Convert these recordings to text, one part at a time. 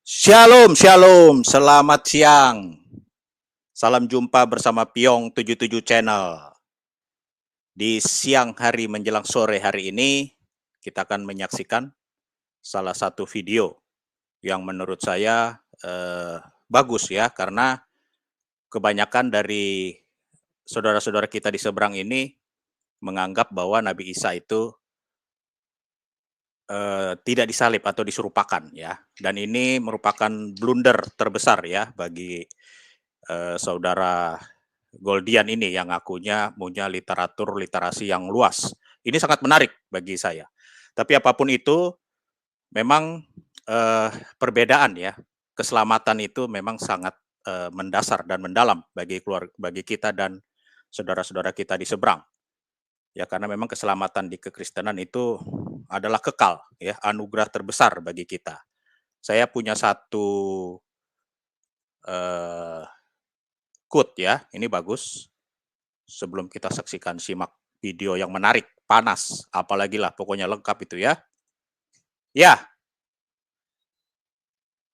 Shalom, shalom, selamat siang. Salam jumpa bersama Piong 77 Channel. Di siang hari menjelang sore hari ini, kita akan menyaksikan salah satu video yang menurut saya bagus ya, karena kebanyakan dari saudara-saudara kita di seberang ini menganggap bahwa Nabi Isa itu tidak disalib atau diserupakan ya, dan ini merupakan blunder terbesar ya bagi saudara Goldian ini yang akunya punya literatur literasi yang luas. Ini sangat menarik bagi saya. Tapi apapun itu, memang perbedaan ya, keselamatan itu memang sangat mendasar dan mendalam bagi kita dan saudara-saudara kita di seberang. Ya, karena memang keselamatan di kekristenan itu adalah kekal ya, anugerah terbesar bagi kita. Saya punya satu quote ya, ini bagus. Sebelum kita saksikan, simak video yang menarik, panas, apalagi lah, pokoknya lengkap itu ya. Ya,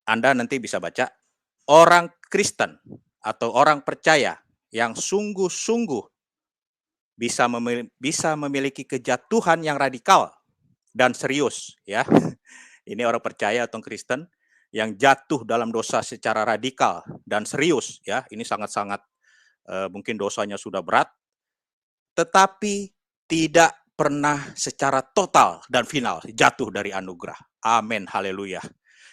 Anda nanti bisa baca, orang Kristen atau orang percaya yang sungguh-sungguh bisa memiliki kejatuhan yang radikal dan serius ya. Ini orang percaya atau Kristen yang jatuh dalam dosa secara radikal dan serius ya. Ini sangat-sangat mungkin dosanya sudah berat, tetapi tidak pernah secara total dan final jatuh dari anugerah. Amin, haleluya.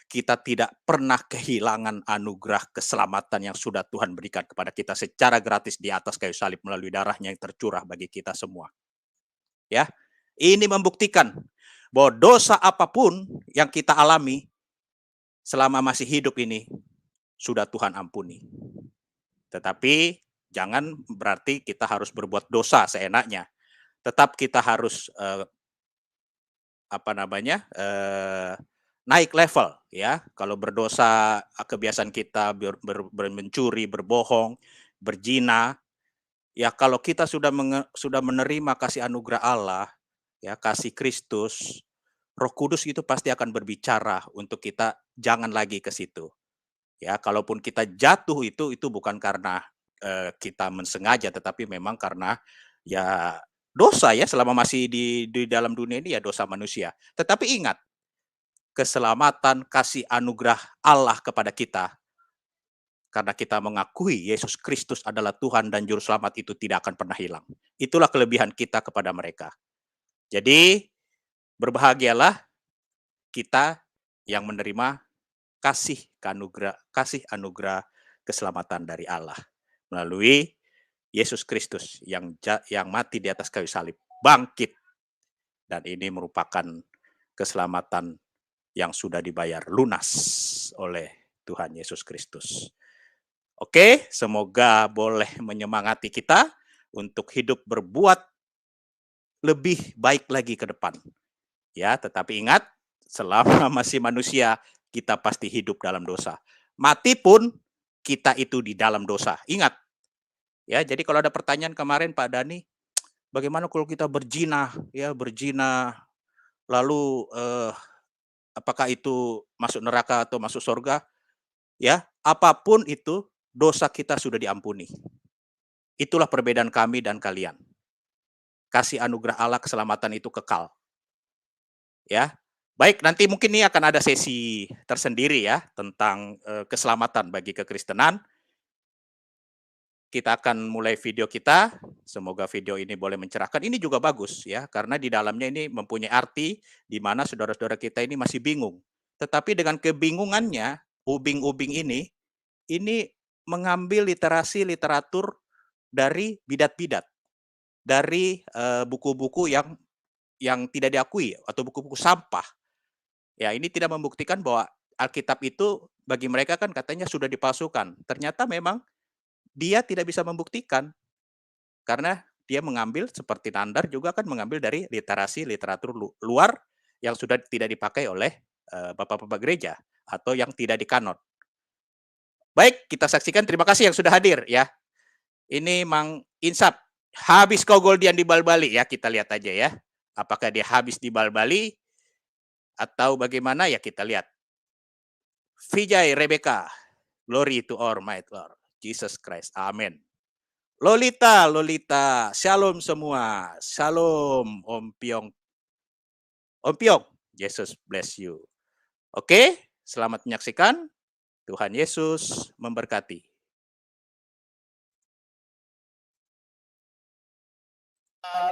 Kita tidak pernah kehilangan anugerah keselamatan yang sudah Tuhan berikan kepada kita secara gratis di atas kayu salib melalui darahnya yang tercurah bagi kita semua. Ya, ini membuktikan bahwa dosa apapun yang kita alami selama masih hidup ini sudah Tuhan ampuni. Tetapi jangan berarti kita harus berbuat dosa seenaknya. Tetap kita harus naik level ya. Kalau berdosa, kebiasaan kita mencuri, berbohong, berzina, ya kalau kita sudah menerima kasih anugerah Allah, ya kasih Kristus, Roh Kudus itu pasti akan berbicara untuk kita jangan lagi ke situ. Ya, kalaupun kita jatuh itu bukan karena kita mensengaja, tetapi memang karena ya dosa ya, selama masih di dalam dunia ini ya dosa manusia. Tetapi ingat, keselamatan kasih anugerah Allah kepada kita karena kita mengakui Yesus Kristus adalah Tuhan dan juru selamat itu tidak akan pernah hilang. Itulah kelebihan kita kepada mereka. Jadi berbahagialah kita yang menerima kasih anugerah keselamatan dari Allah melalui Yesus Kristus yang mati di atas kayu salib, bangkit, dan ini merupakan keselamatan yang sudah dibayar lunas oleh Tuhan Yesus Kristus. Oke, semoga boleh menyemangati kita untuk hidup berbuat lebih baik lagi ke depan. Ya, tetapi ingat, selama masih manusia, kita pasti hidup dalam dosa. Mati pun kita itu di dalam dosa. Ingat. Ya, jadi kalau ada pertanyaan kemarin Pak Dani, bagaimana kalau kita berzina, ya berzina, lalu apakah itu masuk neraka atau masuk surga? Ya, apapun itu dosa kita sudah diampuni. Itulah perbedaan kami dan kalian. Kasih anugerah Allah keselamatan itu kekal. Ya, baik, nanti mungkin ini akan ada sesi tersendiri ya tentang keselamatan bagi kekristenan. Kita akan mulai video kita. Semoga video ini boleh mencerahkan. Ini juga bagus ya, karena di dalamnya ini mempunyai arti di mana saudara-saudara kita ini masih bingung. Tetapi dengan kebingungannya, ubing-ubing ini mengambil literatur dari bidat-bidat, dari buku-buku yang tidak diakui atau buku-buku sampah. Ya, ini tidak membuktikan bahwa Alkitab itu bagi mereka kan katanya sudah dipalsukan. Ternyata memang dia tidak bisa membuktikan karena dia mengambil seperti Nandar juga kan mengambil dari literatur luar yang sudah tidak dipakai oleh bapak-bapak gereja atau yang tidak dikanot. Baik, kita saksikan. Terima kasih yang sudah hadir ya. Ini Mang Insap. Habis kau Goldian di Bal-Bali ya, kita lihat aja ya. Apakah dia habis di Bal-Bali atau bagaimana ya, kita lihat. Vijay Rebecca, glory to our might Lord Jesus Christ. Amin. Lolita, shalom semua. Shalom Om Piong. Om Piong, Jesus bless you. Oke, selamat menyaksikan. Tuhan Yesus memberkati.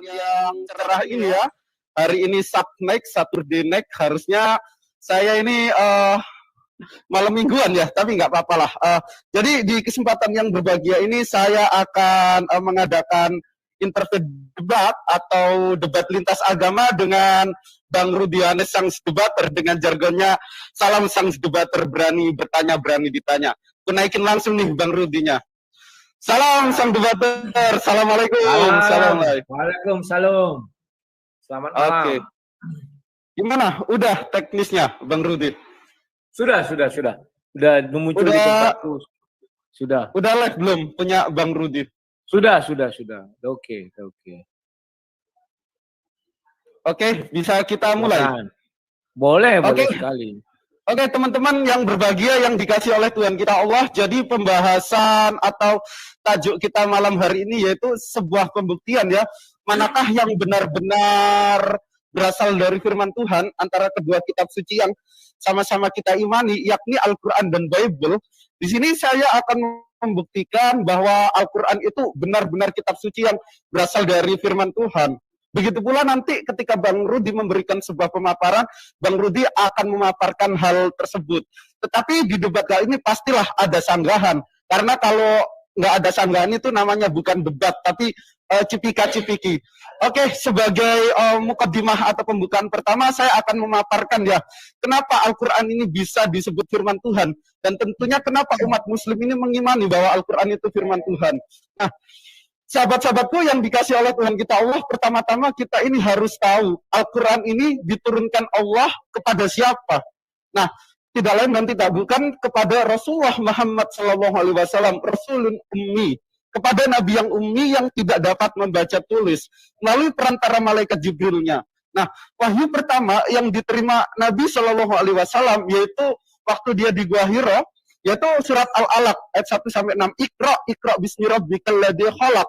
Yang cerah ini ya. Hari ini Saturday night, harusnya saya ini malam mingguan ya, tapi nggak apa-apa lah. Jadi di kesempatan yang berbahagia ini saya akan mengadakan interview debat atau debat lintas agama dengan Bang Rudianes sang debater, dengan jargonnya salam sang debater, berani bertanya, berani ditanya. Aku naikin langsung nih Bang Rudinya. Salam sang debater. Assalamualaikum. Waalaikumsalam. Selamat malam. Oke. Gimana? Udah teknisnya, Bang Rudi? Sudah. Udah muncul di tempatku. Sudah. Udah live belum punya Bang Rudi? Sudah. Oke. Oke, bisa kita mulai? Boleh sekali. Oke, teman-teman yang berbahagia yang dikasih oleh Tuhan kita Allah, jadi pembahasan atau tajuk kita malam hari ini yaitu sebuah pembuktian ya, manakah yang benar-benar berasal dari firman Tuhan antara kedua kitab suci yang sama-sama kita imani, yakni Al-Quran dan Bible. Di sini saya akan membuktikan bahwa Al-Quran itu benar-benar kitab suci yang berasal dari firman Tuhan. Begitu pula nanti ketika Bang Rudi memberikan sebuah pemaparan, Bang Rudi akan memaparkan hal tersebut. Tetapi di debat kali ini pastilah ada sanggahan. Karena kalau nggak ada sanggahan itu namanya bukan debat, tapi cipika-cipiki. Oke, sebagai mukaddimah atau pembukaan pertama, saya akan memaparkan ya, kenapa Al-Quran ini bisa disebut firman Tuhan. Dan tentunya kenapa umat muslim ini mengimani bahwa Al-Quran itu firman Tuhan. Nah, sahabat-sahabatku yang dikasih oleh Tuhan kita Allah, pertama-tama kita ini harus tahu Al-Quran ini diturunkan Allah kepada siapa. Nah, tidak lain dan tidak bukan kepada Rasulullah Muhammad SAW, Rasulun Ummi, kepada Nabi yang ummi yang tidak dapat membaca tulis melalui perantara malaikat Jibrilnya. Nah, wahyu pertama yang diterima Nabi SAW yaitu waktu dia di Gua Hira, yaitu surat Al-Alaq ayat 1-6. Iqra bismi rabbikal ladzi khalaq.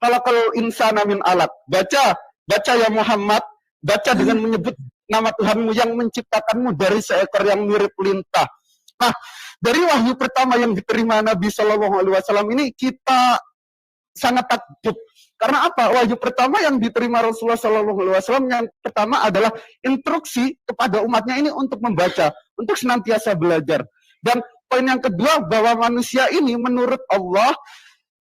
Khalaqal insana min 'alaq. Baca ya Muhammad, baca dengan menyebut nama Tuhanmu yang menciptakanmu dari seekor yang mirip lintah. Nah, dari wahyu pertama yang diterima Nabi SAW ini kita sangat takjub. Karena apa? Wahyu pertama yang diterima Rasulullah SAW yang pertama adalah instruksi kepada umatnya ini untuk membaca, untuk senantiasa belajar. Dan poin yang kedua bahwa manusia ini menurut Allah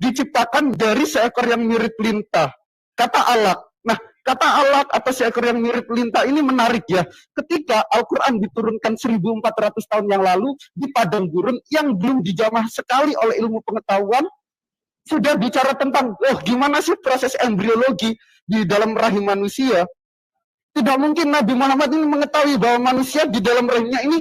diciptakan dari seekor yang mirip lintah. Kata alaq. Nah, kata alaq atau seekor yang mirip lintah ini menarik ya. Ketika Al-Quran diturunkan 1400 tahun yang lalu di padang gurun yang belum dijamah sekali oleh ilmu pengetahuan, sudah bicara tentang, gimana sih proses embriologi di dalam rahim manusia. Tidak mungkin Nabi Muhammad ini mengetahui bahwa manusia di dalam rahimnya ini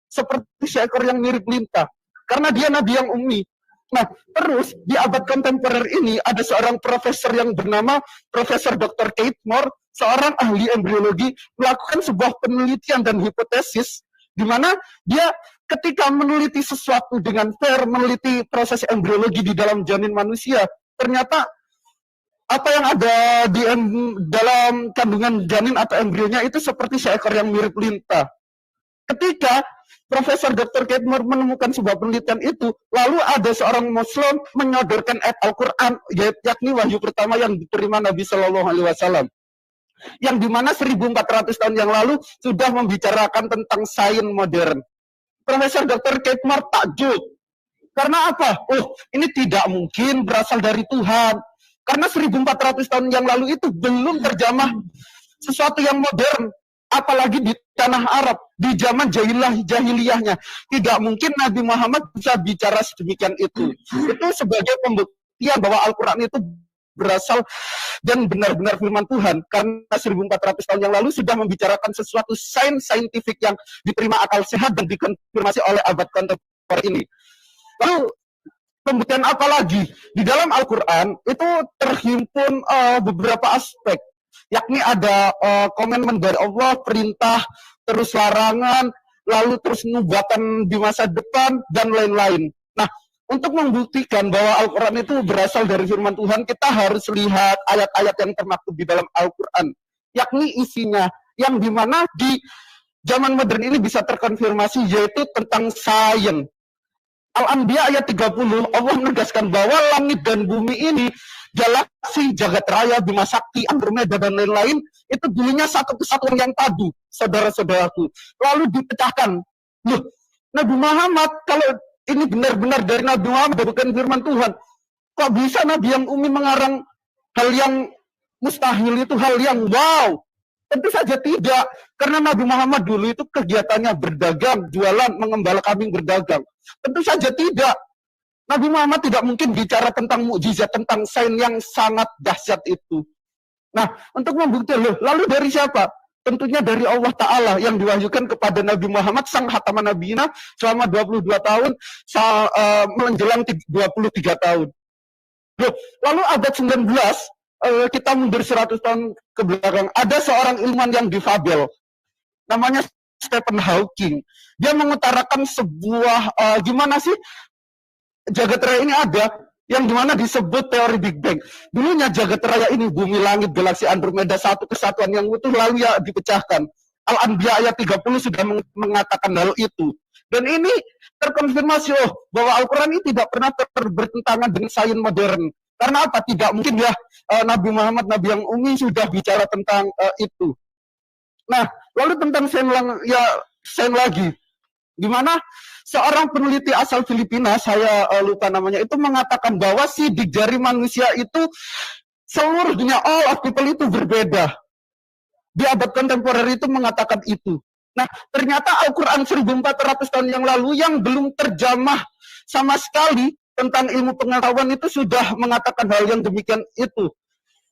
seperti seekor yang mirip lintah. Karena dia Nabi yang ummi. Nah, terus di abad kontemporer ini ada seorang profesor yang bernama Profesor Dr. Keith Moore, seorang ahli embriologi, melakukan sebuah penelitian dan hipotesis di mana dia ketika meneliti sesuatu dengan fair, meneliti proses embriologi di dalam janin manusia, ternyata apa yang ada di dalam kandungan janin atau embrionya itu seperti seekor yang mirip lintah. Ketika Profesor Dr. Keith Moore menemukan sebuah penelitian itu, lalu ada seorang Muslim menyodorkan ayat Al-Quran, yakni wahyu pertama yang diterima Nabi SAW, yang dimana 1400 tahun yang lalu sudah membicarakan tentang sains modern. Profesor Dr. Keith Moore takjub. Karena apa? Ini tidak mungkin berasal dari Tuhan. Karena 1400 tahun yang lalu itu belum terjamah sesuatu yang modern. Apalagi di tanah Arab, di zaman jahiliyahnya. Tidak mungkin Nabi Muhammad bisa bicara sedemikian itu. Itu sebagai pembuktian bahwa Al-Quran itu berasal dan benar-benar firman Tuhan. Karena 1400 tahun yang lalu sudah membicarakan sesuatu saintifik yang diterima akal sehat dan dikonfirmasi oleh abad kontemporer ini. Lalu, pembuktian apa lagi? Di dalam Al-Quran itu terhimpun beberapa aspek. Yakni ada komitmen dari Allah, perintah, terus larangan, lalu terus nubuatan di masa depan, dan lain-lain. Nah, untuk membuktikan bahwa Al-Quran itu berasal dari firman Tuhan, kita harus lihat ayat-ayat yang termaktub di dalam Al-Quran, yakni isinya, yang dimana di zaman modern ini bisa terkonfirmasi, yaitu tentang sains. Al-Anbiya ayat 30, Allah menegaskan bahwa langit dan bumi ini, galaksi, jagat raya, Bima Sakti, Andromeda, dan lain-lain, itu dulunya satu kesatuan yang padu, saudara-saudaraku. Lalu dipecahkan. Loh, Nabi Muhammad, kalau ini benar-benar dari Nabi Muhammad, bukan firman Tuhan, kok bisa Nabi yang Umi mengarang hal yang mustahil itu hal yang wow? Tentu saja tidak, karena Nabi Muhammad dulu itu kegiatannya berdagang, jualan, mengembala kambing, berdagang. Tentu saja tidak. Nabi Muhammad tidak mungkin bicara tentang mukjizat, tentang sains yang sangat dahsyat itu. Nah, untuk membuktikan, lalu dari siapa? Tentunya dari Allah Ta'ala yang diwahyukan kepada Nabi Muhammad, sang khataman nabiyina, selama 22 tahun, menjelang 23 tahun. Lalu abad 19, kita mundur 100 tahun ke belakang, ada seorang ilmuwan yang difabel, namanya Stephen Hawking. Dia mengutarakan sebuah, gimana sih jagat raya ini ada, yang dimana disebut teori Big Bang. Dulunya jagat raya ini, bumi, langit, galaksi, Andromeda, satu kesatuan yang utuh, lalu ya dipecahkan. Al-Anbiya ayat 30 sudah mengatakan hal itu. Dan ini terkonfirmasi bahwa Al-Quran ini tidak pernah bertentangan dengan sains modern. Karena apa? Tidak mungkin ya Nabi Muhammad, Nabi yang Umi sudah bicara tentang itu. Nah, lalu tentang sains lagi. Gimana seorang peneliti asal Filipina, saya lupa namanya, itu mengatakan bahwa sidik jari manusia itu seluruhnya, all of people itu berbeda. Di abad kontemporer itu mengatakan itu. Nah, ternyata Al-Quran 1400 tahun yang lalu yang belum terjamah sama sekali tentang ilmu pengetahuan itu sudah mengatakan hal yang demikian itu.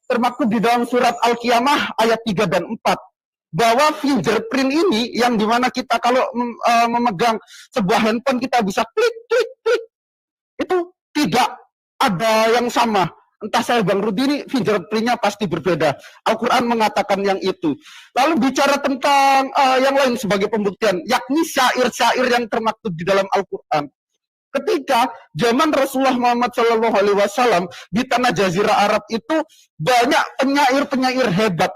Termaktub di dalam surat Al-Qiyamah ayat 3 dan 4. Bahwa fingerprint ini yang dimana kita kalau memegang sebuah handphone kita bisa klik, klik, klik. Itu tidak ada yang sama. Entah saya Bang Rudi ini fingerprintnya pasti berbeda. Al-Quran mengatakan yang itu. Lalu bicara tentang yang lain sebagai pembuktian, yakni syair-syair yang termaktub di dalam Al-Quran. Ketika zaman Rasulullah Muhammad SAW di tanah Jazirah Arab itu banyak penyair-penyair hebat.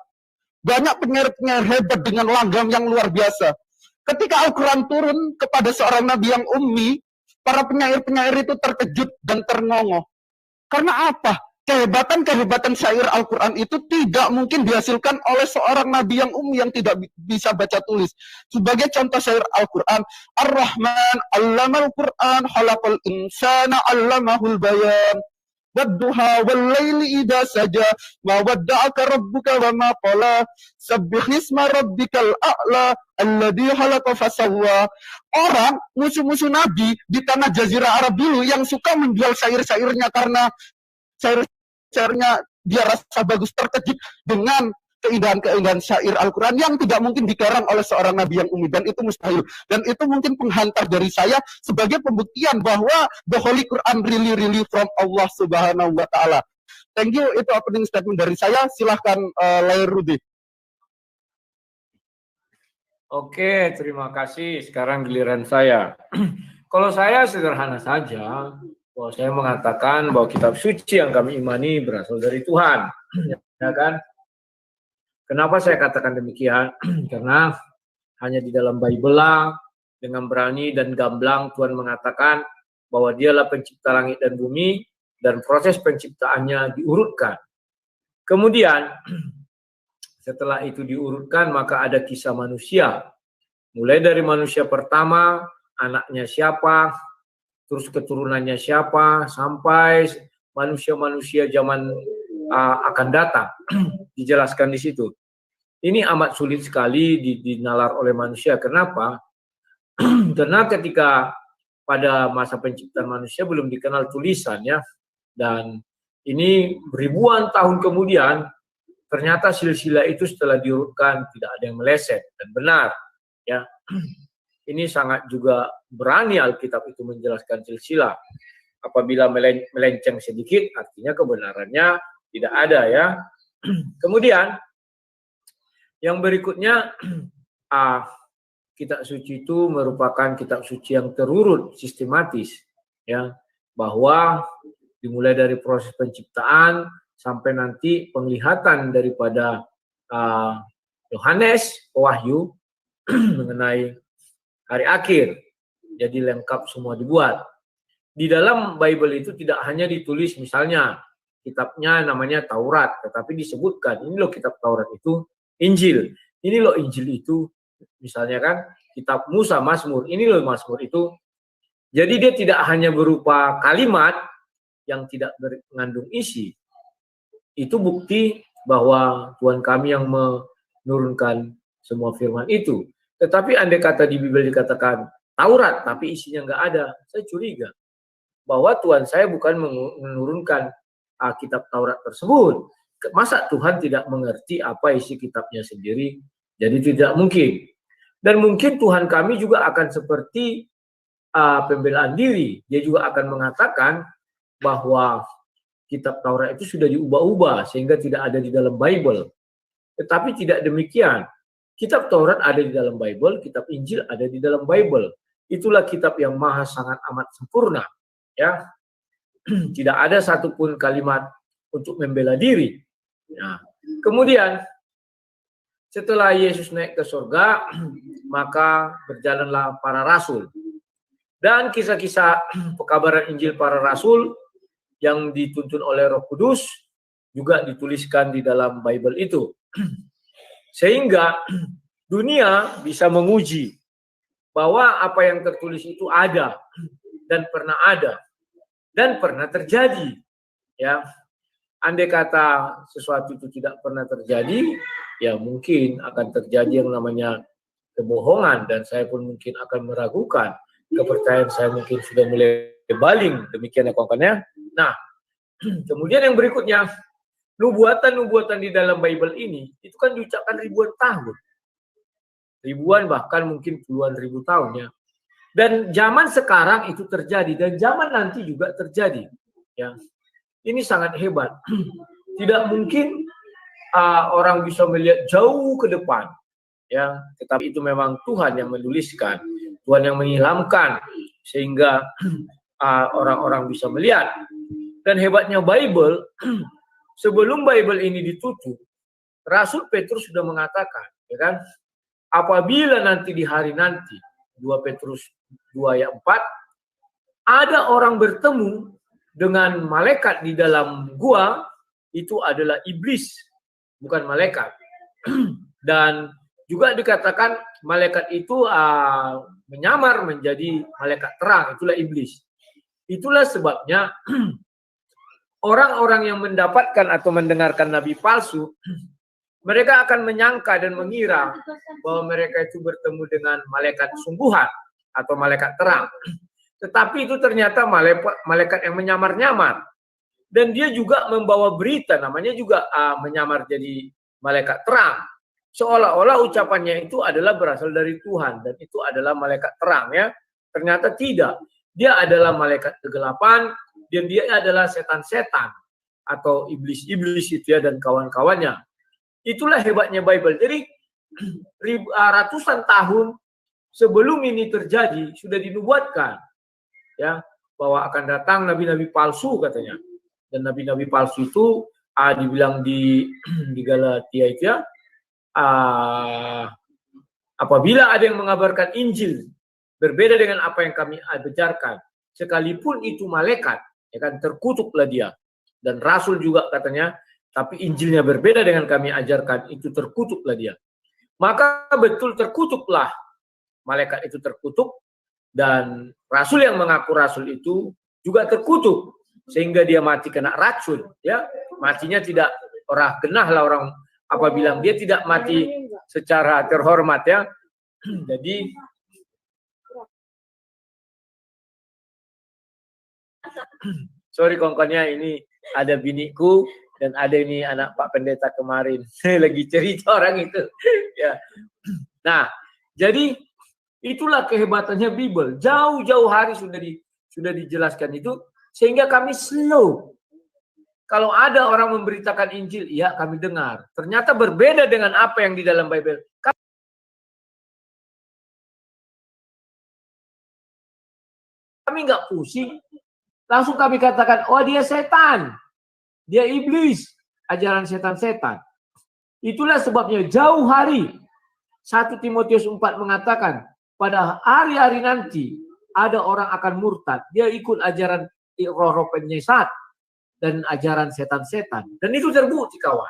Banyak penyair-penyair hebat dengan langgam yang luar biasa. Ketika Al-Quran turun kepada seorang Nabi yang ummi, para penyair-penyair itu terkejut dan terngongok. Karena apa? Kehebatan-kehebatan syair Al-Quran itu tidak mungkin dihasilkan oleh seorang Nabi yang ummi yang tidak bisa baca tulis. Sebagai contoh syair Al-Quran, Ar-Rahman, Allamal Quran, Khalaqal Insana, Allamahul Bayan. Wadduha wal-laili idha saja, ma wadda'aka rabbuka wa ma qala, sabbihisma rabbikal a'la, alladhi khalaqa fasawwa. Orang, musuh-musuh Nabi di tanah Jazirah Arab dulu yang suka menjual syair-syairnya karena syair-syairnya dia rasa bagus, terkejut dengan keindahan-keindahan syair Al-Quran yang tidak mungkin dikarang oleh seorang Nabi yang ummi, dan itu mustahil. Dan itu mungkin penghantar dari saya sebagai pembuktian bahwa the Holy Quran really from Allah Subhanahu wa Ta'ala. Thank you, itu opening statement dari saya. Silahkan Lair Rudi. Oke, terima kasih. Sekarang giliran saya. Kalau saya sederhana saja, bahwa saya mengatakan bahwa kitab suci yang kami imani berasal dari Tuhan, ya kan? Kenapa saya katakan demikian? Karena hanya di dalam Bible lah, dengan berani dan gamblang Tuhan mengatakan bahwa dialah pencipta langit dan bumi, dan proses penciptaannya diurutkan. Kemudian, setelah itu diurutkan, maka ada kisah manusia. Mulai dari manusia pertama, anaknya siapa, terus keturunannya siapa, sampai manusia-manusia zaman akan datang. Dijelaskan di situ. Ini amat sulit sekali dinalar oleh manusia. Kenapa? Karena ketika pada masa penciptaan manusia belum dikenal tulisan ya, dan ini ribuan tahun kemudian ternyata silsilah itu setelah diurutkan tidak ada yang meleset dan benar ya. Ini sangat juga berani Alkitab itu menjelaskan silsilah. Apabila melenceng sedikit artinya kebenarannya tidak ada ya. Kemudian yang berikutnya kitab suci itu merupakan kitab suci yang terurut, sistematis, ya, bahwa dimulai dari proses penciptaan sampai nanti penglihatan daripada Yohanes Wahyu mengenai hari akhir. Jadi lengkap semua dibuat. Di dalam Bible itu tidak hanya ditulis misalnya kitabnya namanya Taurat, tetapi disebutkan ini loh kitab Taurat itu Injil. Ini loh Injil itu misalnya kan kitab Musa Mazmur, ini loh Mazmur itu. Jadi dia tidak hanya berupa kalimat yang tidak mengandung isi. Itu bukti bahwa Tuhan kami yang menurunkan semua firman itu. Tetapi andai kata di Bibel dikatakan Taurat, tapi isinya nggak ada, saya curiga bahwa Tuhan saya bukan menurunkan kitab Taurat tersebut. Masa Tuhan tidak mengerti apa isi kitabnya sendiri? Jadi tidak mungkin. Dan mungkin Tuhan kami juga akan seperti pembelaan diri. Dia juga akan mengatakan bahwa kitab Taurat itu sudah diubah-ubah sehingga tidak ada di dalam Bible. Tetapi tidak demikian. Kitab Taurat ada di dalam Bible, kitab Injil ada di dalam Bible. Itulah kitab yang maha sangat amat sempurna. Ya, tidak ada satupun kalimat untuk membela diri. Nah, kemudian setelah Yesus naik ke surga, maka berjalanlah para rasul. Dan kisah-kisah pekabaran Injil para rasul yang dituntun oleh Roh Kudus juga dituliskan di dalam Bible itu. Sehingga dunia bisa menguji bahwa apa yang tertulis itu ada dan pernah terjadi. Ya, andai kata sesuatu itu tidak pernah terjadi, ya mungkin akan terjadi yang namanya kebohongan dan saya pun mungkin akan meragukan. Kepercayaan saya mungkin sudah mulai baling, demikian ya kawan-kawan. Nah, kemudian yang berikutnya, nubuatan-nubuatan di dalam Bible ini itu kan diucapkan ribuan tahun. Ribuan bahkan mungkin puluhan ribu tahun ya. Dan zaman sekarang itu terjadi dan zaman nanti juga terjadi. Ya. Ini sangat hebat. Tidak mungkin orang bisa melihat jauh ke depan. Ya, tetapi itu memang Tuhan yang menuliskan. Tuhan yang mengilhamkan sehingga orang-orang bisa melihat. Dan hebatnya Bible, sebelum Bible ini ditutup, Rasul Petrus sudah mengatakan, ya kan, apabila nanti di hari nanti, 2 Petrus 2 ayat 4, ada orang bertemu dengan malaikat di dalam gua, itu adalah iblis, bukan malaikat. Dan juga dikatakan malaikat itu menyamar menjadi malaikat terang, itulah iblis. Itulah sebabnya orang-orang yang mendapatkan atau mendengarkan nabi palsu, mereka akan menyangka dan mengira bahwa mereka itu bertemu dengan malaikat sungguhan atau malaikat terang. Tetapi itu ternyata malaikat yang menyamar-nyamar. Dan dia juga membawa berita, namanya juga menyamar jadi malaikat terang. Seolah-olah ucapannya itu adalah berasal dari Tuhan dan itu adalah malaikat terang ya. Ternyata tidak. Dia adalah malaikat kegelapan dan dia adalah setan-setan atau iblis-iblis itu ya dan kawan-kawannya. Itulah hebatnya Bible. Jadi ratusan tahun sebelum ini terjadi sudah dinubuatkan ya bahwa akan datang nabi-nabi palsu katanya. Dan nabi-nabi palsu itu dibilang di Galatia itu ya, apabila ada yang mengabarkan Injil berbeda dengan apa yang kami ajarkan, sekalipun itu malaikat, ya kan, terkutuklah dia. Dan rasul juga katanya, tapi Injilnya berbeda dengan kami ajarkan, itu terkutuklah dia. Maka betul terkutuklah, malaikat itu terkutuk, dan rasul yang mengaku rasul itu juga terkutuk, sehingga dia mati kena racun. Ya, matinya tidak orang genah lah orang apa bilang, dia tidak mati secara terhormat ya. Jadi sorry kongkonnya, ini ada biniku dan ada ini anak Pak Pendeta kemarin. Saya lagi cerita orang itu. Ya. Nah, jadi itulah kehebatannya Bible. Jauh-jauh hari sudah dijelaskan itu sehingga kami slow. Kalau ada orang memberitakan Injil, ya kami dengar. Ternyata berbeda dengan apa yang di dalam Bible. kami nggak pusing. Langsung kami katakan, oh dia setan, dia iblis, ajaran setan-setan. Itulah sebabnya jauh hari 1 Timotius 4 mengatakan, pada hari-hari nanti ada orang akan murtad, dia ikut ajaran roh-roh penyesat dan ajaran setan-setan. Dan itu terbukti, kawan.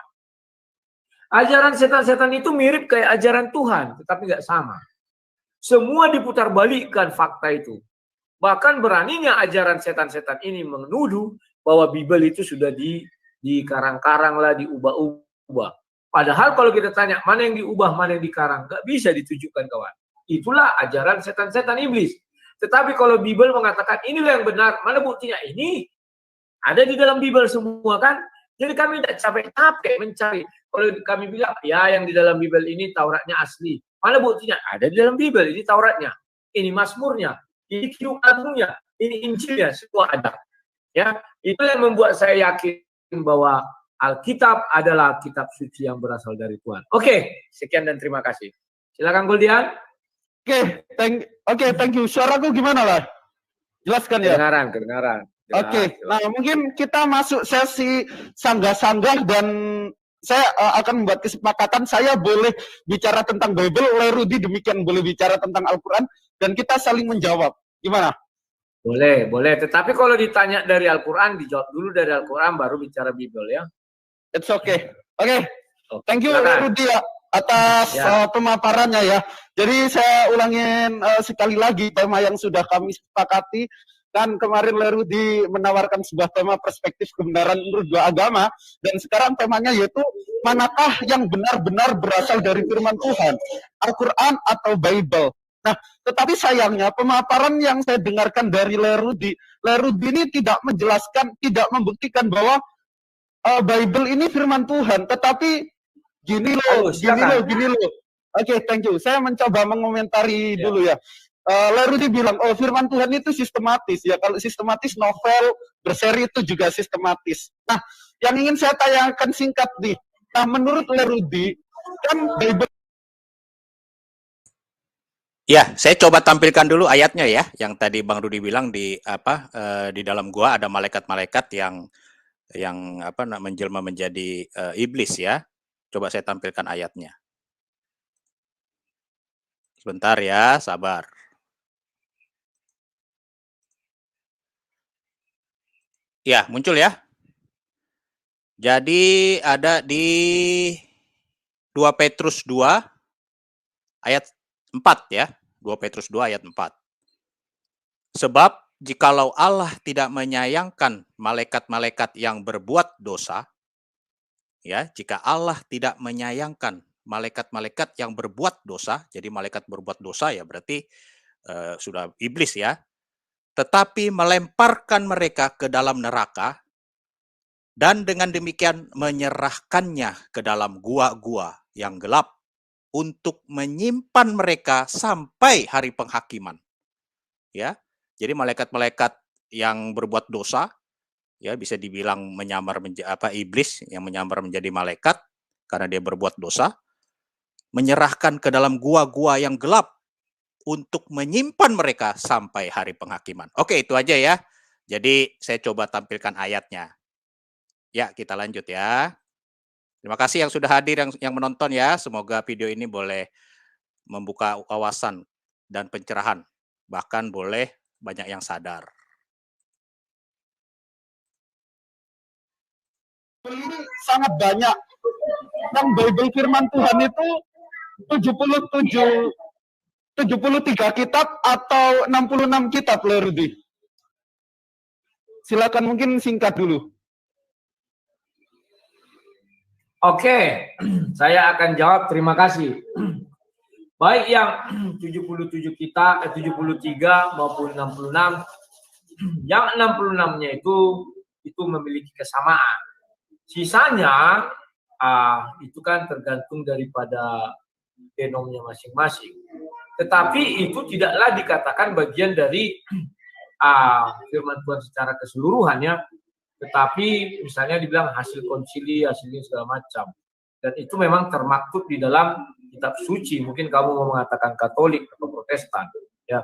Ajaran setan-setan itu mirip kayak ajaran Tuhan, tetapi nggak sama. Semua diputar balikkan fakta itu. Bahkan beraninya ajaran setan-setan ini menuduh bahwa Bible itu sudah dikarang-karang lah, diubah-ubah. Padahal kalau kita tanya mana yang diubah, mana yang dikarang, nggak bisa ditujukan, kawan. Itulah ajaran setan-setan iblis. Tetapi kalau Bible mengatakan inilah yang benar, mana buktinya? Ini ada di dalam Bible semua, kan? Jadi kami tidak capek-capek mencari. Kalau kami bilang, ya yang di dalam Bible ini Tauratnya asli. Mana buktinya? Ada di dalam Bible, ini Tauratnya. Ini Mazmurnya. Ini Kidung Agungnya, ini Injilnya, semua ada. Ya, itu yang membuat saya yakin bahwa Alkitab adalah kitab suci yang berasal dari Tuhan. Oke, sekian dan terima kasih. Silakan Guldian. Thank you. Suaraku gimana lah? Jelaskan ya. Kedengaran. Oke, nah mungkin kita masuk sesi sanggah-sanggah dan saya akan membuat kesepakatan saya boleh bicara tentang Bible, Lerudi demikian boleh bicara tentang Al-Quran, dan kita saling menjawab. Gimana? Boleh. Tetapi kalau ditanya dari Al-Quran, dijawab dulu dari Al-Quran, baru bicara Bible ya. It's okay. Oke. Thank you Lerudi ya, atas pemaparannya ya. Jadi saya ulangin sekali lagi tema yang sudah kami sepakati. Kan kemarin Lerudi menawarkan sebuah tema perspektif kebenaran menurut dua agama, dan sekarang temanya yaitu manakah yang benar-benar berasal dari firman Tuhan, Al-Quran atau Bible. Nah, tetapi sayangnya pemaparan yang saya dengarkan dari Lerudi ini tidak menjelaskan, tidak membuktikan bahwa Bible ini firman Tuhan, tetapi gini loh. Oke, thank you. Saya mencoba mengomentari dulu ya. Lerudi bilang, oh firman Tuhan itu sistematis ya. Kalau sistematis novel berseri itu juga sistematis. Nah, yang ingin saya tanyakan singkat nih. Nah, menurut Lerudi kan Bible. Ya, saya coba tampilkan dulu ayatnya ya, yang tadi Bang Rudi bilang di dalam gua ada malaikat-malaikat yang menjelma menjadi iblis ya. Coba saya tampilkan ayatnya. Sebentar ya, sabar. Ya, muncul ya. Jadi ada di 2 Petrus 2 ayat 4 ya. 2 Petrus 2 ayat 4. Sebab jikalau Allah tidak menyayangkan malaikat-malaikat yang berbuat dosa, ya, jika Allah tidak menyayangkan malaikat-malaikat yang berbuat dosa, jadi malaikat berbuat dosa ya berarti sudah iblis ya, tetapi melemparkan mereka ke dalam neraka, dan dengan demikian menyerahkannya ke dalam gua-gua yang gelap untuk menyimpan mereka sampai hari penghakiman. Ya, jadi malaikat-malaikat yang berbuat dosa, ya bisa dibilang menyamar iblis yang menyamar menjadi malaikat karena dia berbuat dosa, menyerahkan ke dalam gua-gua yang gelap untuk menyimpan mereka sampai hari penghakiman. Oke, itu aja ya. Jadi saya coba tampilkan ayatnya. Ya, kita lanjut ya. Terima kasih yang sudah hadir, yang menonton ya. Semoga video ini boleh membuka wawasan dan pencerahan. Bahkan boleh banyak yang sadar. Ini sangat banyak. Yang Bible firman Tuhan itu 73 kitab atau 66 kitab, Lerudi? Silakan mungkin singkat dulu. Oke, saya akan jawab, terima kasih. Baik yang 77 kitab, 73 maupun 66, yang 66-nya itu memiliki kesamaan. Sisanya itu kan tergantung daripada genomnya masing-masing. Tetapi itu tidaklah dikatakan bagian dari firman Tuhan secara keseluruhannya, tetapi misalnya dibilang hasil konsili, hasilnya segala macam. Dan itu memang termaktub di dalam kitab suci. Mungkin kamu mau mengatakan Katolik atau Protestan, ya.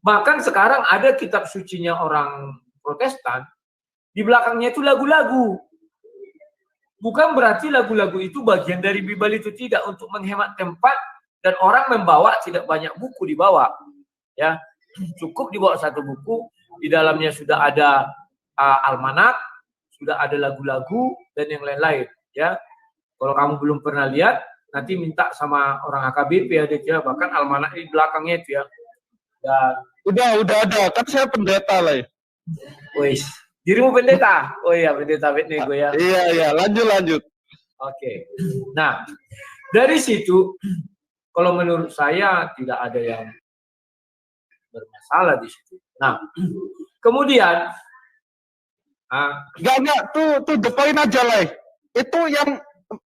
Bahkan sekarang ada kitab sucinya orang Protestan, di belakangnya itu lagu-lagu. Bukan berarti lagu-lagu itu bagian dari Bible itu, tidak, untuk menghemat tempat dan orang membawa tidak banyak buku dibawa. Ya, cukup dibawa satu buku, di dalamnya sudah ada almanak, sudah ada lagu-lagu dan yang lain-lain. Ya, kalau kamu belum pernah lihat, nanti minta sama orang AKBP ya, bahkan almanak di belakangnya itu ya. Dan udah ada, kan saya pendeta lah. Wis, dirimu pendeta? Oh iya, pendeta Abednego ya. Iya, lanjut. Oke. Nah, dari situ, kalau menurut saya tidak ada yang bermasalah di situ. Nah, kemudian, enggak, tuh the point aja lah. Itu yang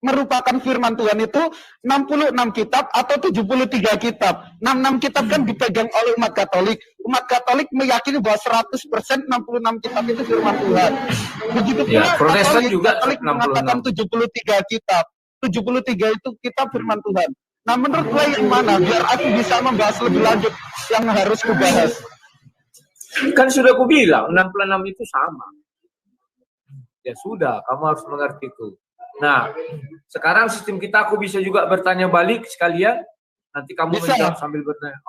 merupakan firman Tuhan itu 66 kitab atau 73 kitab. 66 kitab kan dipegang oleh umat Katolik. Umat Katolik meyakini bahwa 100% 66 kitab itu firman Tuhan. Begitu pula ya, Protestan juga Katolik mengatakan 73 kitab. 73 itu kitab firman Tuhan. Nah, menurut gue yang mana? Biar aku bisa membahas lebih lanjut yang harus kubahas. Kan sudah aku bilang 66 itu sama. Ya sudah, kamu harus mengerti itu. Nah, sekarang sistem kita aku bisa juga bertanya balik sekalian. Nanti kamu bisa menjawab sambil bertanya.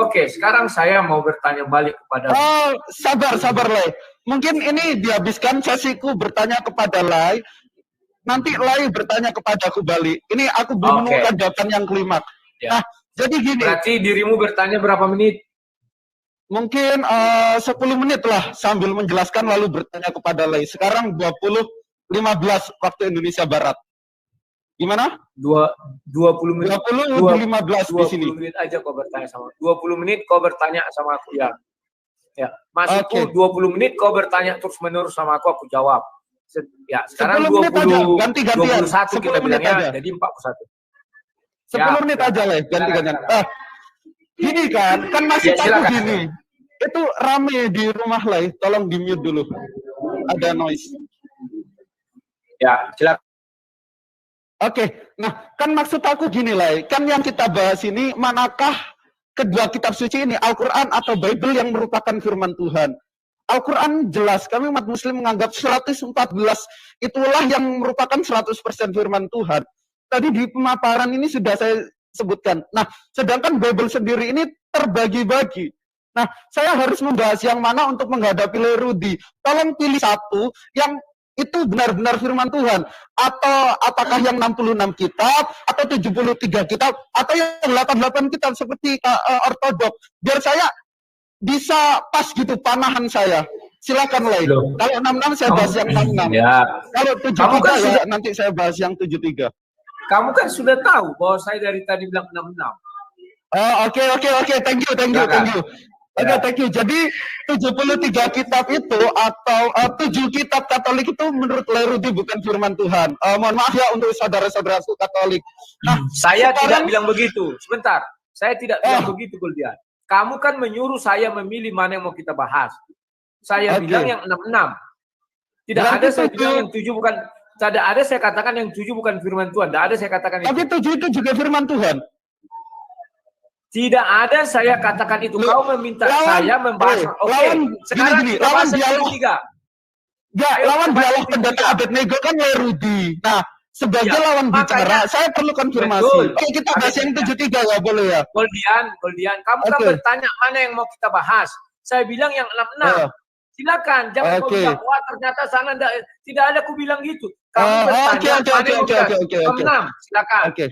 Oke, sekarang saya mau bertanya balik kepada. Oh, sabar Lai. Mungkin ini dihabiskan sesiku bertanya kepada Lai. Nanti Lai bertanya kepada aku balik. Ini aku belum menemukan jawaban yang klimaks. Ya. Nah, jadi gini. Berarti dirimu bertanya berapa menit? Mungkin 10 menit lah sambil menjelaskan lalu bertanya kepada Lai. Sekarang 20:15 waktu Indonesia Barat. Gimana? 20 menit. 20:15 di sini. 20 menit aja kau bertanya sama. 20 menit kau bertanya sama aku ya. Ya, maksudku 20 menit kau bertanya terus-menerus sama aku jawab. Ya, sekarang 20 ganti-gantian. 21 kita bilangnya, jadi 41. 10 menit aja lah, ganti-gantian. Gini kan masih aku gini. Itu rame di rumah lah, tolong di-mute dulu. Ada noise. Ya, silakan. Oke, nah kan maksud aku gini lah, kan yang kita bahas ini manakah kedua kitab suci ini, Al-Quran atau Bible yang merupakan firman Tuhan. Al-Quran jelas, kami umat muslim menganggap 114 itulah yang merupakan 100% firman Tuhan. Tadi di pemaparan ini sudah saya sebutkan. Nah, sedangkan Bible sendiri ini terbagi-bagi. Nah, saya harus membahas yang mana untuk menghadapi Lerudi. Tolong pilih satu yang itu benar-benar firman Tuhan, atau apakah yang 66 kitab atau 73 kitab atau yang 88 kitab seperti ortodok, biar saya bisa pas gitu panahan saya. Silakan Lai. Kalau 66 saya bahas yang 66. Ya. Kalau 73 kan ya nanti saya bahas yang 73. Kamu kan sudah tahu bahwa saya dari tadi bilang 66. Oh, oke. Thank you. Oke, thank you. Jadi 73 kitab itu atau 7 kitab Katolik itu menurut Lerudi bukan firman Tuhan. Mohon maaf ya untuk saudara-saudaraku Katolik. Nah, saya tidak bilang begitu. Sebentar. Saya tidak bilang begitu, Goldian. Kamu kan menyuruh saya memilih mana yang mau kita bahas. Saya bilang yang 66. Tidak ada saya bilang yang 7 bukan. Tidak ada saya katakan yang 7 bukan firman Tuhan. Tidak ada saya katakan itu. Tapi 7 itu juga firman Tuhan. Tidak ada saya katakan itu. Kau meminta saya membahas. Sekarang gini, lawan dialog. Lawan dialog pendeta Abednego kan Lerudi. Nah, sebagai lawan bicara, saya perlu konfirmasi. Oke, kita bahas yang 73 ya, boleh ya? Goldian, kamu kan bertanya mana yang mau kita bahas. Saya bilang yang 66. Silakan, jangan kau bilang, wah ternyata sana tidak ada aku bilang gitu. Kamu bertanya mana yang mau kita bahas. Silakan. Oke.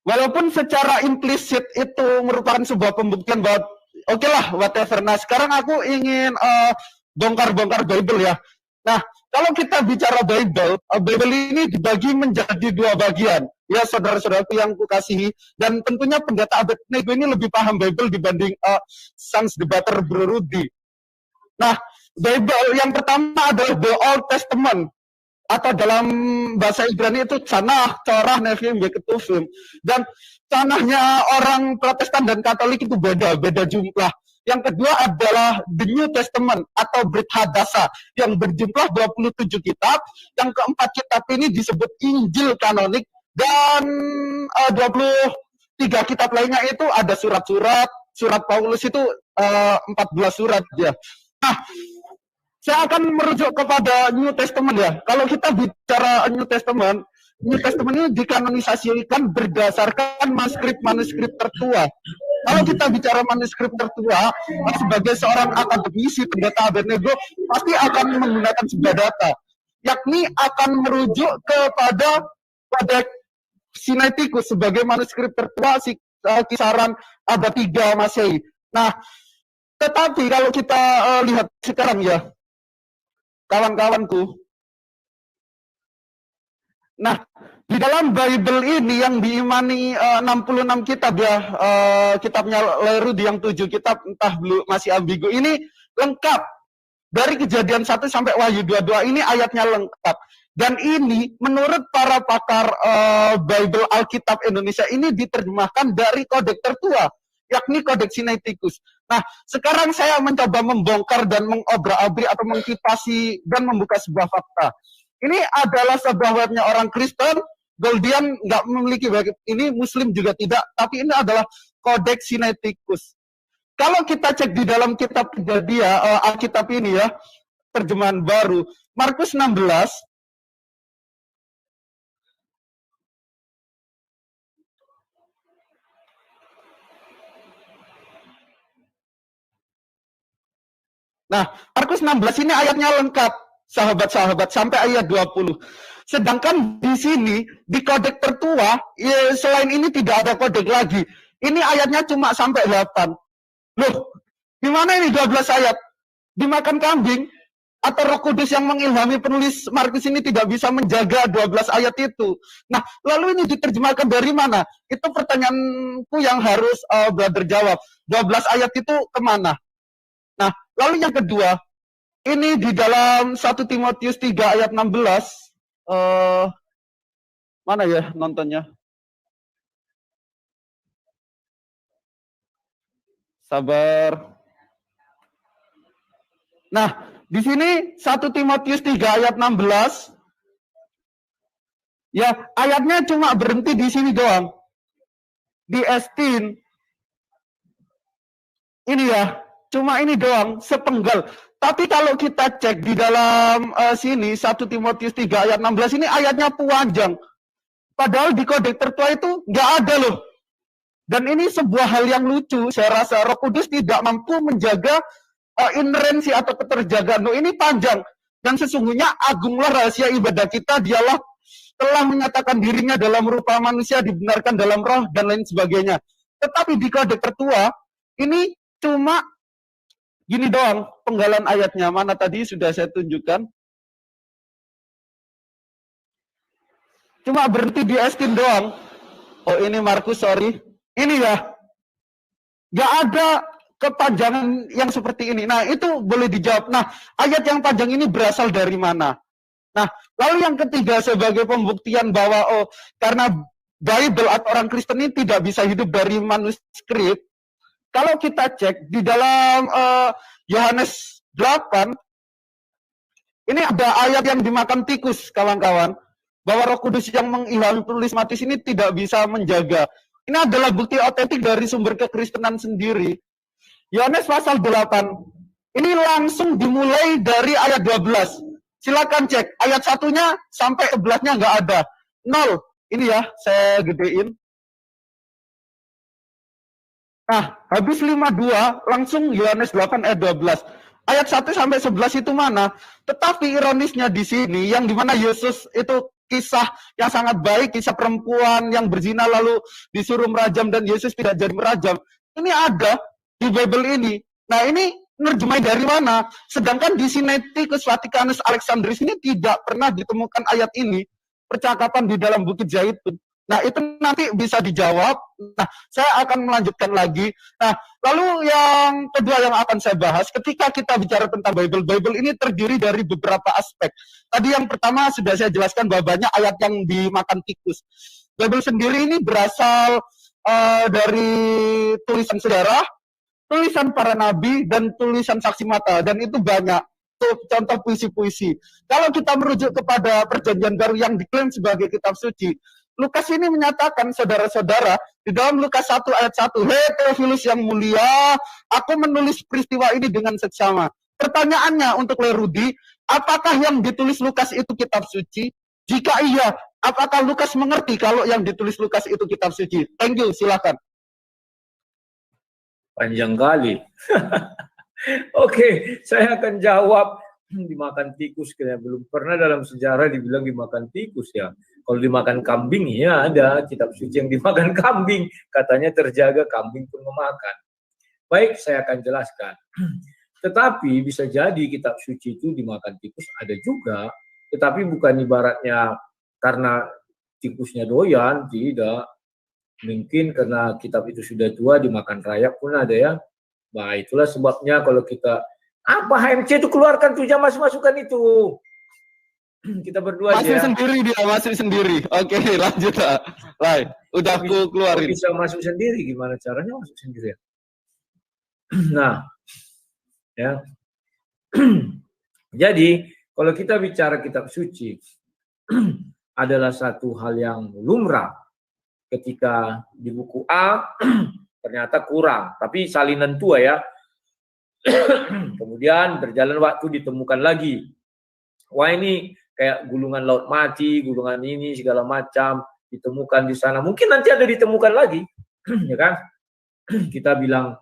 Walaupun secara implisit itu merupakan sebuah pembuktian bahwa oke lah, whatever. Nah, sekarang aku ingin bongkar-bongkar Bible ya. Nah, kalau kita bicara Bible ini dibagi menjadi 2 bagian. Ya, saudara-saudaraku yang kukasihi. Dan tentunya pendeta Abednego ini lebih paham Bible dibanding sang debater Bro Rudy. Nah, Bible yang pertama adalah the Old Testament. Atau dalam bahasa Ibrani itu Tanakh, Torah, Nevi'im, Ketuvim. Dan tanahnya orang Protestan dan Katolik itu beda jumlah. Yang kedua adalah The New Testament atau Brit Hadasa yang berjumlah 27 kitab. Yang keempat kitab ini disebut Injil kanonik dan 23 kitab lainnya itu ada surat-surat, surat Paulus itu 14 surat ya. Nah, saya akan merujuk kepada New Testament ya. Kalau kita bicara New Testament ini dikanonisasikan berdasarkan manuskrip tertua. Kalau kita bicara manuskrip tertua, sebagai seorang akademisi pendeta Abednego pasti akan menggunakan sebuah data, yakni akan merujuk kepada Codex Sinaiticus sebagai manuskrip tertua kisaran abad 3 Masehi. Nah, tetapi kalau kita lihat sekarang ya, kawan-kawanku. Nah, di dalam Bible ini yang diimani 66 kitab ya, kitabnya Lerudi yang 7 kitab, entah masih ambigu, ini lengkap. Dari Kejadian 1 sampai Wahyu 22 ini ayatnya lengkap. Dan ini menurut para pakar Bible Alkitab Indonesia ini diterjemahkan dari kodeks tertua, yakni Codex Sinaiticus. Nah, sekarang saya mencoba membongkar dan mengobrak-abrik atau mengkipasi dan membuka sebuah fakta. Ini adalah sebuah webnya orang Kristen, Goldian nggak memiliki web ini, Muslim juga tidak, tapi ini adalah Codex Sinaiticus. Kalau kita cek di dalam kitab Kejadian, Alkitab ini ya, terjemahan baru, Markus 16, nah, Markus 16 ini ayatnya lengkap, sahabat-sahabat, sampai ayat 20. Sedangkan di sini, di kodeks tertua, ya, selain ini tidak ada kodeks lagi. Ini ayatnya cuma sampai 8. Loh, gimana ini 12 ayat? Dimakan kambing? Atau Roh Kudus yang mengilhami penulis Markus ini tidak bisa menjaga 12 ayat itu? Nah, lalu ini diterjemahkan dari mana? Itu pertanyaanku yang harus brother jawab. 12 ayat itu kemana? Nah, lalu yang kedua, ini di dalam 1 Timotius 3 ayat 16, mana ya nontonnya? Sabar. Nah, di sini 1 Timotius 3 ayat 16, ya ayatnya cuma berhenti di sini doang. Di Estin, ini ya, cuma ini doang, sepenggal. Tapi kalau kita cek di dalam sini, 1 Timotius 3 ayat 16, ini ayatnya panjang. Padahal di kodeks tertua itu nggak ada loh. Dan ini sebuah hal yang lucu, saya rasa Roh Kudus tidak mampu menjaga inerensi atau keterjagaan. Loh, ini panjang. Dan sesungguhnya agunglah rahasia ibadah kita, dialah telah menyatakan dirinya dalam rupa manusia, dibenarkan dalam roh, dan lain sebagainya. Tetapi di kodeks tertua, ini cuma gini doang penggalan ayatnya. Mana tadi sudah saya tunjukkan. Cuma berhenti di Estin doang. Oh ini Markus, sorry. Ini ya. Gak ada kepanjangan yang seperti ini. Nah itu boleh dijawab. Nah ayat yang panjang ini berasal dari mana? Nah lalu yang ketiga sebagai pembuktian bahwa karena Bible atau orang Kristen ini tidak bisa hidup dari manuskrip. Kalau kita cek di dalam Yohanes 8, ini ada ayat yang dimakan tikus, kawan-kawan. Bahwa Roh Kudus yang mengilhami penulis Matius ini tidak bisa menjaga. Ini adalah bukti otentik dari sumber kekristenan sendiri. Yohanes pasal 8, ini langsung dimulai dari ayat 12. Silakan cek, ayat 1-nya sampai 11-nya nggak ada. 0. Ini ya, saya gedein. Nah, habis 52, langsung Yohanes 8 ayat 12. Ayat 1 sampai 11 itu mana? Tetapi ironisnya di sini, yang dimana Yesus itu kisah yang sangat baik, kisah perempuan yang berzina lalu disuruh merajam dan Yesus tidak jadi merajam. Ini ada di Bible ini. Nah, ini nerjemahin dari mana? Sedangkan di Sinaiticus Vaticanus Alexandrinus ini tidak pernah ditemukan ayat ini. Percakapan di dalam Bukit Zaitun. Nah, itu nanti bisa dijawab. Nah, saya akan melanjutkan lagi. Nah, lalu yang kedua yang akan saya bahas, ketika kita bicara tentang Bible, Bible ini terdiri dari beberapa aspek. Tadi yang pertama sudah saya jelaskan bahwa banyak ayat yang dimakan tikus. Bible sendiri ini berasal dari tulisan sejarah, tulisan para nabi, dan tulisan saksi mata. Dan itu banyak. Contoh puisi-puisi. Kalau kita merujuk kepada Perjanjian Baru yang diklaim sebagai kitab suci, Lukas ini menyatakan, saudara-saudara, di dalam Lukas 1 ayat 1, "Hei Theophilus yang mulia, aku menulis peristiwa ini dengan seksama." Pertanyaannya untuk Lerudi, apakah yang ditulis Lukas itu kitab suci? Jika iya, apakah Lukas mengerti kalau yang ditulis Lukas itu kitab suci? Thank you, silakan. Panjang kali. Oke, saya akan jawab. Dimakan tikus, kayaknya belum pernah dalam sejarah dibilang dimakan tikus ya. Kalau dimakan kambing ya ada kitab suci yang dimakan kambing, katanya terjaga, kambing pun memakan. Baik, saya akan jelaskan. Tetapi bisa jadi kitab suci itu dimakan tikus ada juga, tetapi bukan ibaratnya karena tikusnya doyan, tidak. Mungkin karena kitab itu sudah tua dimakan rayap pun ada ya. Nah, itulah sebabnya kalau kita HMC itu keluarkan tuh, jangan masuk-masukkan itu. Kita berdua masuk aja. Sendiri dia, masuk sendiri. Oke, lanjut lah. Lain, udah aku keluarin. Bisa masuk sendiri, gimana caranya masuk sendiri? Nah, ya. Jadi, kalau kita bicara kitab suci adalah satu hal yang lumrah. Ketika di buku A ternyata kurang, tapi salinan tua ya. Kemudian berjalan waktu ditemukan lagi. Wah, ini kayak gulungan laut mati, gulungan ini segala macam ditemukan di sana. Mungkin nanti ada ditemukan lagi, ya kan? Kita bilang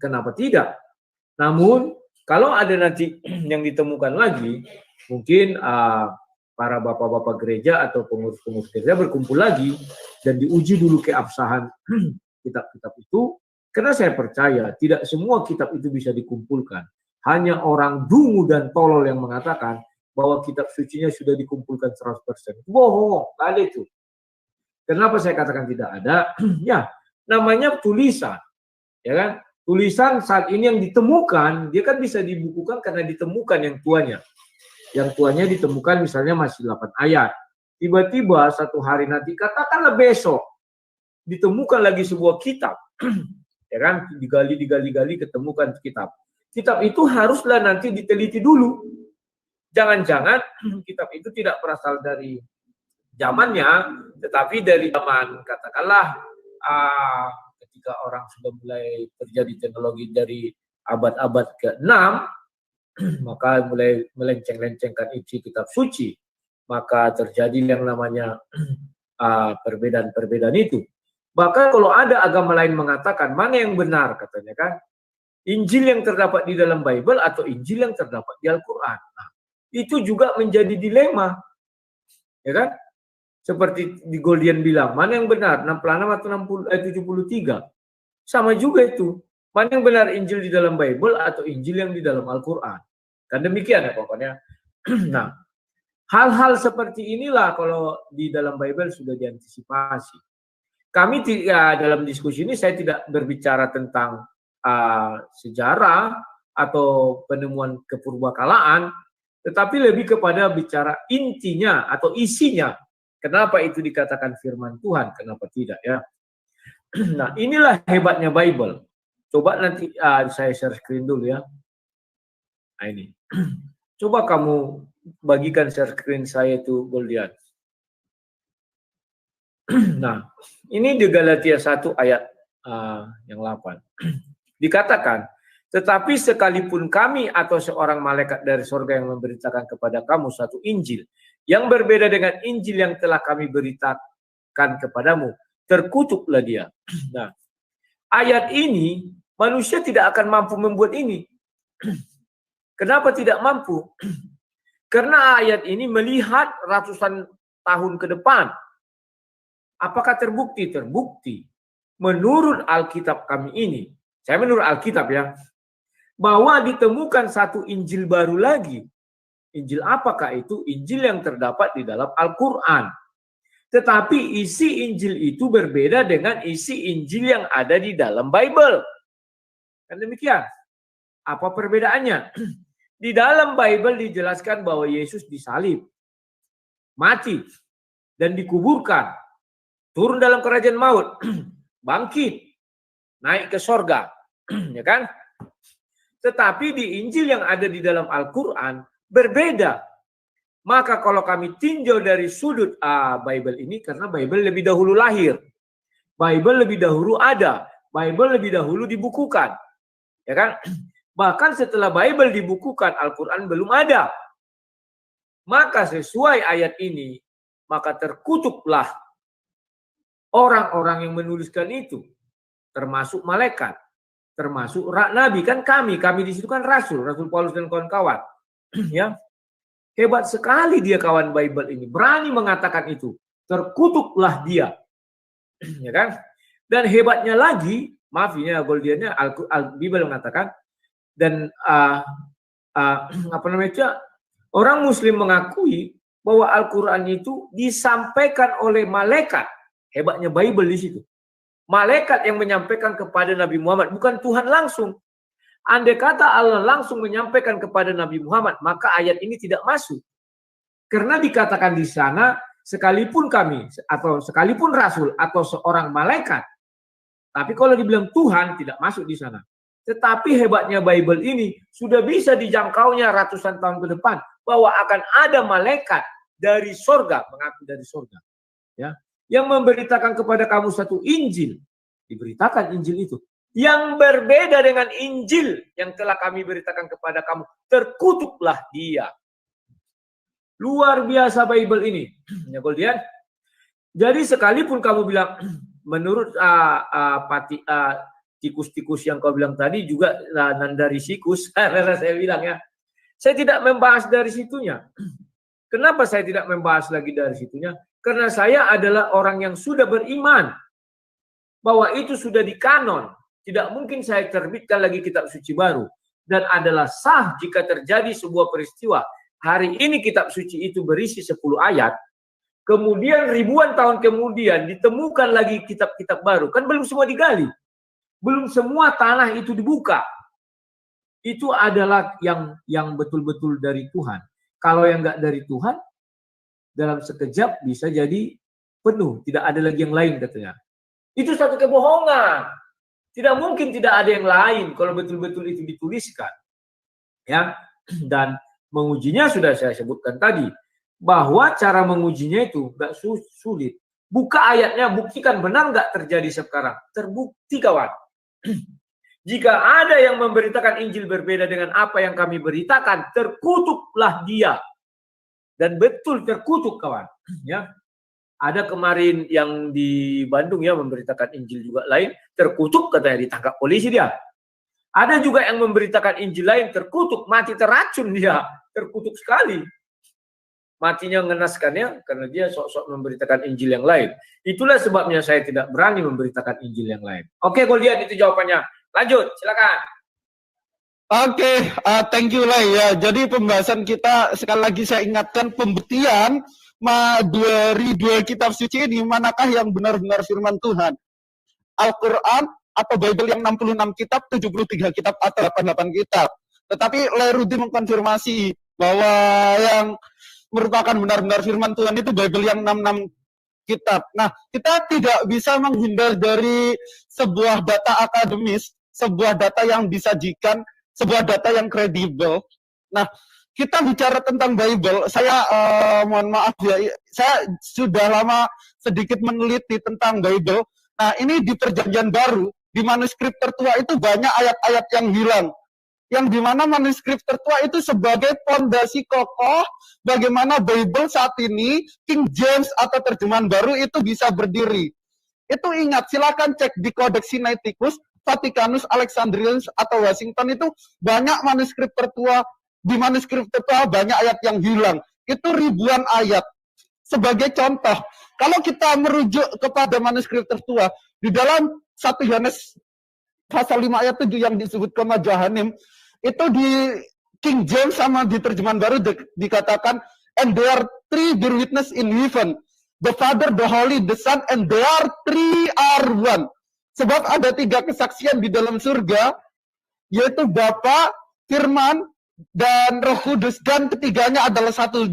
kenapa tidak? Namun kalau ada nanti yang ditemukan lagi, mungkin para bapak-bapak gereja atau pengurus-pengurus gereja berkumpul lagi dan diuji dulu keabsahan kitab-kitab itu. Karena saya percaya tidak semua kitab itu bisa dikumpulkan. Hanya orang dungu dan tolol yang mengatakan bahwa kitab sucinya sudah dikumpulkan 100%. Bohong, nggak ada itu. Kenapa saya katakan tidak ada? Ya, namanya tulisan. Ya kan? Tulisan saat ini yang ditemukan, dia kan bisa dibukukan karena ditemukan yang tuanya. Yang tuanya ditemukan misalnya masih 8 ayat. Tiba-tiba satu hari nanti, katakanlah besok, ditemukan lagi sebuah kitab. Ya kan, digali ketemukan kitab. Kitab itu haruslah nanti diteliti dulu. Jangan-jangan kitab itu tidak berasal dari zamannya, tetapi dari zaman katakanlah ketika orang sudah mulai terjadi teknologi dari abad-abad ke-6, maka mulai melenceng-lencengkan isi kitab suci, maka terjadi yang namanya perbedaan-perbedaan itu. Bahkan kalau ada agama lain mengatakan mana yang benar, katanya kan, Injil yang terdapat di dalam Bible atau Injil yang terdapat di Al-Quran. Nah, itu juga menjadi dilema, ya kan? Seperti di Goldian bilang, mana yang benar, 66 atau 73? Sama juga itu. Mana yang benar, Injil di dalam Bible atau Injil yang di dalam Al-Quran? Kan demikian ya pokoknya. Nah, hal-hal seperti inilah kalau di dalam Bible sudah diantisipasi. Kami dalam diskusi ini saya tidak berbicara tentang sejarah atau penemuan kepurbakalaan, tetapi lebih kepada bicara intinya atau isinya. Kenapa itu dikatakan firman Tuhan, kenapa tidak ya? Nah, inilah hebatnya Bible. Coba nanti saya share screen dulu ya. Nah, ini. Coba kamu bagikan share screen saya itu, Goldian. Nah, ini di Galatia 1 ayat yang 8. Dikatakan, tetapi sekalipun kami atau seorang malaikat dari surga yang memberitakan kepada kamu satu Injil yang berbeda dengan Injil yang telah kami beritakan kepadamu, terkutuklah dia. Nah, ayat ini manusia tidak akan mampu membuat ini. Kenapa tidak mampu? Karena ayat ini melihat ratusan tahun ke depan. Apakah terbukti? Terbukti. Menurut Alkitab kami ini, saya menurut Alkitab ya, bahwa ditemukan satu Injil baru lagi. Injil apakah itu? Injil yang terdapat di dalam Al-Quran. Tetapi isi Injil itu berbeda dengan isi Injil yang ada di dalam Bible. Kan demikian. Apa perbedaannya? Di dalam Bible dijelaskan bahwa Yesus disalib, mati, dan dikuburkan. Turun dalam kerajaan maut, bangkit, naik ke sorga, ya kan? Tetapi di Injil yang ada di dalam Al-Quran berbeda. Maka kalau kami tinjau dari sudut Bible ini, karena Bible lebih dahulu lahir, Bible lebih dahulu ada, Bible lebih dahulu dibukukan, ya kan? Bahkan setelah Bible dibukukan, Al-Quran belum ada. Maka sesuai ayat ini, maka terkutuklah orang-orang yang menuliskan itu, termasuk malaikat, termasuk nabi, kan kami di situ kan Rasul Paulus dan kawan-kawan, ya. Hebat sekali dia kawan Bible ini, berani mengatakan itu. Terkutuklah dia. Ya kan? Dan hebatnya lagi, maaf ini goldiannya, Bible mengatakan, dan apa namanya, orang Muslim mengakui bahwa Al-Quran itu disampaikan oleh malaikat. Hebatnya Bible di situ. Malaikat yang menyampaikan kepada Nabi Muhammad, bukan Tuhan langsung. Andai kata Allah langsung menyampaikan kepada Nabi Muhammad, maka ayat ini tidak masuk. Karena dikatakan di sana, sekalipun kami, atau sekalipun Rasul, atau seorang malaikat, tapi kalau dibilang Tuhan, tidak masuk di sana. Tetapi hebatnya Bible ini, sudah bisa dijangkaunya ratusan tahun ke depan, bahwa akan ada malaikat dari sorga, mengaku dari sorga, ya, yang memberitakan kepada kamu satu Injil. Diberitakan Injil itu yang berbeda dengan Injil yang telah kami beritakan kepada kamu. Terkutuklah dia. Luar biasa Bible ini. Ya, Goldian. Jadi sekalipun kamu bilang, menurut tikus-tikus yang kau bilang tadi juga dari sikus, saya bilang ya, saya tidak membahas dari situnya. Kenapa saya tidak membahas lagi dari situnya? Karena saya adalah orang yang sudah beriman bahwa itu sudah dikanon. Tidak mungkin saya terbitkan lagi kitab suci baru. Dan adalah sah jika terjadi sebuah peristiwa. Hari ini kitab suci itu berisi 10 ayat. Kemudian ribuan tahun kemudian ditemukan lagi kitab-kitab baru. Kan belum semua digali. Belum semua tanah itu dibuka. Itu adalah yang betul-betul dari Tuhan. Kalau yang enggak dari Tuhan, dalam sekejap bisa jadi penuh. Tidak ada lagi yang lain katanya. Itu satu kebohongan. Tidak mungkin tidak ada yang lain kalau betul-betul itu dituliskan. Ya, dan mengujinya sudah saya sebutkan tadi. Bahwa cara mengujinya itu enggak sulit. Buka ayatnya, buktikan benar enggak terjadi sekarang. Terbukti kawan. Jika ada yang memberitakan Injil berbeda dengan apa yang kami beritakan, terkutuklah dia. Dan betul terkutuk kawan. Ya. Ada kemarin yang di Bandung ya memberitakan Injil juga lain, terkutuk katanya, ditangkap polisi dia. Ada juga yang memberitakan Injil lain, terkutuk, mati terracun dia, terkutuk sekali. Matinya mengenaskannya karena dia sok-sok memberitakan Injil yang lain. Itulah sebabnya saya tidak berani memberitakan Injil yang lain. Oke, Goldian, itu jawabannya. Lanjut, silakan. Oke, thank you Lai ya. Jadi pembahasan kita sekali lagi saya ingatkan pembuktian dari dua kitab suci ini manakah yang benar-benar firman Tuhan. Al-Quran atau Bible yang 66 kitab, 73 kitab atau 88 kitab. Tetapi Lai Rudi mengkonfirmasi bahwa yang merupakan benar-benar firman Tuhan itu Bible yang 66 kitab. Nah, kita tidak bisa menghindar dari sebuah data akademis, sebuah data yang disajikan, sebuah data yang kredibel. Nah, kita bicara tentang Bible, saya mohon maaf ya, saya sudah lama sedikit meneliti tentang Bible. Nah, ini di Perjanjian Baru, di manuskrip tertua itu banyak ayat-ayat yang hilang. Yang dimana manuskrip tertua itu sebagai fondasi kokoh bagaimana Bible saat ini, King James atau terjemahan baru itu bisa berdiri. Itu ingat, silakan cek di Codex Sinaiticus, Vaticanus, Alexandrianus, atau Washington itu banyak manuskrip tertua. Di manuskrip tertua banyak ayat yang hilang. Itu ribuan ayat. Sebagai contoh, kalau kita merujuk kepada manuskrip tertua, di dalam 1 Yohanes pasal 5 ayat 7 yang disebutkan Majahanim, itu di King James sama di terjemahan baru dikatakan, and there are 3 bear witness in heaven, the Father, the Holy, the Son, and they are 3 are one. Sebab ada 3 kesaksian di dalam surga, yaitu Bapa, Firman, dan Roh Kudus, dan ketiganya adalah satu,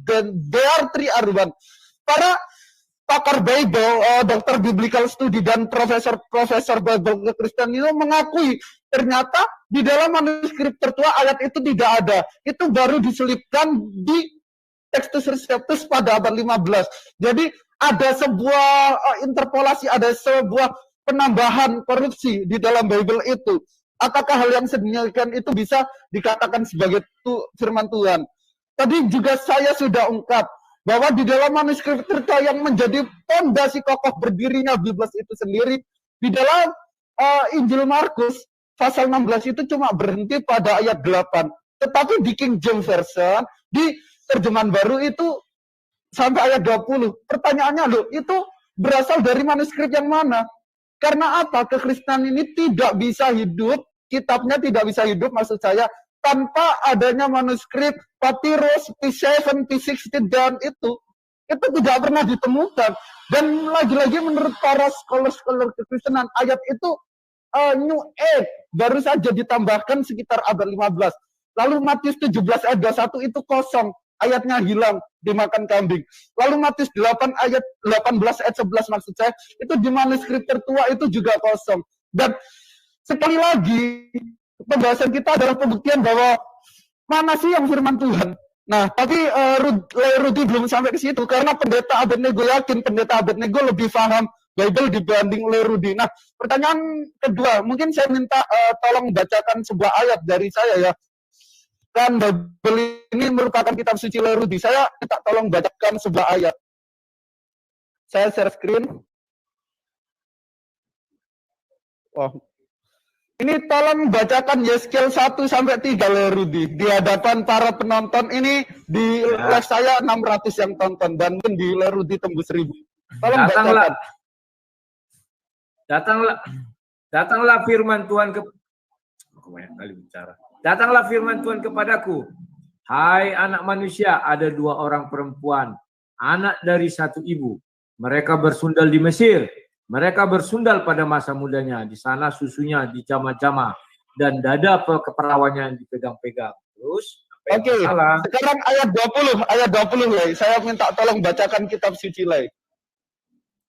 dan they are 3 are one. Para pakar Bible, dokter biblical study, dan profesor Bible Kristen itu mengakui ternyata di dalam manuskrip tertua ayat itu tidak ada. Itu baru diselipkan di Textus Receptus pada abad 15. Jadi ada sebuah interpolasi, ada sebuah penambahan korupsi di dalam Bible itu. Apakah hal yang sedemikian itu bisa dikatakan sebagai firman Tuhan? Tadi juga saya sudah ungkap bahwa di dalam manuskrip Tirta yang menjadi fondasi kokoh berdirinya Bible itu sendiri, di dalam Injil Markus pasal 16 itu cuma berhenti pada ayat 8. Tetapi di King James Version, di terjemahan baru itu sampai ayat 20. Pertanyaannya, loh, itu berasal dari manuskrip yang mana? Karena apa? Kekristenan ini tidak bisa hidup, kitabnya tidak bisa hidup, maksud saya, tanpa adanya manuskrip Papyrus, P7, P60, dan itu tidak pernah ditemukan. Dan lagi-lagi menurut para scholar-scholar kekristenan, ayat itu New Age, baru saja ditambahkan sekitar abad 15. Lalu Matius 17 ayat 21 itu kosong, ayatnya hilang, dimakan kambing. Lalu Matius 8 ayat 18 ayat 11 maksud saya, itu di manuskrip tertua itu juga kosong. Dan sekali lagi, pembahasan kita adalah pembuktian bahwa mana sih yang firman Tuhan. Nah, tapi Rudy belum sampai ke situ, karena pendeta Abednego yakin pendeta Abednego lebih paham Bible dibanding Rudy. Nah, pertanyaan kedua, mungkin saya minta tolong bacakan sebuah ayat dari saya ya. Kan Bible ini merupakan kitab suci Rudy. Saya minta tolong bacakan sebuah ayat. Saya share screen. Oh. Ini tolong bacakan Yeskiel 1-3 Rudy. Di hadapan para penonton ini, di live saya 600 yang tonton, dan di Rudy tembus 1000. Tolong bacakan. Datanglah firman Tuhan Datanglah firman Tuhan kepadaku. Hai anak manusia, ada 2 orang perempuan, anak dari satu ibu. Mereka bersundal di Mesir. Mereka bersundal pada masa mudanya. Di sana susunya dijama-jama dan dada keperawannya dipegang-pegang. Terus, oke, sekarang ayat 20 Lay. Saya minta tolong bacakan kitab suci Lay.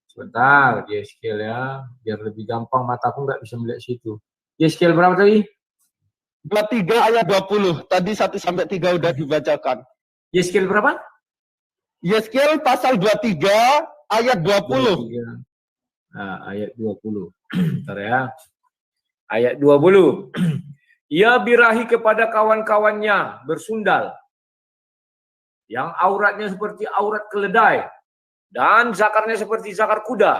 Sebentar, Yeskiel ya, biar lebih gampang, mataku nggak bisa melihat situ. Yeskiel berapa tadi? 23 ayat 20. Tadi 1-3 udah dibacakan. Yeskiel berapa? Yeskiel pasal 23 ayat 20. 23. Nah, ayat 20. Bentar ya. Ayat 20. Ia birahi kepada kawan-kawannya bersundal, yang auratnya seperti aurat keledai dan zakarnya seperti zakar kuda.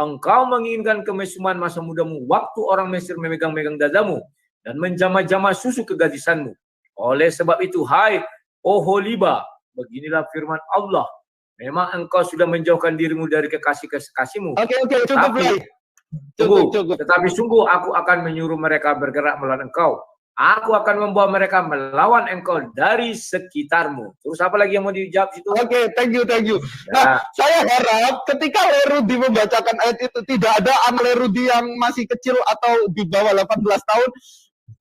Engkau menginginkan kemesuman masa mudamu, waktu orang Mesir memegang-megang dadamu dan menjama-jama susu kegadisanmu. Oleh sebab itu, hai Oholiba, beginilah firman Allah. Memang engkau sudah menjauhkan dirimu dari kekasih-kekasihmu. Oke, cukup. Tetapi sungguh aku akan menyuruh mereka bergerak melawan engkau. Aku akan membawa mereka melawan engkau dari sekitarmu. Terus apa lagi yang mau dijawab situ? Oke, thank you. Nah, saya harap ketika Rudy membacakan ayat itu, tidak ada anak Rudy yang masih kecil atau di bawah 18 tahun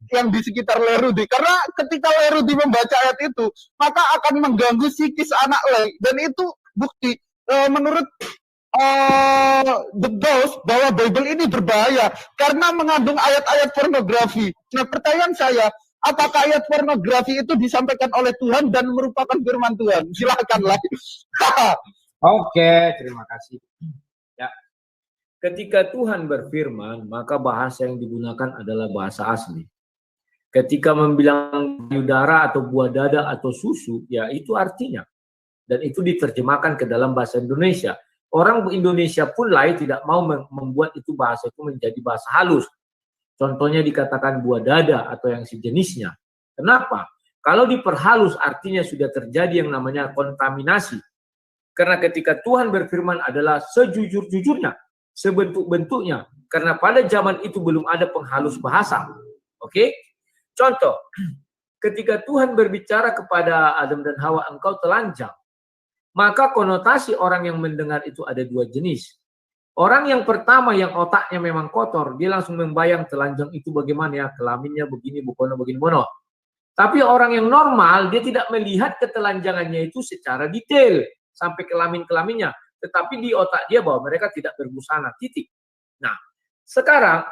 yang di sekitar Rudy. Karena ketika Rudy membaca ayat itu, maka akan mengganggu psikis anak Le. Dan itu bukti menurut The Ghost bahwa Bible ini berbahaya karena mengandung ayat-ayat pornografi. Nah, pertanyaan saya, apakah ayat pornografi itu disampaikan oleh Tuhan dan merupakan firman Tuhan? Silakanlah. Oke, terima kasih. Ya. Ketika Tuhan berfirman, maka bahasa yang digunakan adalah bahasa asli. Ketika membilang payudara atau buah dada atau susu, ya itu artinya. Dan itu diterjemahkan ke dalam bahasa Indonesia. Orang Indonesia pun lain tidak mau membuat itu bahasa itu menjadi bahasa halus. Contohnya dikatakan buah dada atau yang sejenisnya. Kenapa? Kalau diperhalus artinya sudah terjadi yang namanya kontaminasi. Karena ketika Tuhan berfirman adalah sejujur-jujurnya, sebentuk-bentuknya. Karena pada zaman itu belum ada penghalus bahasa. Oke? Contoh, ketika Tuhan berbicara kepada Adam dan Hawa, engkau telanjang. Maka konotasi orang yang mendengar itu ada 2 jenis. Orang yang pertama yang otaknya memang kotor, dia langsung membayang telanjang itu bagaimana ya, kelaminnya begini, bukono begini, bono. Tapi orang yang normal, dia tidak melihat ketelanjangannya itu secara detail, sampai kelamin-kelaminnya. Tetapi di otak dia bahwa mereka tidak berbusana, titik. Nah, sekarang,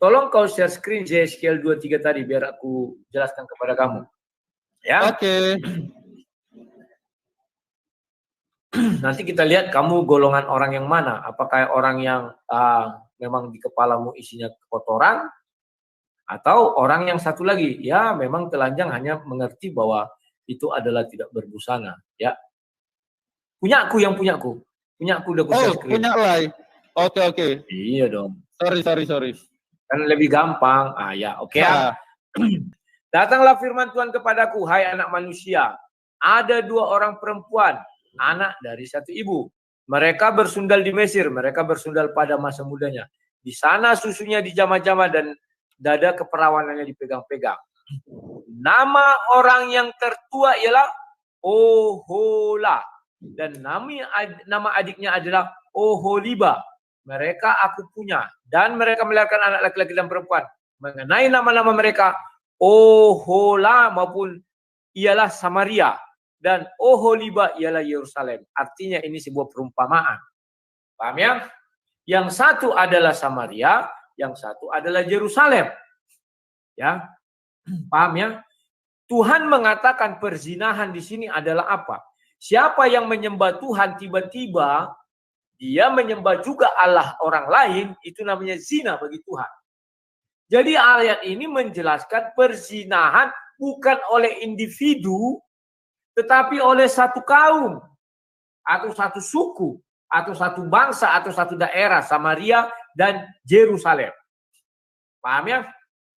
tolong kau share screen Yeskiel 23 tadi, biar aku jelaskan kepada kamu. Ya. Oke. nanti kita lihat kamu golongan orang yang mana. Apakah orang yang memang di kepalamu isinya kotoran, atau orang yang satu lagi, ya memang telanjang hanya mengerti bahwa itu adalah tidak berbusana. Ya, punyaku yang punyaku udah Oh, punya lah. Oke. Iya dong. Sorry. Kan lebih gampang. Ya, oke ya. Datanglah firman Tuhan kepadaku, hai anak manusia, ada 2 orang perempuan, anak dari satu ibu. Mereka bersundal di Mesir, mereka bersundal pada masa mudanya. Di sana susunya dijamah-jamah dan dada keperawanannya dipegang-pegang. Nama orang yang tertua ialah Ohola. Dan nama adiknya adalah Oholiba. Mereka aku punya. Dan mereka melahirkan anak laki-laki dan perempuan. Mengenai nama-nama mereka, Ohola maupun ialah Samaria. Dan Oholiba ialah Yerusalem. Artinya ini sebuah perumpamaan. Paham ya? Yang satu adalah Samaria, yang satu adalah Yerusalem. Ya. Paham ya? Tuhan mengatakan perzinahan di sini adalah apa? Siapa yang menyembah Tuhan tiba-tiba dia menyembah juga Allah orang lain, itu namanya zina bagi Tuhan. Jadi ayat ini menjelaskan perzinahan bukan oleh individu, tetapi oleh satu kaum, atau satu suku, atau satu bangsa, atau satu daerah, Samaria dan Yerusalem. Paham ya?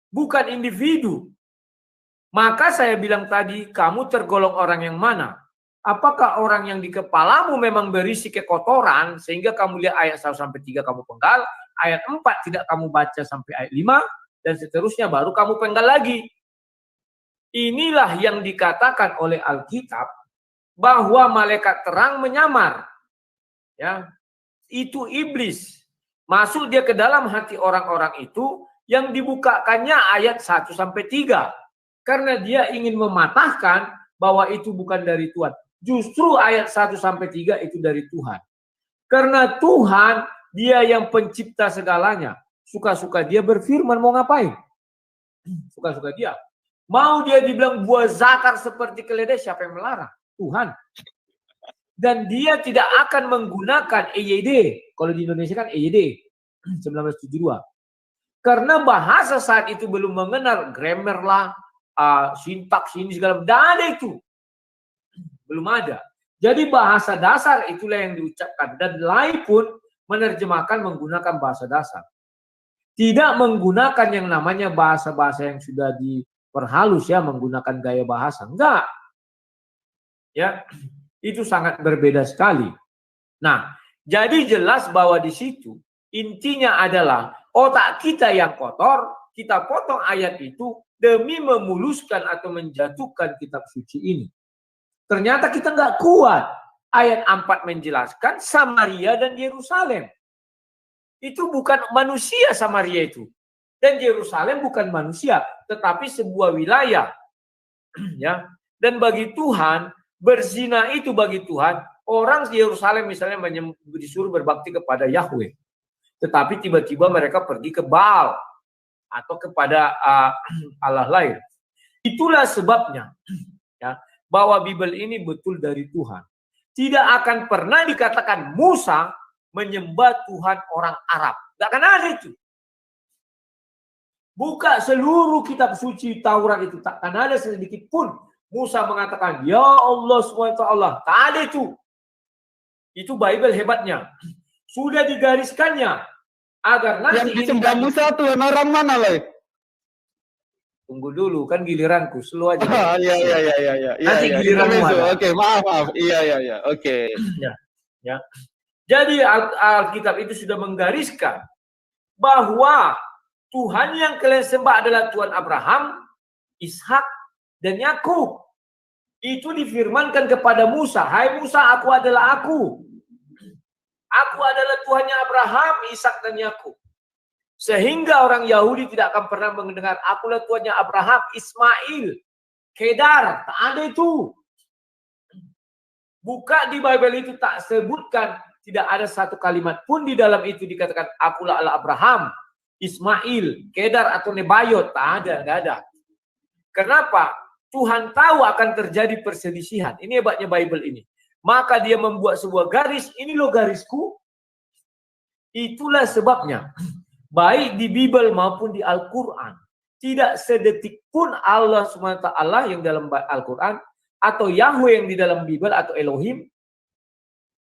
Bukan individu. Maka saya bilang tadi, kamu tergolong orang yang mana? Apakah orang yang di kepalamu memang berisi kekotoran, sehingga kamu lihat ayat 1-3 kamu penggal, ayat 4 tidak kamu baca sampai ayat 5, dan seterusnya baru kamu penggal lagi. Inilah yang dikatakan oleh Alkitab, bahwa malaikat terang menyamar. Ya, itu iblis. Masuk dia ke dalam hati orang-orang itu, yang dibukakannya ayat 1-3. Karena dia ingin mematahkan bahwa itu bukan dari Tuhan. Justru ayat 1-3 itu dari Tuhan. Karena Tuhan, dia yang pencipta segalanya. Suka-suka dia berfirman mau ngapain? Suka-suka dia. Mau dia dibilang buah zakar seperti keledai, siapa yang melarang? Tuhan. Dan dia tidak akan menggunakan EYD. Kalau di Indonesia kan EYD. 1972. Karena bahasa saat itu belum mengenal grammar lah, sintaks ini segala macam. Tidak ada itu. Belum ada. Jadi bahasa dasar itulah yang diucapkan. Dan lain pun menerjemahkan menggunakan bahasa dasar. Tidak menggunakan yang namanya bahasa-bahasa yang sudah diperhalus ya, menggunakan gaya bahasa. Enggak. Ya, itu sangat berbeda sekali. Nah, jadi jelas bahwa di situ intinya adalah otak kita yang kotor, kita potong ayat itu demi memuluskan atau menjatuhkan kitab suci ini. Ternyata kita nggak kuat. Ayat 4 menjelaskan Samaria dan Yerusalem. Itu bukan manusia Samaria itu. Dan Yerusalem bukan manusia, tetapi sebuah wilayah. Ya. Dan bagi Tuhan, berzina itu bagi Tuhan, orang Yerusalem misalnya disuruh berbakti kepada Yahweh. Tetapi tiba-tiba mereka pergi ke Baal atau kepada Allah lain. Itulah sebabnya ya, bahwa Bible ini betul dari Tuhan. Tidak akan pernah dikatakan Musa menyembah Tuhan orang Arab. Tidak akan ada itu. Buka seluruh kitab suci Taurat itu. Tak akan ada sedikit pun Musa mengatakan, ya Allah SWT. Tak ada itu. Itu Bible hebatnya. Sudah digariskannya. Agar nanti yang disembah Musa Tuhan orang mana lah? Tunggu dulu, kan giliranku. Selalu aja. Iya. Nanti giliranmu ada. Oke, maaf. Iya. Oke. Ya. Jadi Alkitab itu sudah menggariskan bahwa Tuhan yang kalian sembah adalah Tuhan Abraham, Ishak, dan Yakub. Itu difirmankan kepada Musa. Hai Musa, aku adalah aku. Aku adalah Tuhannya Abraham, Ishak, dan Yakub. Sehingga orang Yahudi tidak akan pernah mendengar akulah Tuhannya Abraham, Ismail, Kedar. Tak ada itu. Buka di Bible itu tak sebutkan. Tidak ada satu kalimat pun di dalam itu dikatakan akulah Allah Abraham, Ismail, Kedar, atau Nebayot. Tak ada, tidak ada. Kenapa? Tuhan tahu akan terjadi perselisihan. Ini hebatnya Bible ini. maka dia membuat sebuah garis, ini loh garisku. Itulah sebabnya, baik di Bible maupun di Al-Quran, tidak sedetik pun Allah SWT yang dalam Al-Quran, atau Yahweh yang di dalam Bible, atau Elohim,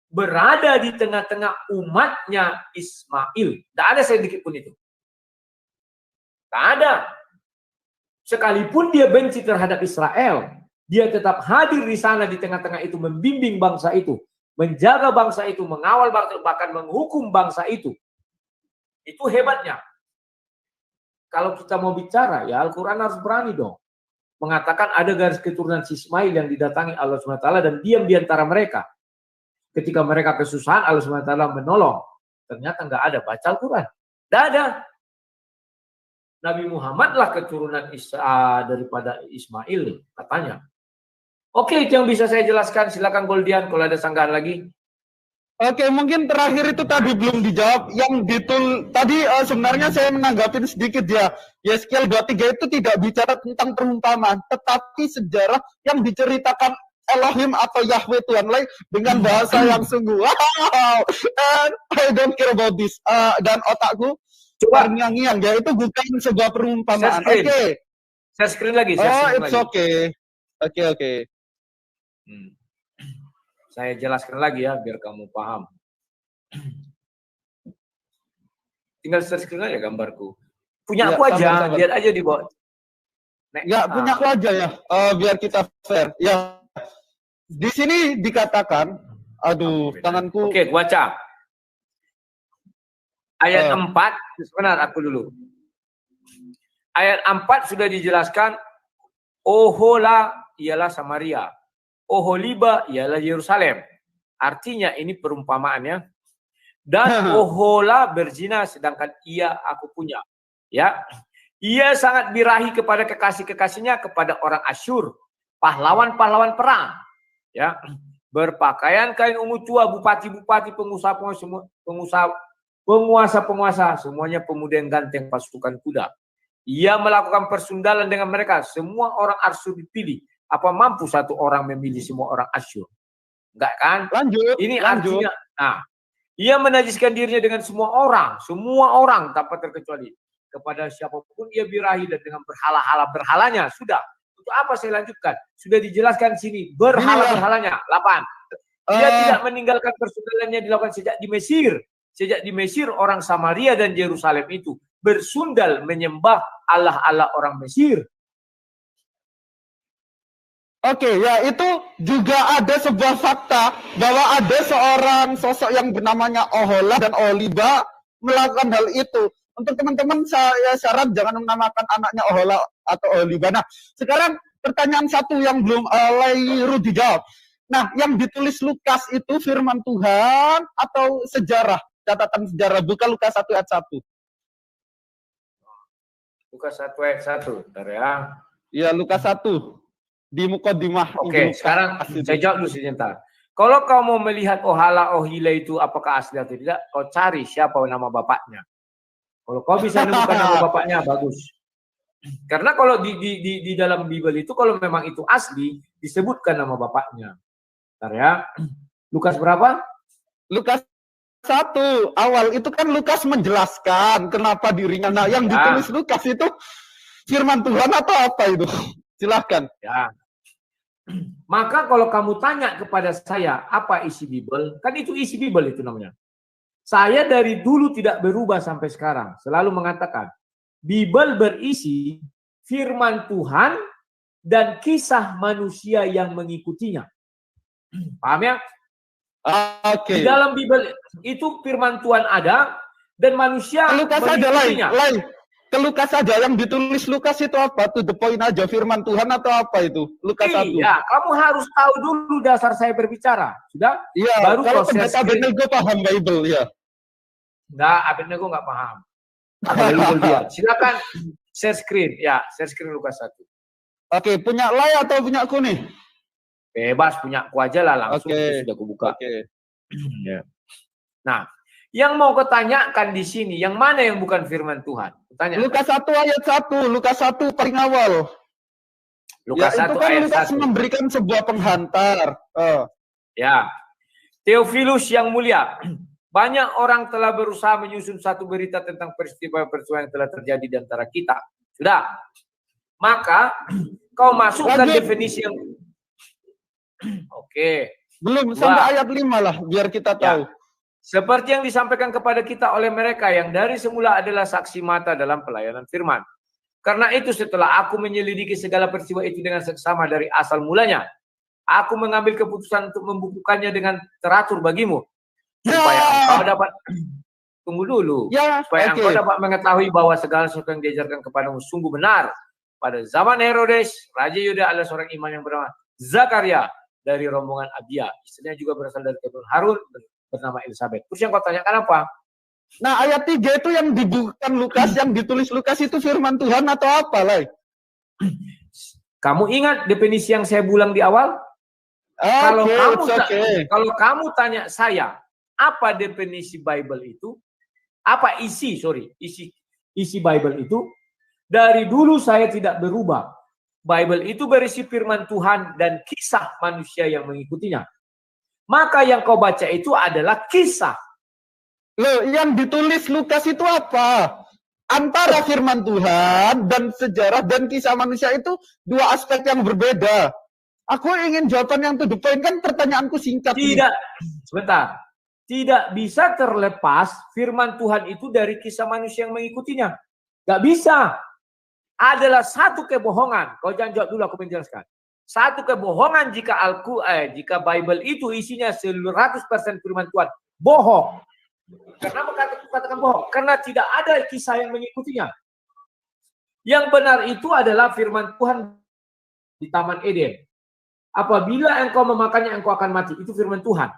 berada di tengah-tengah umatnya Ismail. Tidak ada sedikit pun itu. Tidak ada. Sekalipun dia benci terhadap Israel, dia tetap hadir di sana di tengah-tengah itu, membimbing bangsa itu, menjaga bangsa itu, mengawal bangsa, bahkan menghukum bangsa itu. Itu hebatnya. Kalau kita mau bicara, ya Al-Quran harus berani dong. Mengatakan ada garis keturunan si Ismail yang didatangi Allah SWT dan diam di antara mereka. Ketika mereka kesusahan, Allah SWT menolong. Ternyata nggak ada. Baca Al-Quran. Nggak ada. Nabi Muhammad lah keturunan daripada Ismail, katanya. Oke, itu yang bisa saya jelaskan. Silakan Goldian kalau ada sanggahan lagi. Oke, mungkin terakhir itu tadi belum dijawab. Yang tadi sebenarnya saya menanggapin sedikit ya. Yeskiel 23 itu tidak bicara tentang perumpamaan, tetapi sejarah yang diceritakan Elohim atau Yahweh Tuhan lain dengan bahasa yang sungguh wow. And I don't care about this. Dan otakku coba ngiang-ngiang ya, itu bukan sebuah perumpamaan. Oke. Saya screen lagi. It's okay. Oke. Saya jelaskan lagi ya, biar kamu paham. Tinggal share screen aja gambarku. Punya aku aja, lihat aja di bawah. Ya, punya aku aja ya, biar kita fair. Ya, di sini dikatakan, aduh, tanganku. Oke, baca. Ayat 4, sebentar aku dulu. Ayat 4 sudah dijelaskan, Ohola ialah Samaria. Oholiba ialah Yerusalem. Artinya ini perumpamaannya. Dan Ohola berzina sedangkan ia aku punya. Ya, ia sangat birahi kepada kekasih-kekasihnya, kepada orang Asyur, pahlawan-pahlawan perang. Ya, berpakaian kain ungu tua, bupati-bupati, penguasa-penguasa, semuanya pemuda yang ganteng pasukan kuda. Ia melakukan persundalan dengan mereka. Semua orang Asyur dipilih. Apa mampu satu orang memilih semua orang Asyur? Enggak kan? Lanjut. Ini artinya, nah, ia menajiskan dirinya dengan semua orang tanpa terkecuali. Kepada siapapun ia birahi dan dengan berhalanya. Sudah. Untuk apa saya lanjutkan? Sudah dijelaskan sini. Berhalanya. 8. Ia tidak meninggalkan persundalannya dilakukan sejak di Mesir. Sejak di Mesir, orang Samaria dan Yerusalem itu bersundal menyembah Allah-Allah orang Mesir. Oke, ya itu juga ada sebuah fakta bahwa ada seorang sosok yang bernamanya Ohola dan Oholiba melakukan hal itu. Untuk teman-teman saya syarat jangan menamakan anaknya Ohola atau Oholiba. Nah, sekarang pertanyaan satu yang belum Lairu dijawab. Nah, yang ditulis Lukas itu firman Tuhan atau sejarah? Catatan sejarah, buka Lukas 1 ayat 1. Lukas 1 ayat 1, bentar ya. Ya, Lukas 1. Di Mukodimah. Oke, sekarang saya jawab dulu sebentar. Kalau kau mau melihat Ohala Ohila itu apakah asli atau tidak, kau cari siapa nama bapaknya. Kalau kau bisa menemukan nama bapaknya, bagus. Karena kalau di dalam Bible itu, kalau memang itu asli, disebutkan nama bapaknya. Bentar ya. Lukas berapa? Lukas 1 awal itu kan Lukas menjelaskan kenapa dirinya. Nah, yang ditulis Lukas itu firman Tuhan atau apa itu? Silahkan. Ya. Maka kalau kamu tanya kepada saya apa isi Bible, kan itu isi Bible itu namanya. Saya dari dulu tidak berubah sampai sekarang, selalu mengatakan Bible berisi firman Tuhan dan kisah manusia yang mengikutinya. Paham ya? Oke. Di dalam Bible itu firman Tuhan ada dan manusia mengikutinya. Ke Lukas saja yang ditulis Lukas itu apa? To the point aja, firman Tuhan atau apa itu? Lukas 1. Iya, kamu harus tahu dulu dasar saya berbicara. Sudah? Iya, baru kalau proses Abednego paham Bible ya. Enggak, Abednego enggak paham. Silakan share screen. Ya, share screen Lukas 1. Oke, punya Lai atau punya aku nih? Bebas, punya aku aja lah langsung. Sudah aku buka. Ya. Nah, yang mau ketanyakan di sini, yang mana yang bukan firman Tuhan? Tanya. Lukas 1 ayat 1, Lukas 1 paling awal. Lukas 1 itu kan ayat Lukas 1. memberikan sebuah penghantar. Ya, Theophilus yang mulia, banyak orang telah berusaha menyusun satu berita tentang peristiwa-peristiwa yang telah terjadi di antara kita. Sudah. Maka kau masukkan definisi yang Oke. Belum sampai ayat 5 lah, biar kita tahu. Seperti yang disampaikan kepada kita oleh mereka yang dari semula adalah saksi mata dalam pelayanan firman. Karena itu setelah aku menyelidiki segala peristiwa itu dengan seksama dari asal mulanya, aku mengambil keputusan untuk membukukannya dengan teratur bagimu. Supaya engkau dapat, tunggu dulu, supaya engkau dapat mengetahui bahwa segala sesuatu yang diajarkan kepadamu sungguh benar. Pada zaman Herodes, Raja Yuda adalah seorang imam yang bernama Zakaria dari rombongan Abia. Istrinya juga berasal dari keturunan Harun, bernama Elizabeth. Terus yang kau tanyakan apa? Nah, ayat 3 itu yang dibukukan Lukas, yang ditulis Lukas itu firman Tuhan atau apa, Lai? Kamu ingat definisi yang saya bilang di awal? Kalau kamu tanya saya, apa definisi Bible itu? Apa isi Bible itu? Dari dulu saya tidak berubah. Bible itu berisi firman Tuhan dan kisah manusia yang mengikutinya. Maka yang kau baca itu adalah kisah. Loh, yang ditulis Lukas itu apa? Antara firman Tuhan dan sejarah dan kisah manusia itu dua aspek yang berbeda. Aku ingin jawaban yang to the point, kan pertanyaanku singkat. Sebentar. Tidak bisa terlepas firman Tuhan itu dari kisah manusia yang mengikutinya. Gak bisa. Adalah satu kebohongan. Kau jangan jawab dulu, aku menjelaskan. Satu kebohongan jika Bible itu isinya 100% firman Tuhan. Bohong. Kenapa katakan bohong? Karena tidak ada kisah yang mengikutinya. Yang benar itu adalah firman Tuhan di Taman Eden. Apabila engkau memakannya, engkau akan mati. Itu firman Tuhan.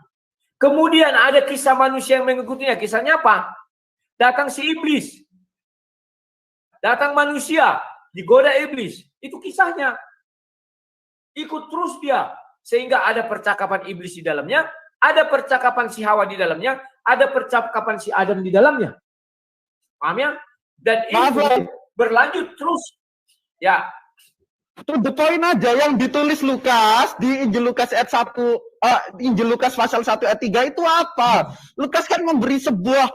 Kemudian ada kisah manusia yang mengikutinya. Kisahnya apa? Datang si iblis. Datang manusia, digoda iblis. Itu kisahnya. Ikut terus dia. Sehingga ada percakapan iblis di dalamnya, ada percakapan si Hawa di dalamnya, ada percakapan si Adam di dalamnya. Paham ya? Dan itu berlanjut terus. Ya. To the point aja, yang ditulis Lukas di Injil Lukas ayat 1, Injil Lukas pasal 1 ayat 3 itu apa? Lukas kan memberi sebuah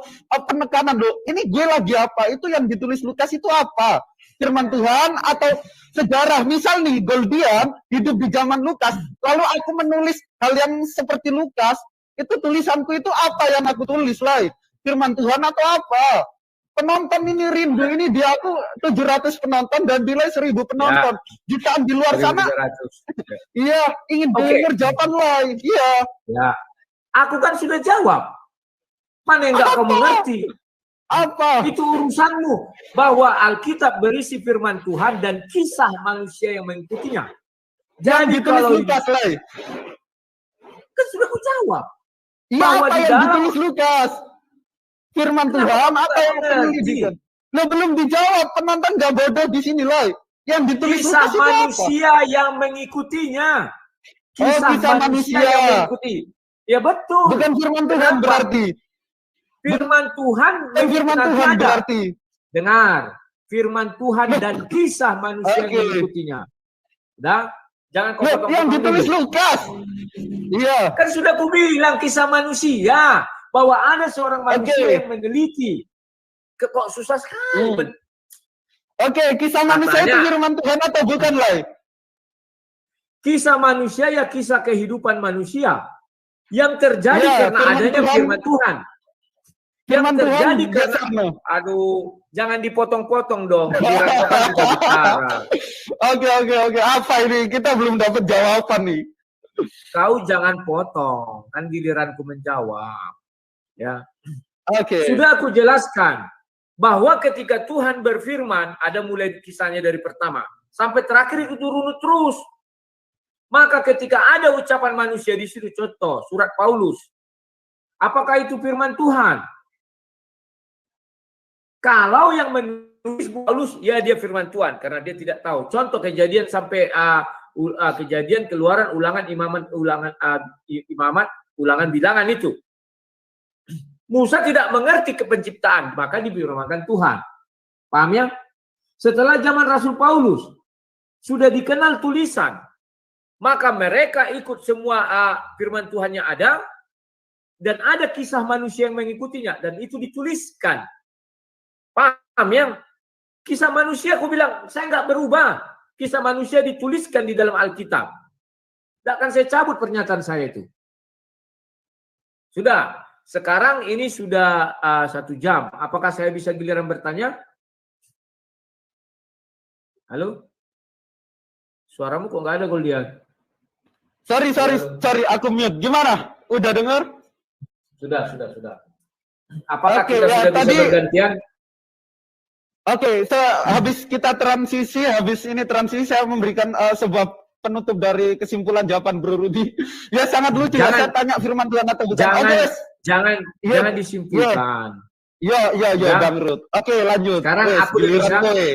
penekanan loh. Ini gue lagi apa? Itu yang ditulis Lukas itu apa? Firman Tuhan atau sejarah? Misal nih, Goldian hidup di zaman Lukas, lalu aku menulis hal yang seperti Lukas, itu tulisanku itu apa yang aku tulis lah? Firman Tuhan atau apa? Penonton ini rindu, ini dia aku 700 penonton dan nilai 1000 penonton. Jutaan di luar sana. Iya, ingin dengar jawaban lain. Iya. Ya. Aku kan sudah jawab. Mana yang enggak kau mengerti? Apa? Itu urusanmu. Bahwa Alkitab berisi firman Tuhan dan kisah manusia yang mengikutinya. Jadi kalau Lukas lain. Kan sudah aku jawab. Iya, apa yang ditulis Lukas? Firman Tuhan atau yang penyelidikan? Lo belum dijawab, penonton gak bodoh di sini loh. Yang ditulis kisah Lukas itu manusia apa? yang mengikutinya. Kisah manusia yang mengikuti. Ya betul. Bukan firman Tuhan berarti. Firman Tuhan. Firman Tuhan berarti. Dengar. Firman Tuhan dan kisah manusia yang mengikutinya. Udah? Jangan kau potong-potong yang ditulis dulu. Lukas. Iya. Kan sudah aku bilang kisah manusia. Bahwa ada seorang manusia yang meneliti. Kok susah sekali. Kisah manusia itu firman Tuhan atau bukan, Lai? Kisah manusia ya kisah kehidupan manusia. Yang terjadi karena adanya firman Tuhan. Yang terjadi karena... Aduh, jangan dipotong-potong dong. Oke. Apa ini? Kita belum dapat jawaban nih. Kau jangan potong. Kan giliranku menjawab. Ya. Sudah aku jelaskan bahwa ketika Tuhan berfirman, ada mulai kisahnya dari pertama sampai terakhir itu runut terus. Maka ketika ada ucapan manusia di situ, contoh surat Paulus, apakah itu firman Tuhan? Kalau yang menulis Paulus, ya dia firman Tuhan karena dia tidak tahu. Contoh Kejadian sampai Kejadian, Keluaran, Ulangan, Imamat, Ulangan, Bilangan itu. Musa tidak mengerti kepenciptaan, maka difirmankan Tuhan. Paham ya? Setelah zaman Rasul Paulus, sudah dikenal tulisan. Maka mereka ikut semua firman Tuhan yang ada, dan ada kisah manusia yang mengikutinya, dan itu dituliskan. Paham ya? Kisah manusia, aku bilang, saya nggak berubah. Kisah manusia dituliskan di dalam Alkitab. Tidak akan saya cabut pernyataan saya itu. Sudah, sekarang ini sudah 1 jam. Apakah saya bisa giliran bertanya? Halo? Suaramu kok nggak ada, Goldian? Sorry, aku mute. Gimana? Udah dengar? Sudah. Apakah Oke, kita ya, sudah tadi, bisa bergantian? Oke, habis kita transisi, saya memberikan sebuah penutup dari kesimpulan jawaban Bro Rudi. Ya sangat lucu ya, saya tanya firman Tuhan atau bukan. Jangan disimpulkan. Ya, Bang Rud. Oke, lanjut. Sekarang aku giliran bisa. kowe.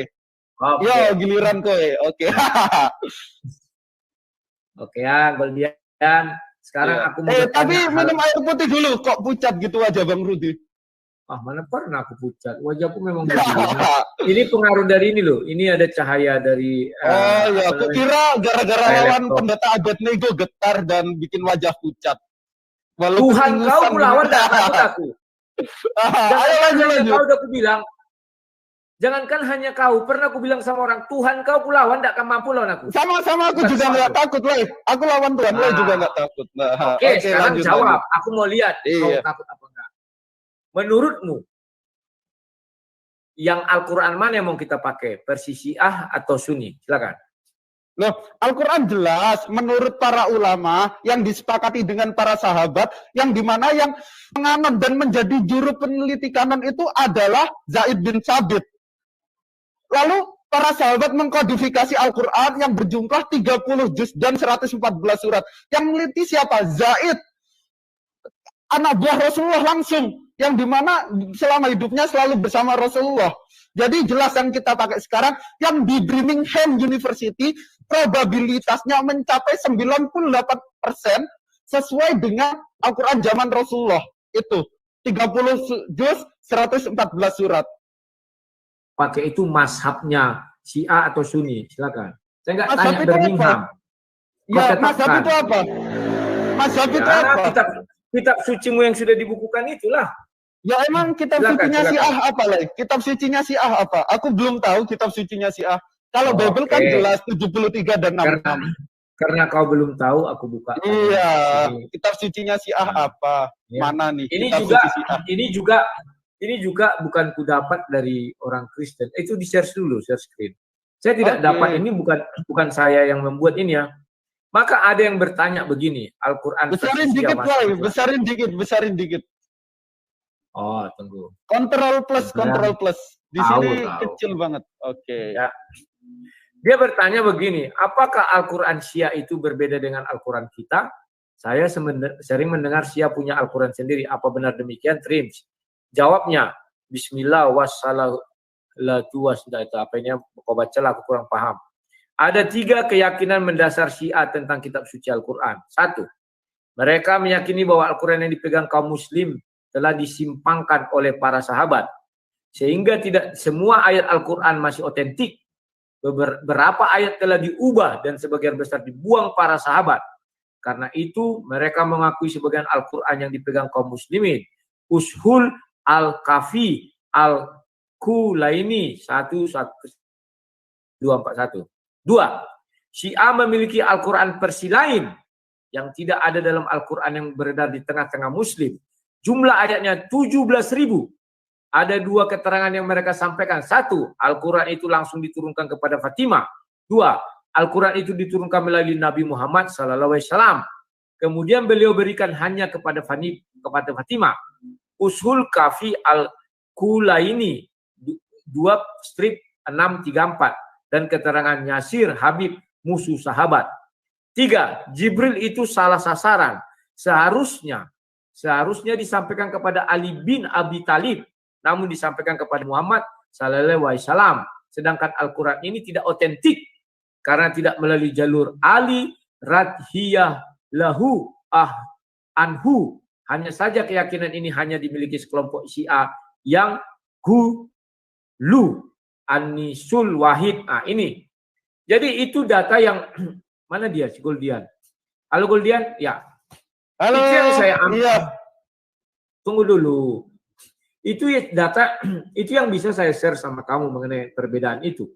Okay. Yo, giliran kowe. Oke. Oke ya, Goldian. Sekarang aku mau bertanya. Tapi minum air putih dulu, kok pucat gitu aja Bang Rudi? Mana pernah aku pucat. Wajahku memang begini. Ini pengaruh dari ini loh. Ini ada cahaya dari aku kira gara-gara lawan pendeta Abednego getar dan bikin wajah pucat. Walaupun Tuhan kau lawan tak takut aku. Jangankan kau udah aku bilang. Jangankan hanya kau, pernah aku bilang sama orang, Tuhan kau lawan tak akan mampu lawan aku. Sama aku juga nggak takut lah. Aku lawan Tuhan juga nggak takut. Oke, sekarang jawab. Aku mau lihat kau takut apa enggak. Menurutmu, yang Al-Quran mana yang mau kita pakai? Versi Syiah atau Sunni? Silakan. Loh, Al-Quran jelas menurut para ulama yang disepakati dengan para sahabat, yang dimana yang menganon dan menjadi juru peneliti kanon itu adalah Zaid bin Sabit. Lalu para sahabat mengkodifikasi Al-Quran yang berjumlah 30 juz dan 114 surat. Yang meneliti siapa? Zaid, anak buah Rasulullah langsung, yang dimana selama hidupnya selalu bersama Rasulullah. Jadi jelas yang kita pakai sekarang, yang di Birmingham University, probabilitasnya mencapai 98% sesuai dengan Al-Quran zaman Rasulullah. Itu 30 juz, 114 surat. Pakai itu mazhabnya Syiah atau Sunni? Silakan. Saya nggak tanya Birmingham. Ya, mazhab itu apa? Mazhab itu apa? Kitab sucimu yang sudah dibukukan itulah. Ya emang kitab sucinya Syiah apa lagi? Kitab sucinya Syiah apa? Aku belum tahu kitab sucinya Syiah. Kalau Bible kan jelas 73 dan 66. Karena kau belum tahu, aku buka. Iya, kitab sucinya Syiah apa? Ya. Mana nih? Ini juga bukan kudapat dari orang Kristen. Itu di-share dulu, share screen. Saya tidak dapat, ini bukan saya yang membuat ini ya. Maka ada yang bertanya begini, Al-Quran. Besarin dikit. Oh, tunggu. Control plus. Di sini kecil banget. Oke. Ya. Dia bertanya begini, apakah Al-Quran Syiah itu berbeda dengan Al-Quran kita? Saya sering mendengar Syiah punya Al-Quran sendiri. Apa benar demikian? Trims. Jawabnya, Bismillah wassalatu wassalam. Itu apa ini? Kau bacalah, aku kurang paham. Ada 3 keyakinan mendasar Syiah tentang kitab suci Al-Quran. 1. Mereka meyakini bahwa Al-Quran yang dipegang kaum muslim telah disimpangkan oleh para sahabat. Sehingga tidak semua ayat Al-Quran masih otentik. Beberapa ayat telah diubah dan sebagian besar dibuang para sahabat. Karena itu mereka mengakui sebagian Al-Quran yang dipegang kaum muslimin. Ushul Al-Kafi Al-Kulaini 1241. 2. Syiah memiliki Al-Quran versi lain yang tidak ada dalam Al-Quran yang beredar di tengah-tengah muslim. Jumlah ayatnya 17.000. Ada 2 keterangan yang mereka sampaikan. 1. Al-Quran itu langsung diturunkan kepada Fatimah. 2. Al-Quran itu diturunkan melalui Nabi Muhammad SAW. Kemudian beliau berikan hanya kepada Fatimah. Ushul Kafi Al-Kulaini 2-634. Dan keterangan Yasir Habib musuh sahabat. 3. Jibril itu salah sasaran. Seharusnya disampaikan kepada Ali bin Abi Thalib, namun disampaikan kepada Muhammad sallallahu alaihi wasallam. Sedangkan Al-Quran ini tidak otentik karena tidak melalui jalur Ali radhiyah lahu anhu. Hanya saja keyakinan ini hanya dimiliki sekelompok Syiah yang Anisul Wahid. Ini. Jadi itu data yang Mana dia si Goldian? Halo Goldian? Ya. Halo. Itu yang saya ambil. Iya. Tunggu dulu. Itu data, itu yang bisa saya share sama kamu mengenai perbedaan itu.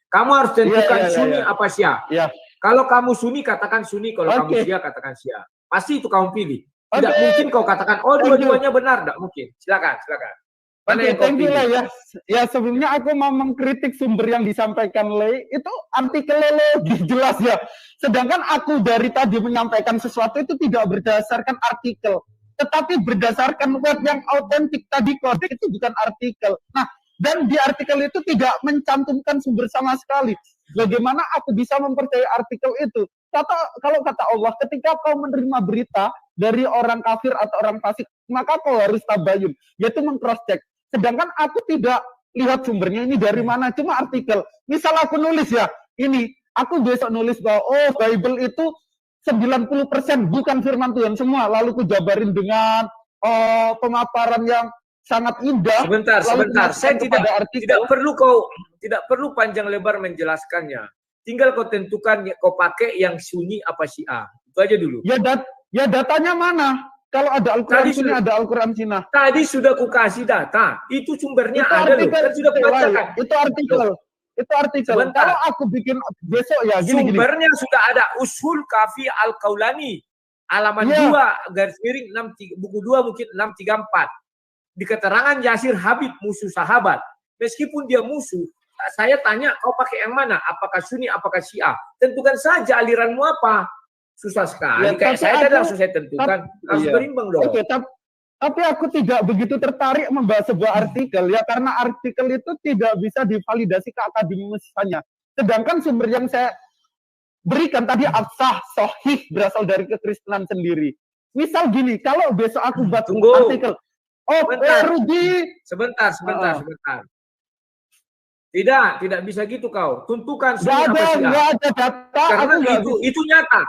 Kamu harus tentukan Sunni apa Syiah. Iya. Kalau kamu Sunni katakan Sunni, kalau kamu Syiah katakan Syiah. Pasti itu kamu pilih. Tidak mungkin kau katakan, oh dua-duanya benar, tidak mungkin. Silakan. Mana yang kau pilih? Ya. Ya sebelumnya aku mau mengkritik sumber yang disampaikan Lei, itu artikelnya lebih jelas ya. Sedangkan aku dari tadi menyampaikan sesuatu itu tidak berdasarkan artikel, tetapi berdasarkan web yang autentik. Tadi kode itu bukan artikel. Nah, dan di artikel itu tidak mencantumkan sumber sama sekali. Bagaimana aku bisa mempercayai artikel itu? Kalau kata Allah, ketika kau menerima berita dari orang kafir atau orang fasik, maka kau harus tabayun, yaitu meng-cross-check. Sedangkan aku tidak lihat sumbernya ini dari mana, cuma artikel. Misal aku nulis ya, ini, aku besok nulis bahwa, oh Bible itu 90% bukan firman Tuhan semua, lalu ku jabarin dengan pemaparan yang sangat indah. Sebentar. Saya tidak perlu panjang lebar menjelaskannya. Tinggal kau tentukan kau pakai yang Sunni apa Syiah. Itu aja dulu. Ya datanya mana? Kalau ada Al-Quran Sunni, ada Al-Quran Syiah. Tadi sudah ku kasih data. Itu sumbernya itu ada loh. Kan sudah bacakan. Itu artikel. Sebentar. Kalau aku bikin besok ya gini. Sumbernya sudah ada. Usul Kafi Al-Kaulani. Halaman 2 garis miring 6, buku 2 mungkin 634. Di keterangan Yasir Habib, musuh sahabat. Meskipun dia musuh, saya tanya kau pakai yang mana? Apakah Sunni, apakah Syiah? Tentukan saja aliranmu apa. Susah sekali. Kayak saya tadi langsung saya tentukan. Harus berimbang dong. Oke, tapi aku tidak begitu tertarik membahas sebuah artikel ya, karena artikel itu tidak bisa divalidasi ke akademisiannya. Sedangkan sumber yang saya berikan tadi absah, sahih, berasal dari kekristenan sendiri. Misal gini, kalau besok aku buat artikel, Rudy. Sebentar. Tidak bisa gitu kau. Tentukan Sunni apa Syiah. Nggak ada data. Karena itu nyata.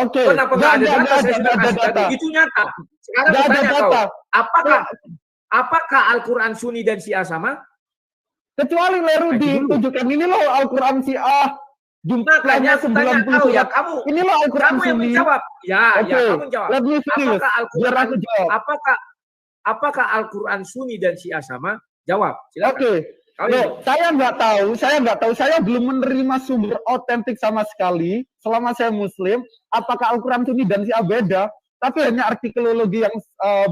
Oke. Kenapa nggak ada data? Saya sudah kasih tadi. Itu nyata. Sekarang bertanya kau, apakah Al-Quran Sunni dan Syiah sama? Kecuali Lerudi tunjukkan ini loh Al-Quran Syiah. Makanya aku tanya kau ya, kamu. Ini loh Al-Quran kamu yang menjawab. Ya, kamu jawab. Apakah Al-Quran Sunni dan Syiah sama? Jawab. Silakan. Saya nggak tahu. Saya belum menerima sumber otentik sama sekali selama saya Muslim. Apakah Al-Quran Sunni dan Syiah beda? Tapi hanya artikelologi yang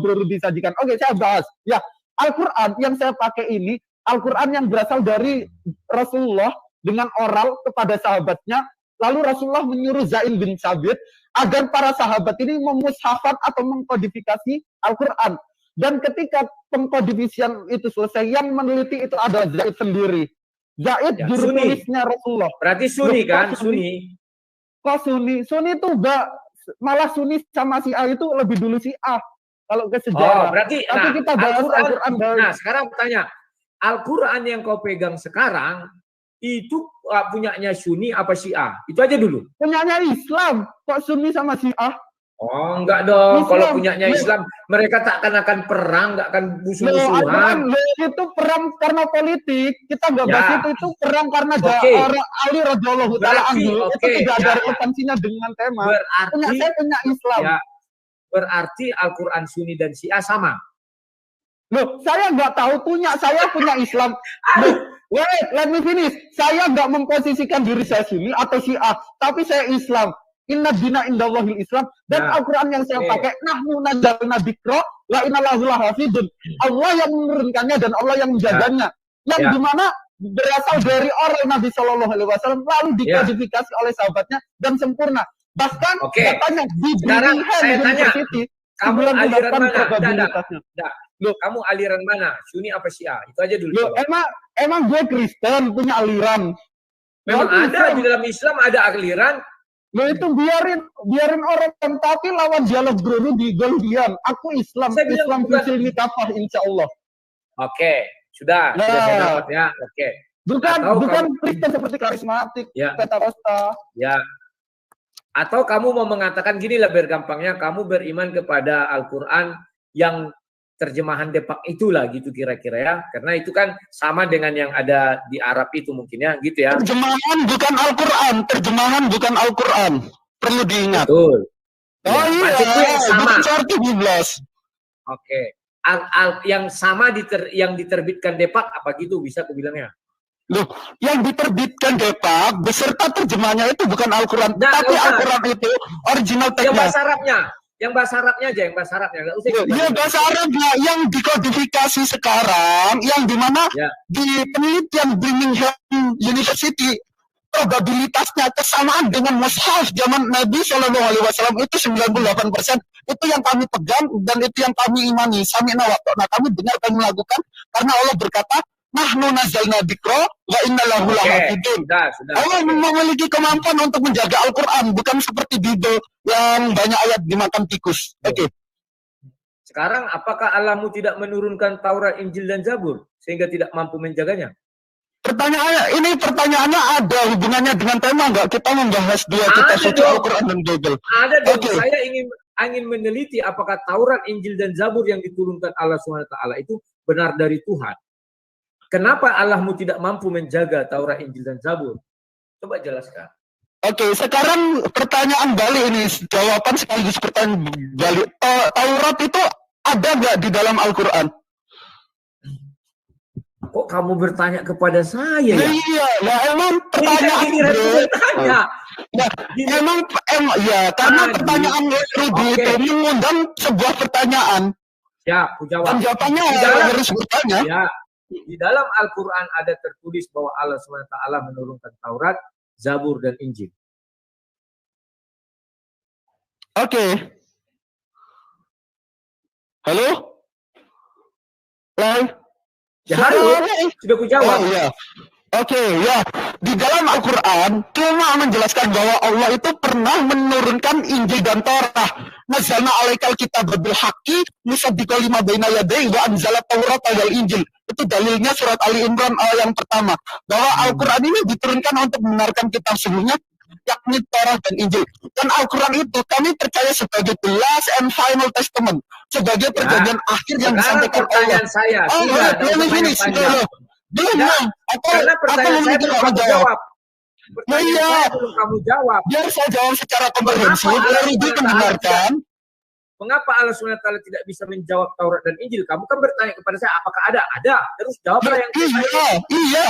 baru disajikan. Oke, saya bahas. Ya, Al-Quran yang saya pakai ini, Al-Quran yang berasal dari Rasulullah dengan oral kepada sahabatnya. Lalu Rasulullah menyuruh Zain bin Sabit agar para sahabat ini memushafat atau mengkodifikasi Al-Quran. Dan ketika pengkodifisian itu selesai, yang meneliti itu adalah Zaid sendiri. Zaid juru tulisnya Rasulullah. Berarti Sunni kan? Sunni. Kok Sunni? Sunni itu malah Sunni sama Syiah itu lebih dulu Syiah. Kalau ke sejarah. Berarti tapi kita bahas Al-Quran. Nah, sekarang bertanya, Al-Quran yang kau pegang sekarang itu punyanya Sunni apa Syiah? Itu aja dulu. Punyanya Islam. Kok Sunni sama Syiah? Oh, enggak dong. Islam. Kalau punyanya Islam, mereka tak akan perang, enggak akan musuh-musuhan. Itu perang karena politik. Kita enggak bahas itu perang karena Ali radhiyallahu taala anhu. Itu tidak ada relevansinya dengan tema. Saya punya Islam. Ya, berarti Al-Quran Sunni dan Syiah sama. Loh, saya nggak tahu saya punya Islam. Wait, let me finish. Saya nggak memposisikan diri saya Sunni atau Syiah, tapi saya Islam. Inna dina indallahil Islam. Dan Al-Quran yang saya pakai, nahnu nazzalna dzikra wa inna lahu lahafidun. Allah yang menurunkannya dan Allah yang menjaganya. Yang dimana berasal dari orang Nabi Shallallahu Alaihi Wasallam, lalu dikodifikasi oleh sahabatnya dan sempurna. Bahkan katanya di sekarang saya tanya, kamu aliran mana? Kamu aliran mana? Sunni apa Syiah? Itu aja dulu. Emang gue Kristen punya aliran. Memang ada di dalam Islam ada aliran. Lo itu biarin orang, tapi lawan dialog dulu di Goldian. Aku Islam Fisil Nikafah insya Allah. Oke, sudah saya dapat ya. Oke. Bukan Kristen seperti karismatik, kata Rosta. Ya. Atau kamu mau mengatakan gini lah bergampangnya, kamu beriman kepada Al-Quran yang terjemahan Depak itulah gitu kira-kira ya. Karena itu kan sama dengan yang ada di Arab itu mungkin ya, gitu ya. Terjemahan bukan Al-Quran, terjemahan bukan Al-Quran. Perlu diingat. Betul. Oh Ya, iya, maksudku yang sama. bukan seperti 12. Oke. Yang sama yang diterbitkan Depak apa gitu bisa aku bilangnya? Loh, yang diterbitkan Depak beserta terjemahnya itu bukan Al-Quran, Nah, tapi nggak usah. Al-Quran itu original Yang teksnya. bahasa Arabnya. Yang bahasa Arabnya aja, yang bahasa Arabnya. Nggak usah. Ya, bahasa Arabnya yang dikodifikasi sekarang, yang dimana Ya. di penelitian Birmingham University probabilitasnya kesamaan dengan mushaf zaman Nabi Shallallahu Alaihi Wasallam itu 98%. Itu yang kami pegang dan itu yang kami imani. Sami'na wa ta'na, kami dengar, kami lakukan karena Allah berkata, nahnu nazzalna dzikra wa inna lahu lahafidun. Allah memiliki kemampuan untuk menjaga Al-Quran, bukan seperti Bible yang banyak ayat dimakan tikus. Oke. Sekarang apakah Allahmu tidak menurunkan Taurat, Injil dan Zabur sehingga tidak mampu menjaganya? Pertanyaannya ada hubungannya dengan tema nggak? Kita membahas dua kitab suci Al-Quran dan Bible. Ada dong. Okay. Saya ingin meneliti apakah Taurat, Injil dan Zabur yang diturunkan Allah SWT itu benar dari Tuhan. Kenapa Allahmu tidak mampu menjaga Taurat, Injil dan Zabur? Coba jelaskan. Oke, sekarang pertanyaan balik ini, jawaban sekaligus pertanyaan balik. Taurat itu ada nggak di dalam Al-Quran? Kok kamu bertanya kepada saya ya? Iya, ya emang pertanyaan bertanya. Ya, emang ya karena pertanyaan Rudy itu mengundang sebuah pertanyaan. Ya, aku jawab. Dan jawabannya harus bertanya. Ya, di dalam Al-Quran ada tertulis bahwa Allah SWT menurunkan Taurat, Zabur dan Injil. Oke. Halo? Ya, halo. Sudah ku jawab. Oh iya. Oke, ya. Di dalam Al-Quran cuma menjelaskan bahwa Allah itu pernah menurunkan Injil dan Taurat. Nazzalna alaikal kitab bil haqqi musaddiqan lima baina yadayhi wa anzala Taurat wal Injil. Itu dalilnya surat Ali Imran yang pertama. Bahwa Al-Quran ini diturunkan untuk membenarkan kitab sebelumnya, yakni Taurat dan Injil. Dan Al-Quran itu kami percaya sebagai the last and final testament, sebagai perjanjian akhir yang disampaikan Allah. Karena pertanyaan saya belum kamu jawab. Pertanyaan saya belum kamu jawab. Biar saya jawab secara komprehensif, biar Rudy mendengarkan. Mengapa Allah SWT tidak bisa menjawab Taurat dan Injil? Kamu kan bertanya kepada saya, apakah ada? Ada. Terus jawablah yang Iya.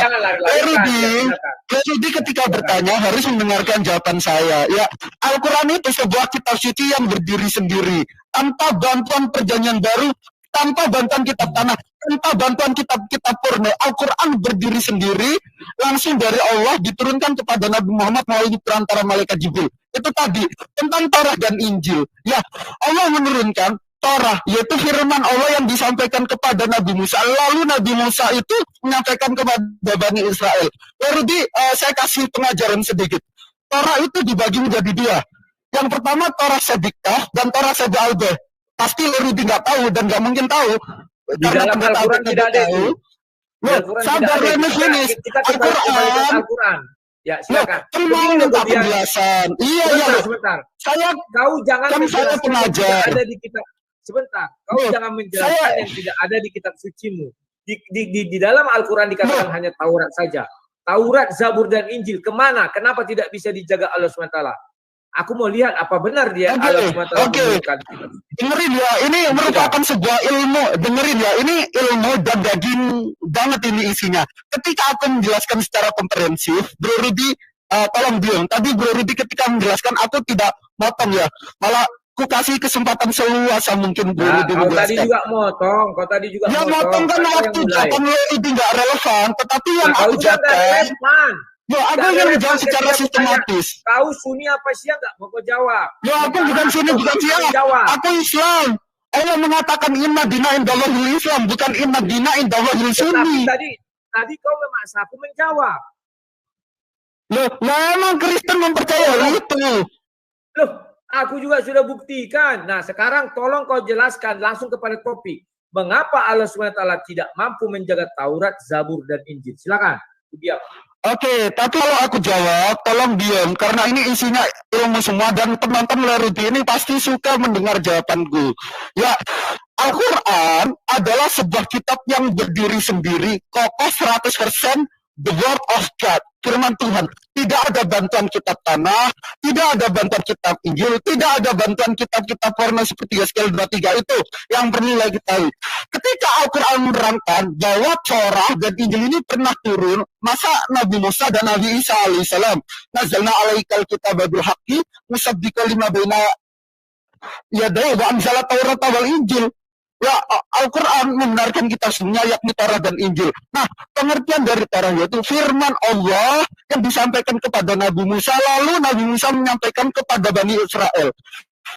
Rudy ketika bertanya harus mendengarkan jawaban saya. Ya, Al-Quran itu sebuah kitab suci yang berdiri sendiri, tanpa bantuan perjanjian baru, tanpa bantuan kitab tanah, tanpa bantuan kitab-kitab purna. Al-Quran berdiri sendiri, langsung dari Allah diturunkan kepada Nabi Muhammad melalui perantara malaikat Jibril. Itu tadi tentang Taurat dan Injil. Ya, Allah menurunkan Taurat, yaitu firman Allah yang disampaikan kepada Nabi Musa. Lalu Nabi Musa itu menyampaikan kepada Bani Israel. Lalu saya kasih pengajaran sedikit. Taurat itu dibagi menjadi dua. Yang pertama Taurat Sadiqah dan Taurat Sadiqah. Pasti Rudy nggak tahu dan nggak mungkin tahu. Di dalam Al-Quran tidak ada itu. Sabar ini. Al-Quran. Ya, silakan. Mau minta penjelasan. Iya. Sebentar. Kau jangan saya pengajar. Ada di kitab. Sebentar. Kau jangan menjelaskan yang tidak ada di kitab sucimu. Di dalam Al-Quran dikatakan hanya Taurat saja. Taurat, Zabur dan Injil kemana? Kenapa tidak bisa dijaga Allah SWT? Aku mau lihat apa benar dia Allah SWT. Dengerin ya, ini merupakan sebuah ilmu. Dengerin ya, ini ilmu dan daging banget ini isinya. Ketika aku menjelaskan secara komprehensif, Bro Rudy, tolong bilang. Tadi Bro Rudy ketika menjelaskan, aku tidak motong ya. Malah aku kasih kesempatan seluasa mungkin Bro Rudy menjelaskan. Kau tadi juga motong. Ya motong kan waktu jawaban Rudy nggak relevan. Tetapi yang aku jawab. Ya, aku yang menjawab secara sistematis. Kau Sunni apa Syiah nggak mau jawab? Ya, aku bukan Sunni, bukan Syiah. Aku Islam. Allah mengatakan inna dina indallahil Islam, bukan inna dina indallahil Sunni. Tadi kau memaksa aku menjawab. Loh, emang Kristen mempercayai itu. Loh, aku juga sudah buktikan. Nah, sekarang tolong kau jelaskan langsung kepada topik. Mengapa Allah SWT tidak mampu menjaga Taurat, Zabur, dan Injil? Silakan. Biar. Oke, tapi kalau aku jawab, tolong diam karena ini isinya ilmu semua dan penonton Lerudi ini pasti suka mendengar jawabanku. Ya, Al-Quran adalah sebuah kitab yang berdiri sendiri, kokoh 100% the word of God, firman Tuhan. Tidak ada bantuan kitab tanah, tidak ada bantuan kitab Injil, tidak ada bantuan kitab-kitab warna seperti Yeskiel 23 itu yang perlu lagi tahu. Ketika Al-Quran menerangkan bahwa Torah dan Injil ini pernah turun, masa Nabi Musa dan Nabi Isa alaihissalam, nazalna alaikal kitab bil haqqi musaddiqan lima baina yadayhi wa anzala Taurat wal Injil. Ya, Al-Quran membenarkan kita semuanya, yakni Torah dan Injil. Nah, pengertian dari Torah yaitu firman Allah yang disampaikan kepada Nabi Musa, lalu Nabi Musa menyampaikan kepada Bani Israel.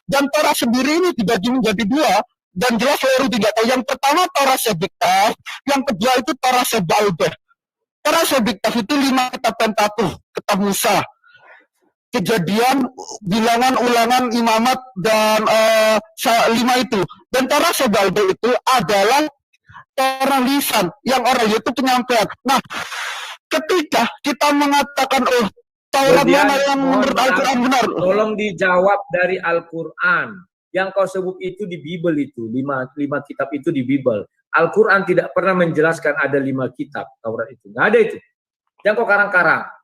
Dan Torah sendiri ini dibagi menjadi dua, dan jelas baru tidak tahu. Yang pertama Torah Sebiktaf, yang kedua itu Torah Sebalbeh. Torah Sebiktaf itu 5 kitab Pentateuch, kitab Musa. Kejadian, bilangan, ulangan, imamat, dan 5 itu. Dan Torah Sebalbeh itu adalah Torah lisan, yang orang itu penyampaian. Nah, ketika kita mengatakan, oh, Taurat mana yang menurut Al-Quran benar? Tolong dijawab dari Al-Quran. Yang kau sebut itu di Bible itu, 5 kitab itu di Bible. Al-Quran tidak pernah menjelaskan ada 5 kitab Taurat itu. Nggak ada itu. Yang kau karang-karang.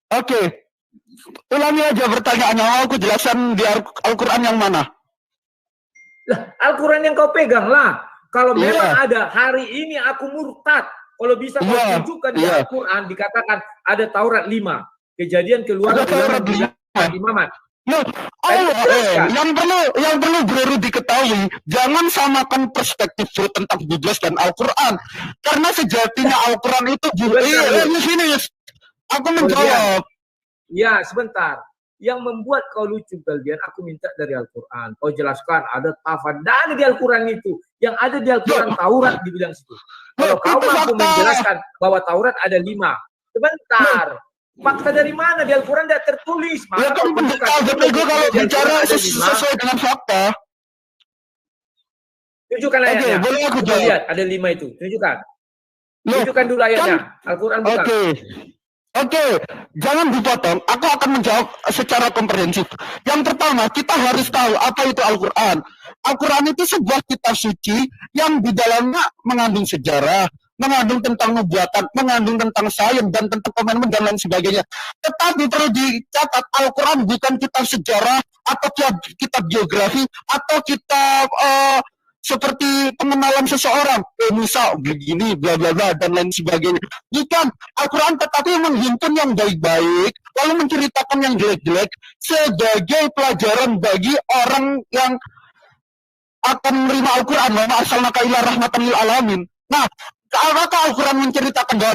Oke, ulangi aja pertanyaannya. Mau aku jelasan di Al-Quran yang mana? Lah, Al-Quran yang kau pegang lah. Kalau memang ada hari ini aku murtad, kalau bisa kau tunjukkan di Al-Quran dikatakan ada Taurat 5, Kejadian, Keluaran, Ulangan, Imamat. Nah, yang perlu bro diketahui, jangan samakan perspektif bro tentang Biblos dan Al-Quran, karena sejatinya Al-Quran itu ini aku menjawab. Ya, sebentar. Yang membuat kau lucu kalian, aku minta dari Al-Quran. Kau jelaskan ada tafad, ada di Al-Quran itu. Yang ada di Al-Quran Taurat dibilang situ. Kalau kau mampu menjelaskan bahwa Taurat ada 5, sebentar. Fakta dari mana di Al-Quran tidak tertulis? Ya kan betul, kalau bicara sesuai dengan fakta. Tunjukkan ayatnya. Boleh aku lihat ada 5 itu. Tunjukkan. Tunjukkan dulu ayatnya. Al-Quran bukan. Oke, jangan dipotong. Aku akan menjawab secara komprehensif. Yang pertama, kita harus tahu apa itu Al-Quran. Al-Quran itu sebuah kitab suci yang di dalamnya mengandung sejarah, mengandung tentang nubuatan, mengandung tentang sains dan tentang komitmen dan lain sebagainya. Tetapi perlu dicatat, Al-Quran bukan kitab sejarah atau kitab geografi atau kitab seperti pengenalan seseorang, Musa begini, bla bla bla dan lain sebagainya. Bukan, Al-Quran tetapi menghimpun yang baik-baik, lalu menceritakan yang jelek-jelek sebagai pelajaran bagi orang yang akan menerima Al-Quran. Wa ma arsalnaka illa rahmatan lil alamin. Nah, apakah Al-Quran menceritakan bahwa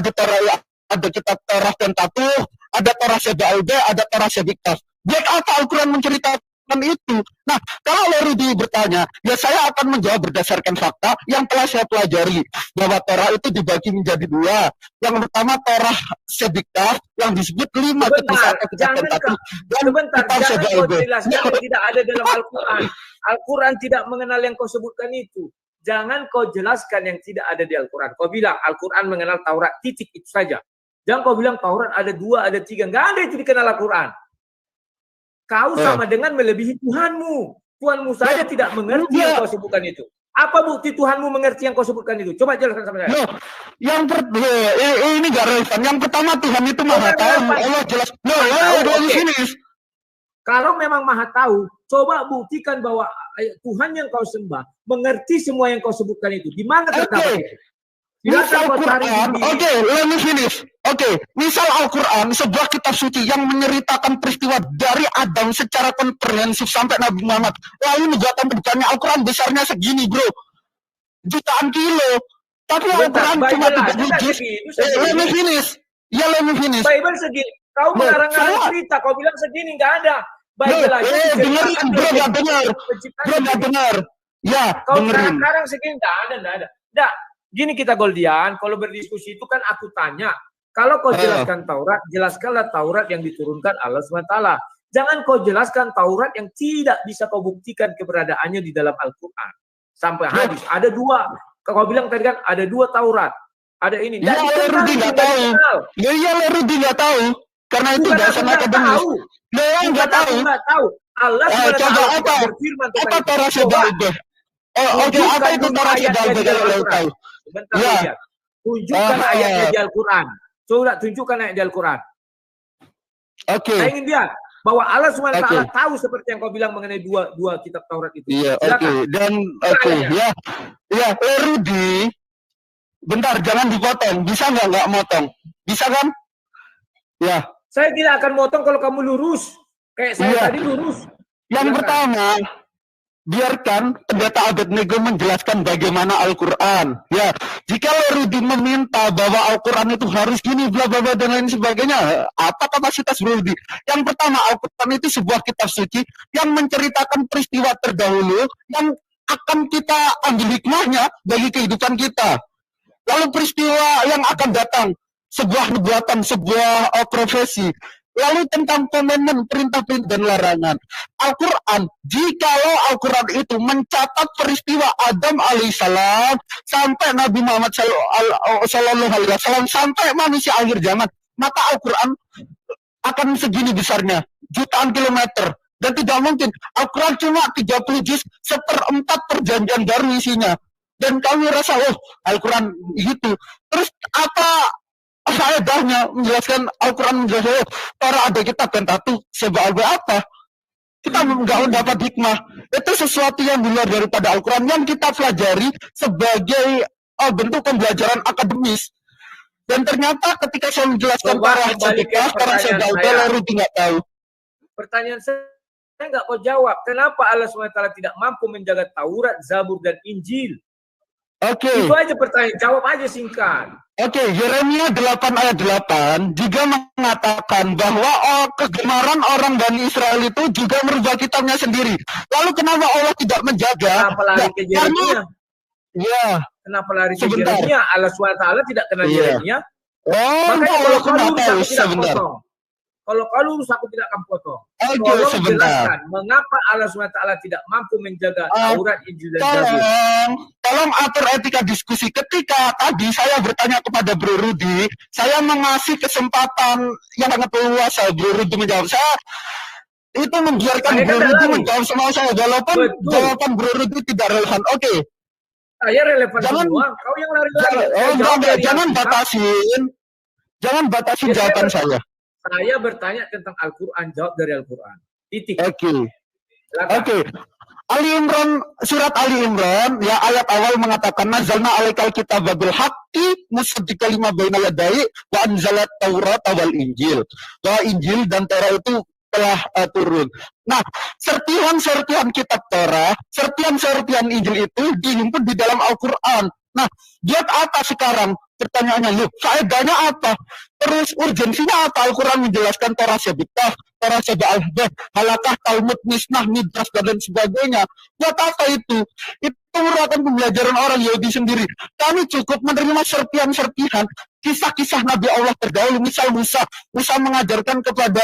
ada kitab Torah Pentateuch, ada Torah Sebalbeh, ada Torah Sebiktaf? Baik apa Al-Quran menceritakan itu? Nah, kalau Lerudi bertanya, ya saya akan menjawab berdasarkan fakta yang telah saya pelajari, bahwa Torah itu dibagi menjadi 2. Yang pertama Torah Sebiktaf yang disebut 5 sebentar, jangan kau jelaskan yang tidak ada dalam Al-Quran. Al-Quran tidak mengenal yang kau sebutkan itu. Jangan kau jelaskan yang tidak ada di Al-Quran. Kau bilang Al-Quran mengenal Taurat, titik itu saja. Jangan kau bilang Taurat ada 2, ada 3. Nggak ada itu dikenal Al-Quran. Kau sama dengan melebihi Tuhanmu. Tuhanmu saja tidak mengerti yang kau sebutkan itu. Apa bukti Tuhanmu mengerti yang kau sebutkan itu? Coba jelaskan sama saya. Ini nggak relevan. Yang pertama Tuhan itu maha tahu. Allah jelas. Kalau memang maha tahu, coba buktikan bahwa Tuhan yang kau sembah mengerti semua yang kau sebutkan itu. Di mana terdapat itu? Misal Quran, let me finish. Misal Al-Quran, sebuah kitab suci yang menceritakan peristiwa dari Adam secara komprehensif sampai Nabi Muhammad. Lalu nubuatan berikutnya Al-Quran besarnya segini, bro. Jutaan kilo. Tapi Al-Quran cuma 3 juz. Let me finish. Bible segini. Kau mengarang-arang cerita, kau bilang segini, nggak ada. Bible aja. Dengerin, bro, nggak dengar. Ya, kau mengarang-arang segini, nggak ada. Nggak. Gini kita Goldian, kalau berdiskusi itu kan aku tanya, kalau kau jelaskan Taurat, jelaskanlah Taurat yang diturunkan Allah SWT. Jangan kau jelaskan Taurat yang tidak bisa kau buktikan keberadaannya di dalam Al-Quran. Sampai hadis, ada 2. Kau bilang tadi kan ada 2 Taurat. ada ini. Ya, Rudi nggak tahu. Ya, Rudi nggak tahu. Karena itu dasar akademis. Dia nggak tahu. Nggak tahu. Allah coba apa? Apa Torah Sebalbeh? Oke, apa itu Torah Sebalbeh kalau lo tahu? Sebentar, ya. Tunjukkan ayatnya di Al-Quran. Coba tunjukkan ayat di Al-Quran. Oke. Saya ingin lihat bahwa Allah SWT tahu seperti yang kau bilang mengenai dua kitab Taurat itu. Iya, oke. Dan ya, Rudi, bentar, jangan dipotong. Bisa nggak motong? Bisa kan? Ya. Saya tidak akan motong kalau kamu lurus. Kayak saya tadi lurus. Yang pertama, biarkan pendeta Abednego menjelaskan bagaimana Al-Quran. Ya, jika Rudi meminta bahwa Al-Quran itu harus gini, bla bla bla dan lain sebagainya, apa kapasitas Rudi? Yang pertama, Al-Quran itu sebuah kitab suci yang menceritakan peristiwa terdahulu yang akan kita ambil hikmahnya bagi kehidupan kita. Lalu peristiwa yang akan datang, sebuah nubuatan, sebuah profesi. Lalu tentang komitmen, perintah-perintah dan larangan. Al-Quran, jikalau Al-Quran itu mencatat peristiwa Adam alaihissalam sampai Nabi Muhammad sallallahu alaihi wasallam sampai manusia akhir zaman, maka Al-Quran akan segini besarnya, jutaan kilometer. Dan tidak mungkin Al-Quran cuma 30 juz, 1/4 perjanjian baru isinya. Dan kami rasa, Al-Quran gitu. Terus apa faedahnya menjelaskan Al-Quran menjelaskan Torah ada kitab dan tatu Sebalbeh apa? Kita nggak mendapat hikmah. Itu sesuatu yang di luar daripada Al-Quran yang kita pelajari sebagai bentuk pembelajaran akademis. Dan ternyata ketika saya menjelaskan Torah Sebalbeh, Rudi nggak tahu. Pertanyaan saya nggak kau jawab. Kenapa Allah SWT tidak mampu menjaga Taurat, Zabur, dan Injil? Oke. Itu aja pertanyaan. Jawab aja singkat. Oke, Yeremia 8 ayat 8 juga mengatakan bahwa kegemaran orang Bani Israel itu juga merubah kitabnya sendiri. Lalu kenapa Allah tidak menjaga? Kenapa lari ke Yeremia? Kenapa lari ke Yeremia? Allah SWT tidak kenal Yeremia. Makanya kalau kau lurus aku tidak potong. Kalau kau lurus aku tidak akan potong. Tolong jelaskan mengapa Allah SWT tidak mampu menjaga Taurat, Injil, dan Zabur. Tolong atur etika diskusi. Ketika tadi saya bertanya kepada Bro Rudi, saya mengasih kesempatan yang sangat luas Bro Rudi menjawab. Saya itu membiarkan Bro Rudi menjawab semua saya, walaupun jawaban Bro Rudi tidak relevan. Oke. Saya relevan semua. Kau yang lari-lari. Jangan batasin jawaban saya. Saya bertanya tentang Al-Quran, jawab dari Al-Quran. Titik. Oke. Ali Imran, surat Ali Imran, ya ayat awal mengatakan nazalna alaikal kitaba bil haqqi musaddiqan lima baina yadayhi wa anzalat Taurat wal Injil. Bahwa Injil dan Taurat itu telah turun. Nah, sertihan-sertihan kitab Torah, sertihan-sertihan Injil itu dihimpun di dalam Al-Quran. Nah, dia apa sekarang? Pertanyaannya, faedahnya apa? Terus urgensinya apa? Al-Quran menjelaskan Torah Sebiqah, Torah Sebalbeh, Halakah, Talmud, Misnah, Midras, dan lain sebagainya. Buat apa itu? Itu merupakan pembelajaran orang Yahudi sendiri. Kami cukup menerima serpihan-serpihan kisah-kisah Nabi Allah terdahulu. Misal Musa mengajarkan kepada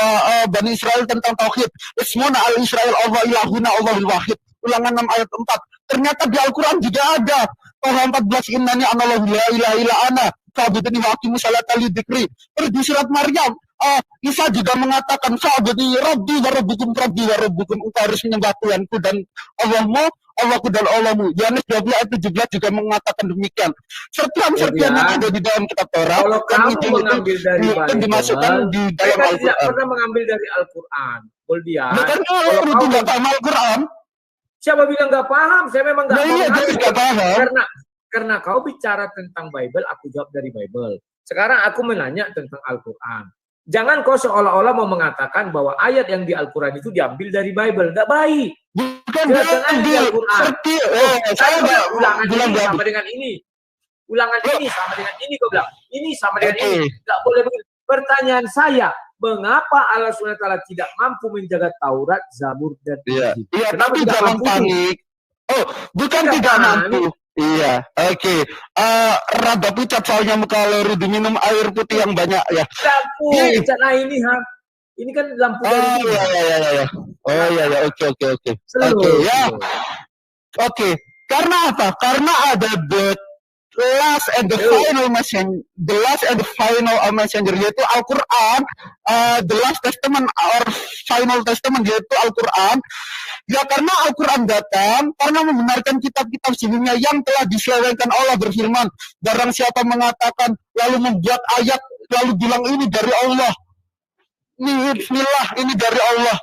Bani Israel tentang Tauhid. Ismuna al-Israel Allah ilahuna Allahul Wahid. Ulangan 6 ayat 4. Ternyata di Al-Quran juga ada. Toha 14 innani anallahu la ilaha illa ana fa'budni wa aqimus salata lidzikri. Terus di surat Maryam Isa juga mengatakan fa'budni rabbi wa rabbukum engkau harus menyembah Tuhanku dan Allahku dan Allahmu. Yohanes 12 ayat 17 juga mengatakan demikian. Sertihan-sertihan yang ada di dalam kitab Torah kalau kamu mengambil dari Bible, dimasukkan di dalam Al-Quran. Tidak pernah mengambil dari Al-Quran. Boldian. Karena kalau tidak paham Al-Quran. Siapa bilang nggak paham? Saya memang nggak paham. Karena kau bicara tentang Bible, aku jawab dari Bible. Sekarang aku menanya tentang Al-Quran. Jangan kau seolah-olah mau mengatakan bahwa ayat yang di Al-Quran itu diambil dari Bible. Nggak baik. Bukan di Al-Quran. Saya ulangan ini sama dengan ini. Ulangan ini sama dengan ini, kau bilang. Ini sama dengan ini. Nggak boleh begitu. Pertanyaan saya, mengapa Allah SWT tidak mampu menjaga Taurat, Zabur, dan Injil? Iya, tapi jangan panik. Bukan tidak mampu. Iya, oke. Rada pucat soalnya muka Rudi, minum air putih yang banyak ya. Lampu, pucat ini ini kan lampu dari ini. Iya. Oke. Karena apa? Karena ada last and the final messenger yaitu Al-Quran, the last testament or final testament yaitu Al-Quran. Ya karena Al-Quran datang karena membenarkan kitab-kitab sebelumnya yang telah diselewengkan. Allah berfirman, barang siapa mengatakan lalu membuat ayat lalu bilang ini dari Allah, ini bismillah, ini dari Allah.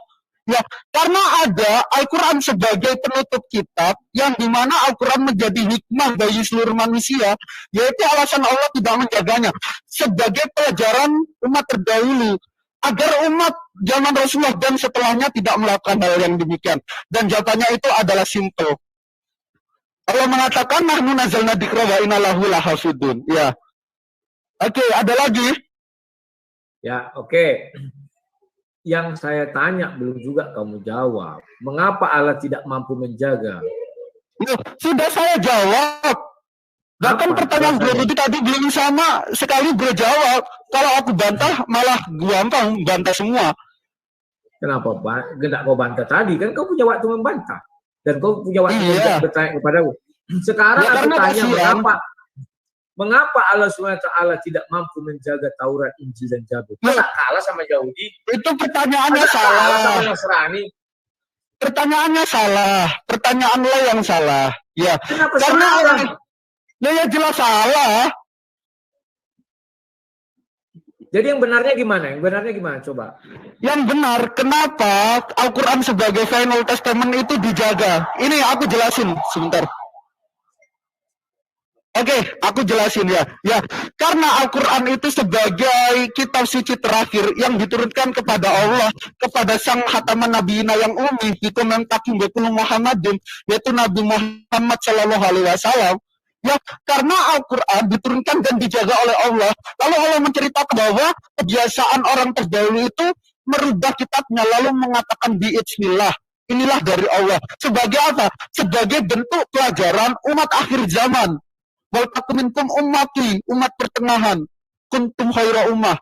Ya, karena ada Al-Quran sebagai penutup kitab yang dimana Al-Quran menjadi hikmah bagi seluruh manusia, yaitu alasan Allah tidak menjaganya sebagai pelajaran umat terdahulu agar umat zaman Rasulullah dan setelahnya tidak melakukan hal yang demikian. Dan jawabannya itu adalah simple. Allah mengatakan nahnu nazzalna dzikra wa inna lahu lahafidun. Ya. Oke, ada lagi? Ya, oke. Yang saya tanya belum juga kamu jawab. Mengapa Allah tidak mampu menjaga? Sudah saya jawab. Bahkan pertanyaan bro tadi belum sama sekali bro jawab. Kalau aku bantah malah gampang bantah semua. Kenapa Pak? Tidak kau bantah tadi kan kau punya waktu membantah dan kau punya waktu bertanya kepadaku. Sekarang ya, aku tanya mengapa Allah SWT tidak mampu menjaga Taurat, Injil dan Zabur? Masa kalah sama Yahudi? Itu pertanyaannya salah. Sama Nasrani? Pertanyaannya salah. Pertanyaan lo yang salah. Ya. Kenapa karena salah? Ya jelas salah. Jadi yang benarnya gimana? Yang benarnya gimana? Coba. Yang benar, kenapa Al-Quran sebagai final testament itu dijaga? Ini aku jelasin sebentar. Oke, aku jelasin ya. Ya, karena Al-Quran itu sebagai kitab suci terakhir yang diturunkan kepada Allah, kepada sang khataman nabiyina yang ummi, itu mentakim bekulu Muhammadin, yaitu Nabi Muhammad Shallallahu Alaihi Wasallam. Ya, karena Al-Quran diturunkan dan dijaga oleh Allah. Lalu Allah menceritakan bahwa kebiasaan orang terdahulu itu merubah kitabnya, lalu mengatakan bi'idznillah. Inilah dari Allah. Sebagai apa? Sebagai bentuk pelajaran umat akhir zaman. Wal takum minkum ummati, umat pertengahan. Kuntum khaira ummah.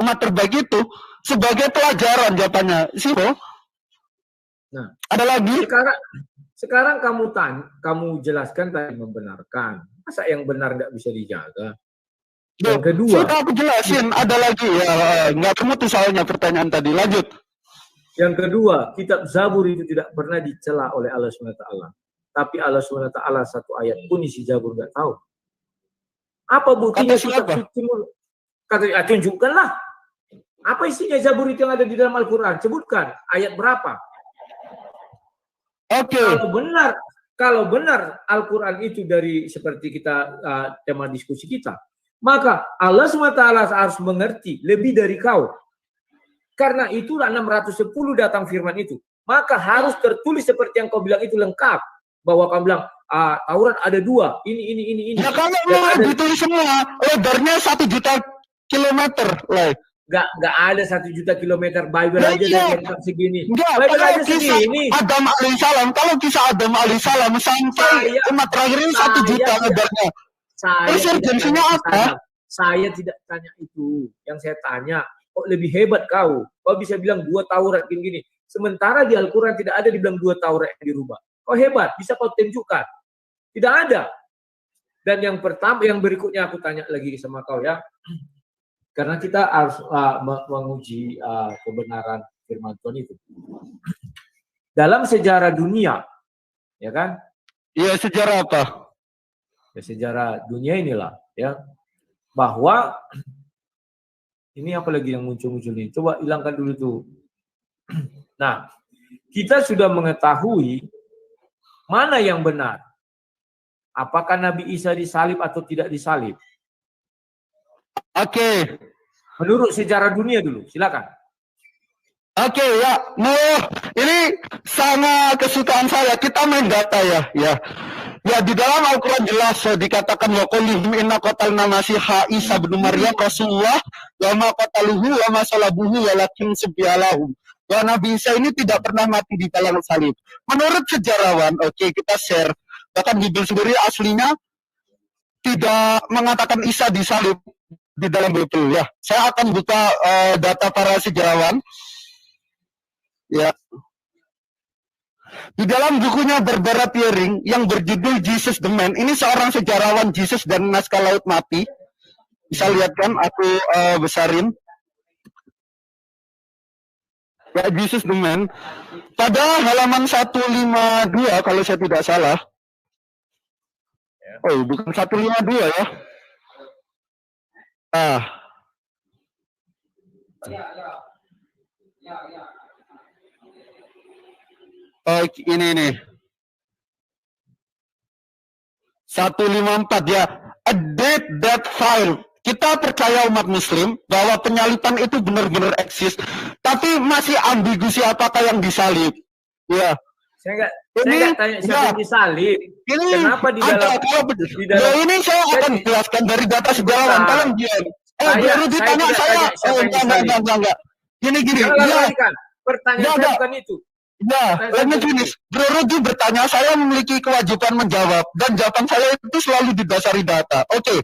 Umat terbaik itu sebagai pelajaran jawabannya. Siapa? Nah, ada lagi? Sekarang kamu jelaskan tadi membenarkan. Masa yang benar nggak bisa dijaga? Yang kedua. Sudah aku jelasin. Ada lagi ya. Nggak termutu soalnya pertanyaan tadi. Lanjut. Yang kedua, kitab Zabur itu tidak pernah dicela oleh Allah SWT. Tapi Allah SWT satu ayat pun isi Zabur nggak tahu. Apa buktinya kitab suci? Kata tunjukkanlah. Apa isinya Zabur itu yang ada di dalam Al-Quran? Sebutkan ayat berapa? Oke. Kalau benar Al-Quran itu dari seperti kita tema diskusi kita, maka Allah SWT harus mengerti lebih dari kau. Karena itulah 610 datang firman itu. Maka harus tertulis seperti yang kau bilang itu lengkap. Bahwa kau bilang Taurat ada 2, ini. Ya kalau mau ditulis semua, lebarnya 1 juta kilometer, lah. Nggak ada 1 juta kilometer Bible aja yang segini. Bible aja segini. Adam alaihissalam, kalau kisah Adam alaihissalam sampai umat terakhir ini 1 juta lebarnya. Terus urgensinya apa? Saya tidak tanya itu. Yang saya tanya, kok lebih hebat kau? Kau bisa bilang 2 Taurat gini. Sementara di Al-Quran tidak ada dibilang 2 Taurat yang dirubah. Kau hebat, bisa kau tunjukkan. Tidak ada. Dan yang berikutnya aku tanya lagi sama kau ya. Karena kita harus menguji kebenaran firman Tuhan itu. Dalam sejarah dunia, ya kan? Iya, sejarah apa? Ya, sejarah dunia inilah, ya. Bahwa ini apa lagi yang muncul-muncul ini? Coba hilangkan dulu tuh. Nah, kita sudah mengetahui mana yang benar. Apakah Nabi Isa disalib atau tidak disalib? Oke. Menurut sejarah dunia dulu, silakan. Oke, ya. Ini sama kesukaan saya. Kita main data ya. Ya, di dalam Al-Quran jelas dikatakan wa qulihim inna qatalna Masiha Isa bin Maryam Rasulullah wa ma qataluhu wa ma salabuhu walakin subyalahu. Bahwa Nabi Isa ini tidak pernah mati di dalam salib. Menurut sejarawan, oke, kita share. Bahkan Bible sendiri aslinya tidak mengatakan Isa disalib di dalam Bible ya. Saya akan buka data para sejarawan. Ya. Di dalam bukunya Barbara Piering yang berjudul Jesus the Man, ini seorang sejarawan Jesus dan naskah Laut Mati. Bisa lihat kan, aku besarin. Ya, Jesus the Man. Pada halaman 152 kalau saya tidak salah. Oh, bukan 152 ya. Oh, ini 154 ya. A dead that file. Kita percaya umat muslim bahwa penyaliban itu benar-benar eksis, tapi masih ambigu apakah yang disalib. Ya. Saya nggak tanya siapa yang disalib. Ini kenapa di dalam ini saya akan jelaskan dari data sejarawan. Tolong dia. Baru ditanya saya. Enggak. Gini. Pertanyaan saya bukan itu. Ya, let me finish. Bro Rudi bertanya, saya memiliki kewajiban menjawab, dan jawaban saya itu selalu didasari data. Oke,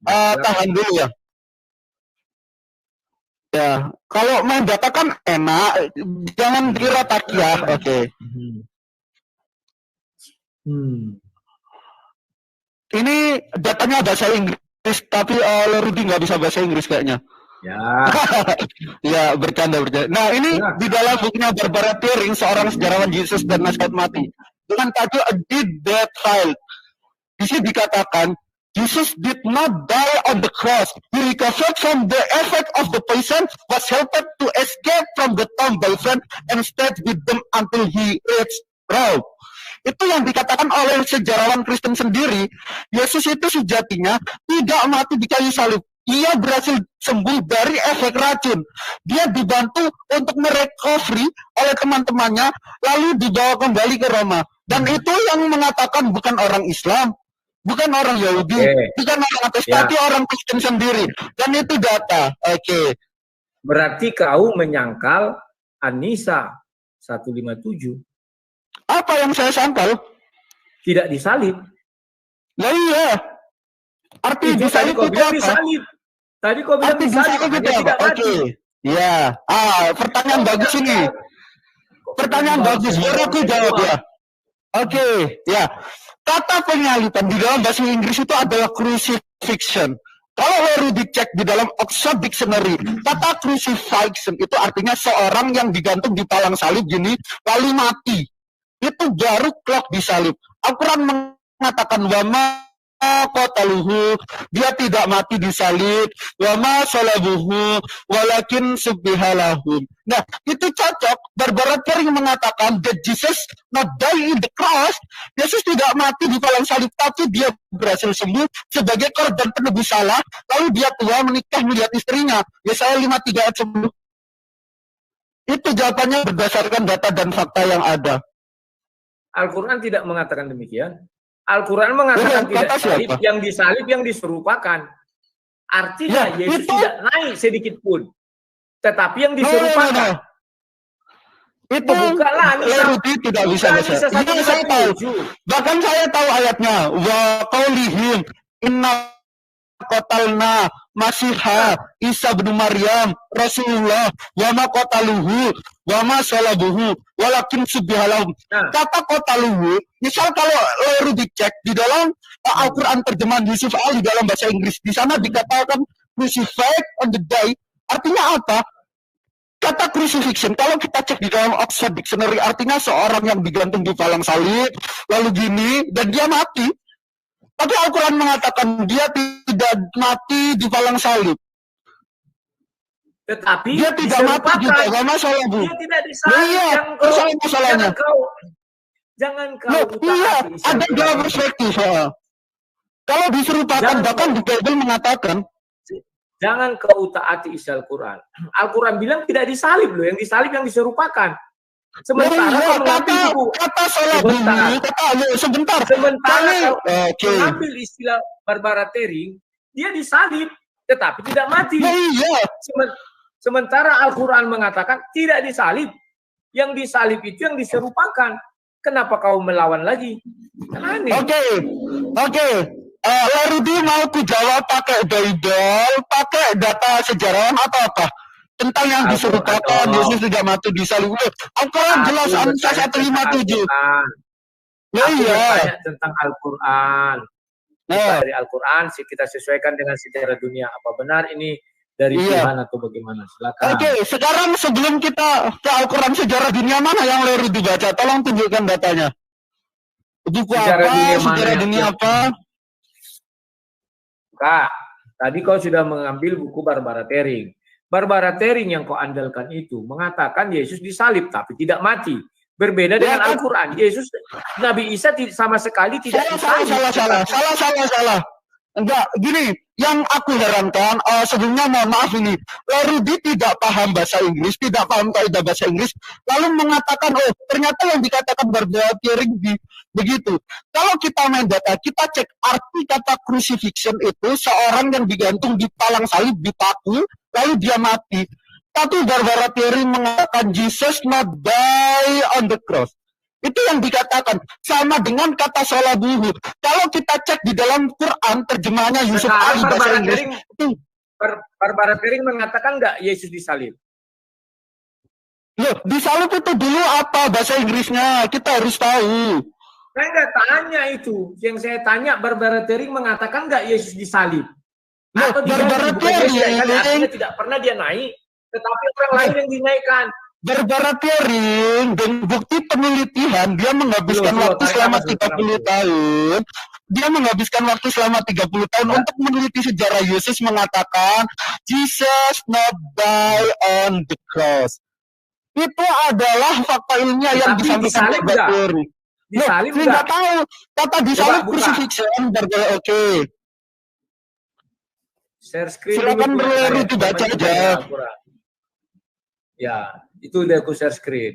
tahan dulu ya. Ya, kalau main data kan enak, jangan kira takiah. Oke. Ini datanya bahasa Inggris, tapi Rudi nggak bisa bahasa Inggris kayaknya. Ya. Ya, bercanda. Nah, ini di dalam bukunya Barbara Piering, seorang sejarawan Yesus dan naskah mati, dengan tajuk A Dead That Child. Di sini dikatakan, Jesus did not die on the cross. He recovered from the effect of the poison, was helped to escape from the tomb by friends, and stayed with them until he reached Rome. Itu yang dikatakan oleh sejarawan Kristen sendiri. Yesus itu sejatinya tidak mati di kayu salib. Ia berhasil sembuh dari efek racun. Dia dibantu untuk merecovery oleh teman-temannya, lalu dibawa kembali ke Roma. Dan itu yang mengatakan bukan orang Islam, bukan orang Yahudi, bukan orang ateis, tapi orang Kristen sendiri. Dan itu data. Oke. Berarti kau menyangkal An-Nisa 157. Apa yang saya sangkal? Tidak disalib. Lah iya. Arti disalib itu apa? Disalib. Tadi kau bilang disalib itu tidak mati. Oke. Ya. Pertanyaan bagus ini. Pertanyaan bagus. Baru aku jawab ya. Oke. Ya. Kata penyaliban di dalam bahasa Inggris itu adalah crucifixion. Kalau baru dicek di dalam Oxford Dictionary, kata crucifixion itu artinya seorang yang digantung di palang salib gini, lalu mati. Itu baru klok disalib. Al-Quran mengatakan wama qataluhu, dia tidak mati disalib, wama salabuhu walakin subbihalahum. Nah, itu cocok. Barbara Piering mengatakan that Jesus not die in the cross. Yesus tidak mati di palang salib, tapi dia berhasil sembuh sebagai korban penebus salah. Lalu dia tua menikah melihat istrinya. Yesaya 53 ayat 10. Itu jawabannya berdasarkan data dan fakta yang ada. Al-Quran tidak mengatakan demikian. Al-Quran mengatakan tidak salib, yang disalib yang diserupakan. Artinya Yesus tidak naik sedikit pun. Tetapi yang diserupakan. Itu Rudi tidak bisa baca. Ini saya tahu. Bahkan saya tahu ayatnya. Wa qaulihim inna qatalna Masihha Isa bin Maryam Rasulullah wa ma qataluhu wa ma salabuhu walakin subbihalahum. Kata qataluhu, misal kalau Rudi cek di dalam Al-Quran terjemahan Yusuf Ali dalam bahasa Inggris, di sana dikatakan crucified on the day. Artinya apa? Kata crucifixion, kalau kita cek di dalam Oxford Dictionary, artinya seorang yang digantung di palang salib, lalu gini, dan dia mati. Tapi Al-Quran mengatakan dia tidak mati di palang salib. Tetapi dia tidak mati di palang salib. Dia tidak disalib. Iya, masalahnya. Jangan kau iya, ada dua perspektif. Kalau diserupakan, bahkan di Bible mengatakan. Jangan kau taati isi Al-Quran. Al-Quran bilang tidak disalib loh, yang disalib yang diserupakan. Sementara kata salah dulu, sebentar. Sementara kau mengambil istilah Barbara Piering, dia disalib, tetapi tidak mati. Iya. Sementara Al-Quran mengatakan tidak disalib, yang disalib itu yang diserupakan. Kenapa kau melawan lagi? Oke. Rudi mau ku jawab pakai Bible, pakai data sejarawan atau apa? tentang yang diserupakan Yesus tidak mati di salib. Al-Quran jelas Amsal 157. Ya iya. Bertanya tentang Al-Quran. Dari Al-Quran kita sesuaikan dengan sejarah dunia. Apa benar ini dari Tuhan atau bagaimana? Silakan. Oke, sekarang sebelum kita ke Al-Quran sejarah dunia mana yang Leru dibaca? Tolong tunjukkan datanya. Buku sejarah apa? Dunia sejarah dunia apa? Kak, tadi kau sudah mengambil buku Barbara Tering. Barbara Tering yang kau andalkan itu mengatakan Yesus disalib tapi tidak mati. Berbeda dengan Al-Quran. Yesus, Nabi Isa sama sekali tidak disalib. Salah. Enggak, gini, yang aku herankan, sebelumnya mohon maaf ini, Rudi tidak paham bahasa Inggris, tidak paham kaidah bahasa Inggris, lalu mengatakan, oh ternyata yang dikatakan Barbara Tering begitu. Kalau kita main data, kita cek arti kata crucifixion itu seorang yang digantung di palang salib, dipaku, lalu dia mati. Tapi Barbara Tering mengatakan Jesus not die on the cross. Itu yang dikatakan sama dengan kata sholabuhu. Kalau kita cek di dalam Quran terjemahannya Yusuf Ali bahasa Inggris. Barbara Tering mengatakan enggak Yesus disalib? Loh, disalib itu dulu apa bahasa Inggrisnya? Kita harus tahu. Saya enggak tanya itu. Yang saya tanya Barbara Tering mengatakan enggak Yesus disalib? Atau Barbara Tering artinya tidak pernah dia naik, tetapi orang lain yang dinaikkan. Barbara Tering dengan bukti penelitian dia menghabiskan waktu selama 30 tahun. Dia menghabiskan waktu selama 30 tahun untuk meneliti sejarah Yesus mengatakan Jesus not die on the cross. Itu adalah fakta ilmiah yang disampaikan oleh Barbara Tering. Disalib enggak tahu. Kata disalib crucifixion Barbara oke. Share screen. Silakan Bro itu baca aja. Ya, itu udah aku share screen.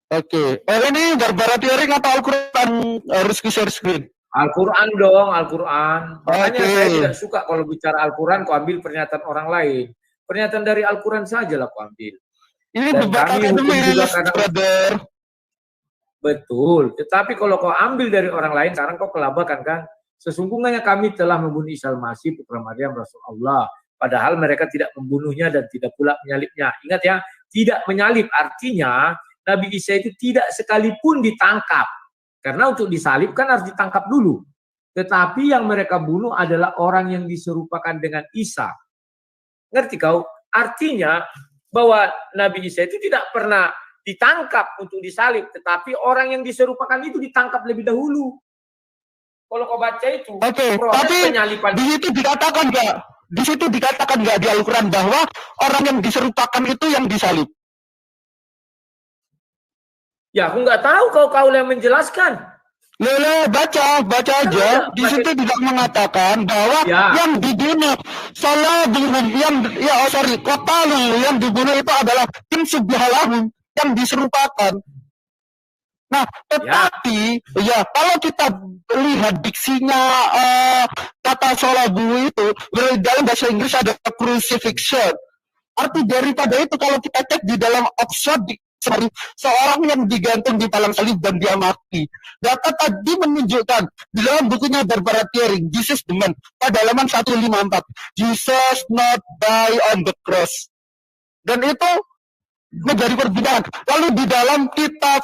Oke. Ini Barbara Tering atau Al-Quran harus share screen? Al-Quran dong, Al-Quran. Makanya saya tidak suka kalau bicara Al-Quran, kau ambil pernyataan orang lain. Pernyataan dari Al-Quran saja lah kau ambil. Ini debat akademis, brother. Betul. Tetapi kalau kau ambil dari orang lain, sekarang kau kelabakan kan? Sesungguhnya kami telah membunuh Isa al-Masih, putra Maryam, Rasul Allah. Padahal mereka tidak membunuhnya dan tidak pula menyalibnya. Ingat ya, tidak menyalib artinya Nabi Isa itu tidak sekalipun ditangkap. Karena untuk disalib kan harus ditangkap dulu. Tetapi yang mereka bunuh adalah orang yang diserupakan dengan Isa. Ngerti kau? Artinya bahwa Nabi Isa itu tidak pernah ditangkap untuk disalib. Tetapi orang yang diserupakan itu ditangkap lebih dahulu. Kalau kau baca itu, tapi penyalipan di situ dikatakan nggak? Di situ dikatakan nggak di Al-Quran bahwa orang yang diserupakan itu yang disalib? Ya, aku nggak tahu kau yang menjelaskan. Lele, baca aja. Di situ tidak mengatakan bahwa yang dibunuh kotalu yang dibunuh itu adalah tim subhalahum yang diserupakan. Nah, tetapi kalau kita lihat diksinya kata sholabu itu dalam bahasa Inggris ada crucifixion. Arti daripada itu kalau kita cek di dalam Oxford Dictionary, seorang yang digantung di palang salib dan dia mati. Data tadi menunjukkan di dalam bukunya Barbara Tering, Jesus the Man, pada halaman 154, Jesus not die on the cross. Dan itu menjadi perbedaan. Lalu di dalam kitab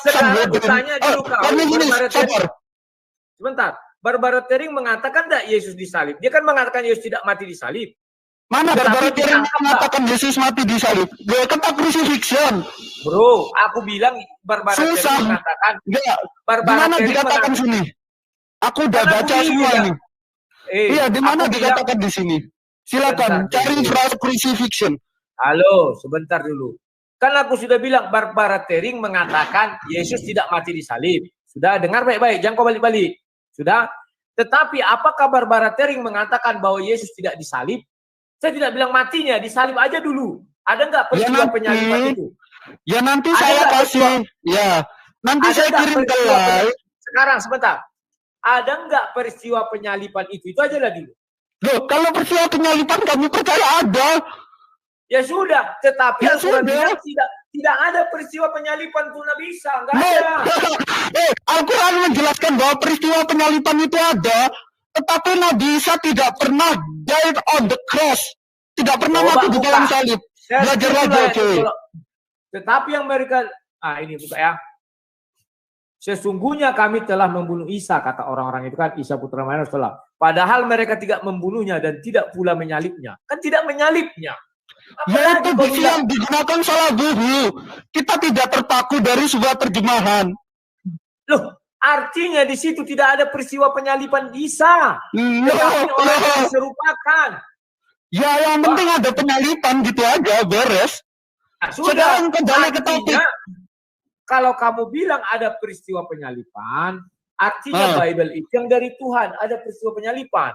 sebentar, Barbara Tering mengatakan tidak Yesus disalib. Dia kan mengatakan Yesus tidak mati disalib. Mana Barbara Tering mengatakan Yesus mati disalib? Dia kata crucifixion. Bro, aku bilang Barbara Tering mengatakan. Bagaimana dikatakan sini? Aku udah baca semua ini. Iya, di mana dikatakan di sini? Silakan cari frase crucifixion. Halo, sebentar dulu. Kan aku sudah bilang Barbara Tering mengatakan Yesus tidak mati disalib. Sudah dengar baik-baik, jangan kau balik-balik. Sudah. Tetapi apakah Barbara Tering mengatakan bahwa Yesus tidak disalib? Saya tidak bilang matinya, disalib aja dulu. Ada nggak peristiwa penyaliban itu? Ya nanti saya kasih. Ya, nanti saya kirim ke live. Sekarang sebentar. Ada nggak peristiwa penyaliban itu? Itu aja lah dulu. Loh, kalau peristiwa penyaliban kamu percaya ada? Ya sudah, tetapi Al-Quran bilang tidak ada peristiwa penyaliban untuk Nabi Isa, enggak ada. Al-Quran menjelaskan bahwa peristiwa penyaliban itu ada, tetapi Nabi Isa tidak pernah died on the cross, tidak pernah mati di dalam salib. Belajar lagi, oke. Tetapi yang mereka, ini buka ya. Sesungguhnya kami telah membunuh Isa, kata orang-orang itu kan, Isa putra Maryam telah. Padahal mereka tidak membunuhnya dan tidak pula menyalibnya. Kan tidak menyalibnya. Ya itu diksi yang digunakan salah guru. Kita tidak terpaku dari sebuah terjemahan. Loh, artinya di situ tidak ada peristiwa penyaliban Isa. Tetapi orang yang diserupakan. Ya yang penting ada penyaliban gitu aja, beres. Nah, sudah. Sekarang kembali ke topik. Kalau kamu bilang ada peristiwa penyaliban, artinya Bible itu yang dari Tuhan, ada peristiwa penyaliban.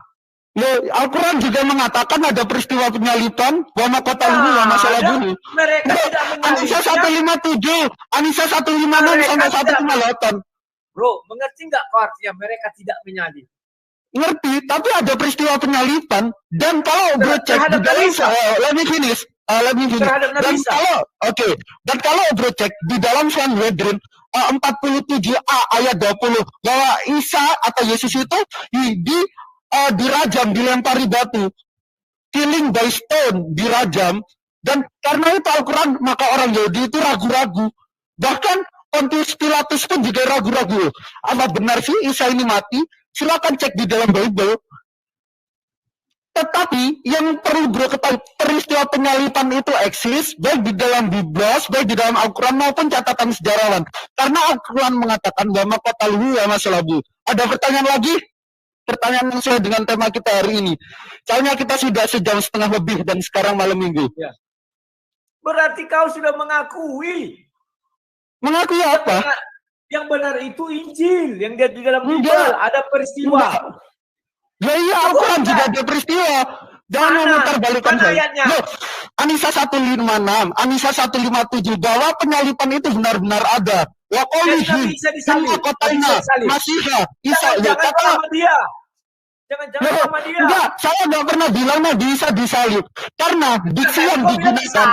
Al-Quran juga mengatakan ada peristiwa penyaliban, wa ma qataluhu wa ma salabuhu. Mereka tidak menyalibnya. Anisa 156 sampai 158. Bro, mengerti nggak kau artinya mereka tidak menyalib? Ngerti, tapi ada peristiwa penyaliban. Dan kalau bro cek di dalam, let me finish. Dan kalau bro cek di dalam Sanhedrin 47a ayat 20 bahwa Isa atau Yesus itu dirajam, dilempari batu, killing by stone, dirajam. Dan karena itu Al-Quran, maka orang Yahudi itu ragu-ragu. Bahkan Pontius Pilatus pun juga ragu-ragu. Apa benar sih Isa ini mati? Silakan cek di dalam Bible. Tetapi yang perlu bro ketahui, peristiwa penyaliban itu eksis baik di dalam Biblos, baik di dalam Al-Quran maupun catatan sejarawan. Karena Al-Quran mengatakan wa ma qataluhu wa ma salabuhu. Ada pertanyaan lagi? Pertanyaan yang sesuai dengan tema kita hari ini. Soalnya kita sudah sejam setengah lebih dan sekarang malam minggu. Ya. Berarti kau sudah mengakui. Mengakui apa? Yang benar itu Injil, yang di dalam Bible ada peristiwa. Ya iya, Al-Quran juga ada peristiwa. Jangan memutarbalikkan saya. Anisa 156, Anisa 157 bahwa penyaliban itu benar-benar ada. Wa qaulihi sama kotanya Masiha Isa. Jangan sama dia. Jangan sama dia. Enggak, saya enggak pernah bilang Nabi Isa disalib. Karena diksi yang digunakan.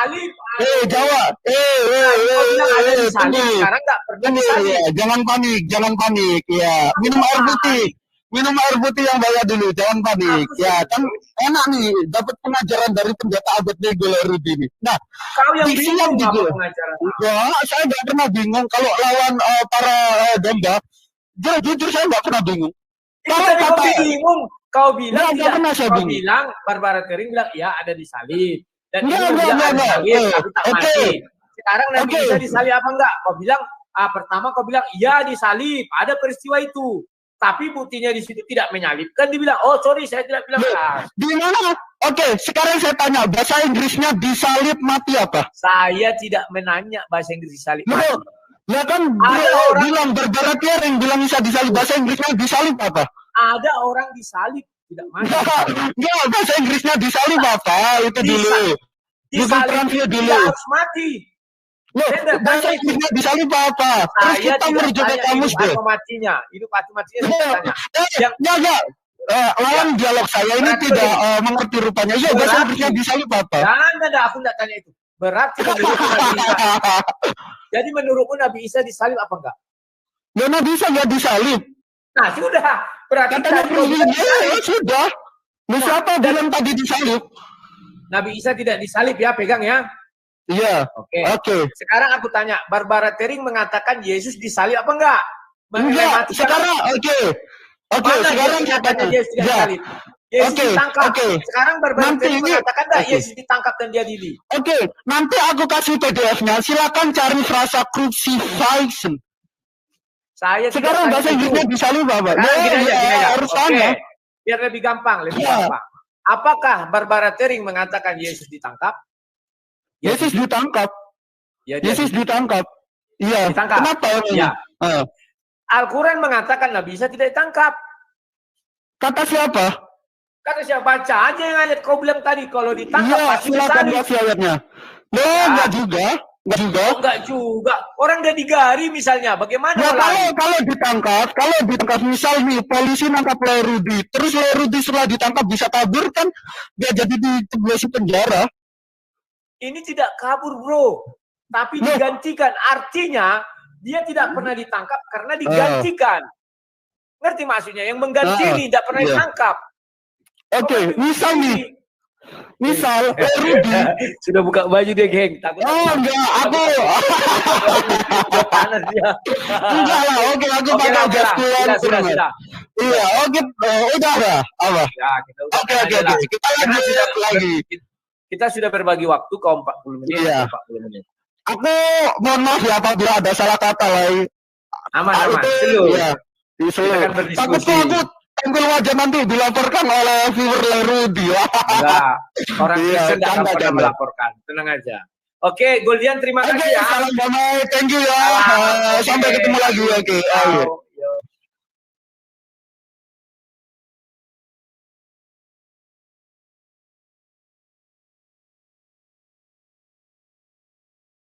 Jawab. Tunggu. Sekarang enggak pernah disalib. Jangan panik. Ya, minum air putih. Minum air putih yang banyak dulu, jangan panik. Ya, kan enak nih, dapat pengajaran dari pendeta Abed Nego Rudi nih. Nah, kau yang bingung apa pengajaran? Ya, saya nggak pernah bingung kalau lawan para domba. Jujur saya nggak pernah bingung. Kalau kau bingung, kau bilang tidak. Kau bilang Barbara Tering bilang ya ada disalib. Dan itu bilang ada disalib, tapi tak mati. Sekarang Nabi Isa disalib apa enggak? Kau bilang pertama kau bilang iya disalib, ada peristiwa itu. Tapi buktinya di situ tidak menyalibkan, dibilang, oh sorry saya tidak bilang. Di mana? Oke, sekarang saya tanya, bahasa Inggrisnya disalib mati apa? Saya tidak menanya bahasa Inggris disalib mati. Ya kan, ada orang bilang Barbara Tering bilang bisa disalib, bahasa Inggrisnya disalib apa? Ada orang disalib, tidak mati. Enggak, bahasa Inggrisnya disalib apa? Itu dulu. Disalib dulu. Harus mati. Bahasa Inggrisnya disalib apa? Terus kita merujuk ke kamus deh. Hidup matinya. Enggak. Lawan dialog saya ini tidak mengerti rupanya. Iya, bahasa Inggrisnya disalib apa? Jangan, aku tidak tanya itu. Berarti menurutmu Nabi Isa. Jadi menurutmu Nabi Isa disalib apa enggak? Ya Nabi Isa enggak disalib. Nah sudah. Berarti sudah. Siapa bilang tadi disalib? Nabi Isa tidak disalib ya, pegang ya. Iya. Oke. Sekarang aku tanya, Barbara Tering mengatakan Yesus disalib apa enggak? Enggak. Sekarang sekarang saya tanya Yesus disalib. Yesus ditangkap. Sekarang Barbara Tering mengatakan enggak Yesus ditangkap dan diadili. Oke, nanti aku kasih PDF-nya. Silakan cari frasa crucifixion. Sekarang bahasa Inggrisnya disalib apa? Gini aja. Biar lebih gampang, Apakah Barbara Tering mengatakan Yesus ditangkap? Yesus ditangkap. Yesus ditangkap. Iya. Kenapa? Ya. Al-Quran mengatakan Nabi Isa tidak ditangkap. Kata siapa? Kata siapa? Baca aja yang ayat kau bilang tadi. Kalau ditangkap pasti silakan baca ayatnya. Enggak juga. Enggak juga. Orang udah digari misalnya. Bagaimana? Kalau ditangkap misal nih polisi nangkap Rudi. Terus Rudi setelah ditangkap bisa kabur kan? Dia jadi di penjara. Ini tidak kabur bro, tapi digantikan. Artinya dia tidak pernah ditangkap karena digantikan. Ngerti maksudnya? Yang mengganti ini tidak pernah ditangkap. Oke, misal nih. Misal, Rudy. Sudah buka baju dia, geng. Takut. Oh enggak, aku. Panas dia. Enggak lah, oke aku Oke pakai lah, jas kuat. sudah. Iya, oke, udah lah. Apa? Ya, kita udah. Oke. Kita lanjut lagi. Kita sudah berbagi waktu ke 40 menit. Iya. 40 menit. Aku mohon maaf ya apabila ada salah kata lagi. Aman. Itu, Selu. iya. Kita akan berdiskusi. Takut tampil wajah nanti dilaporkan oleh viewer Rudy. Enggak. Orang Iya, Kristen tidak akan pernah canda. melaporkan. Tenang aja. Oke, Goldian terima kasih ya. Salam damai, thank you ya. Sampai ketemu lagi. Oke. Ciao.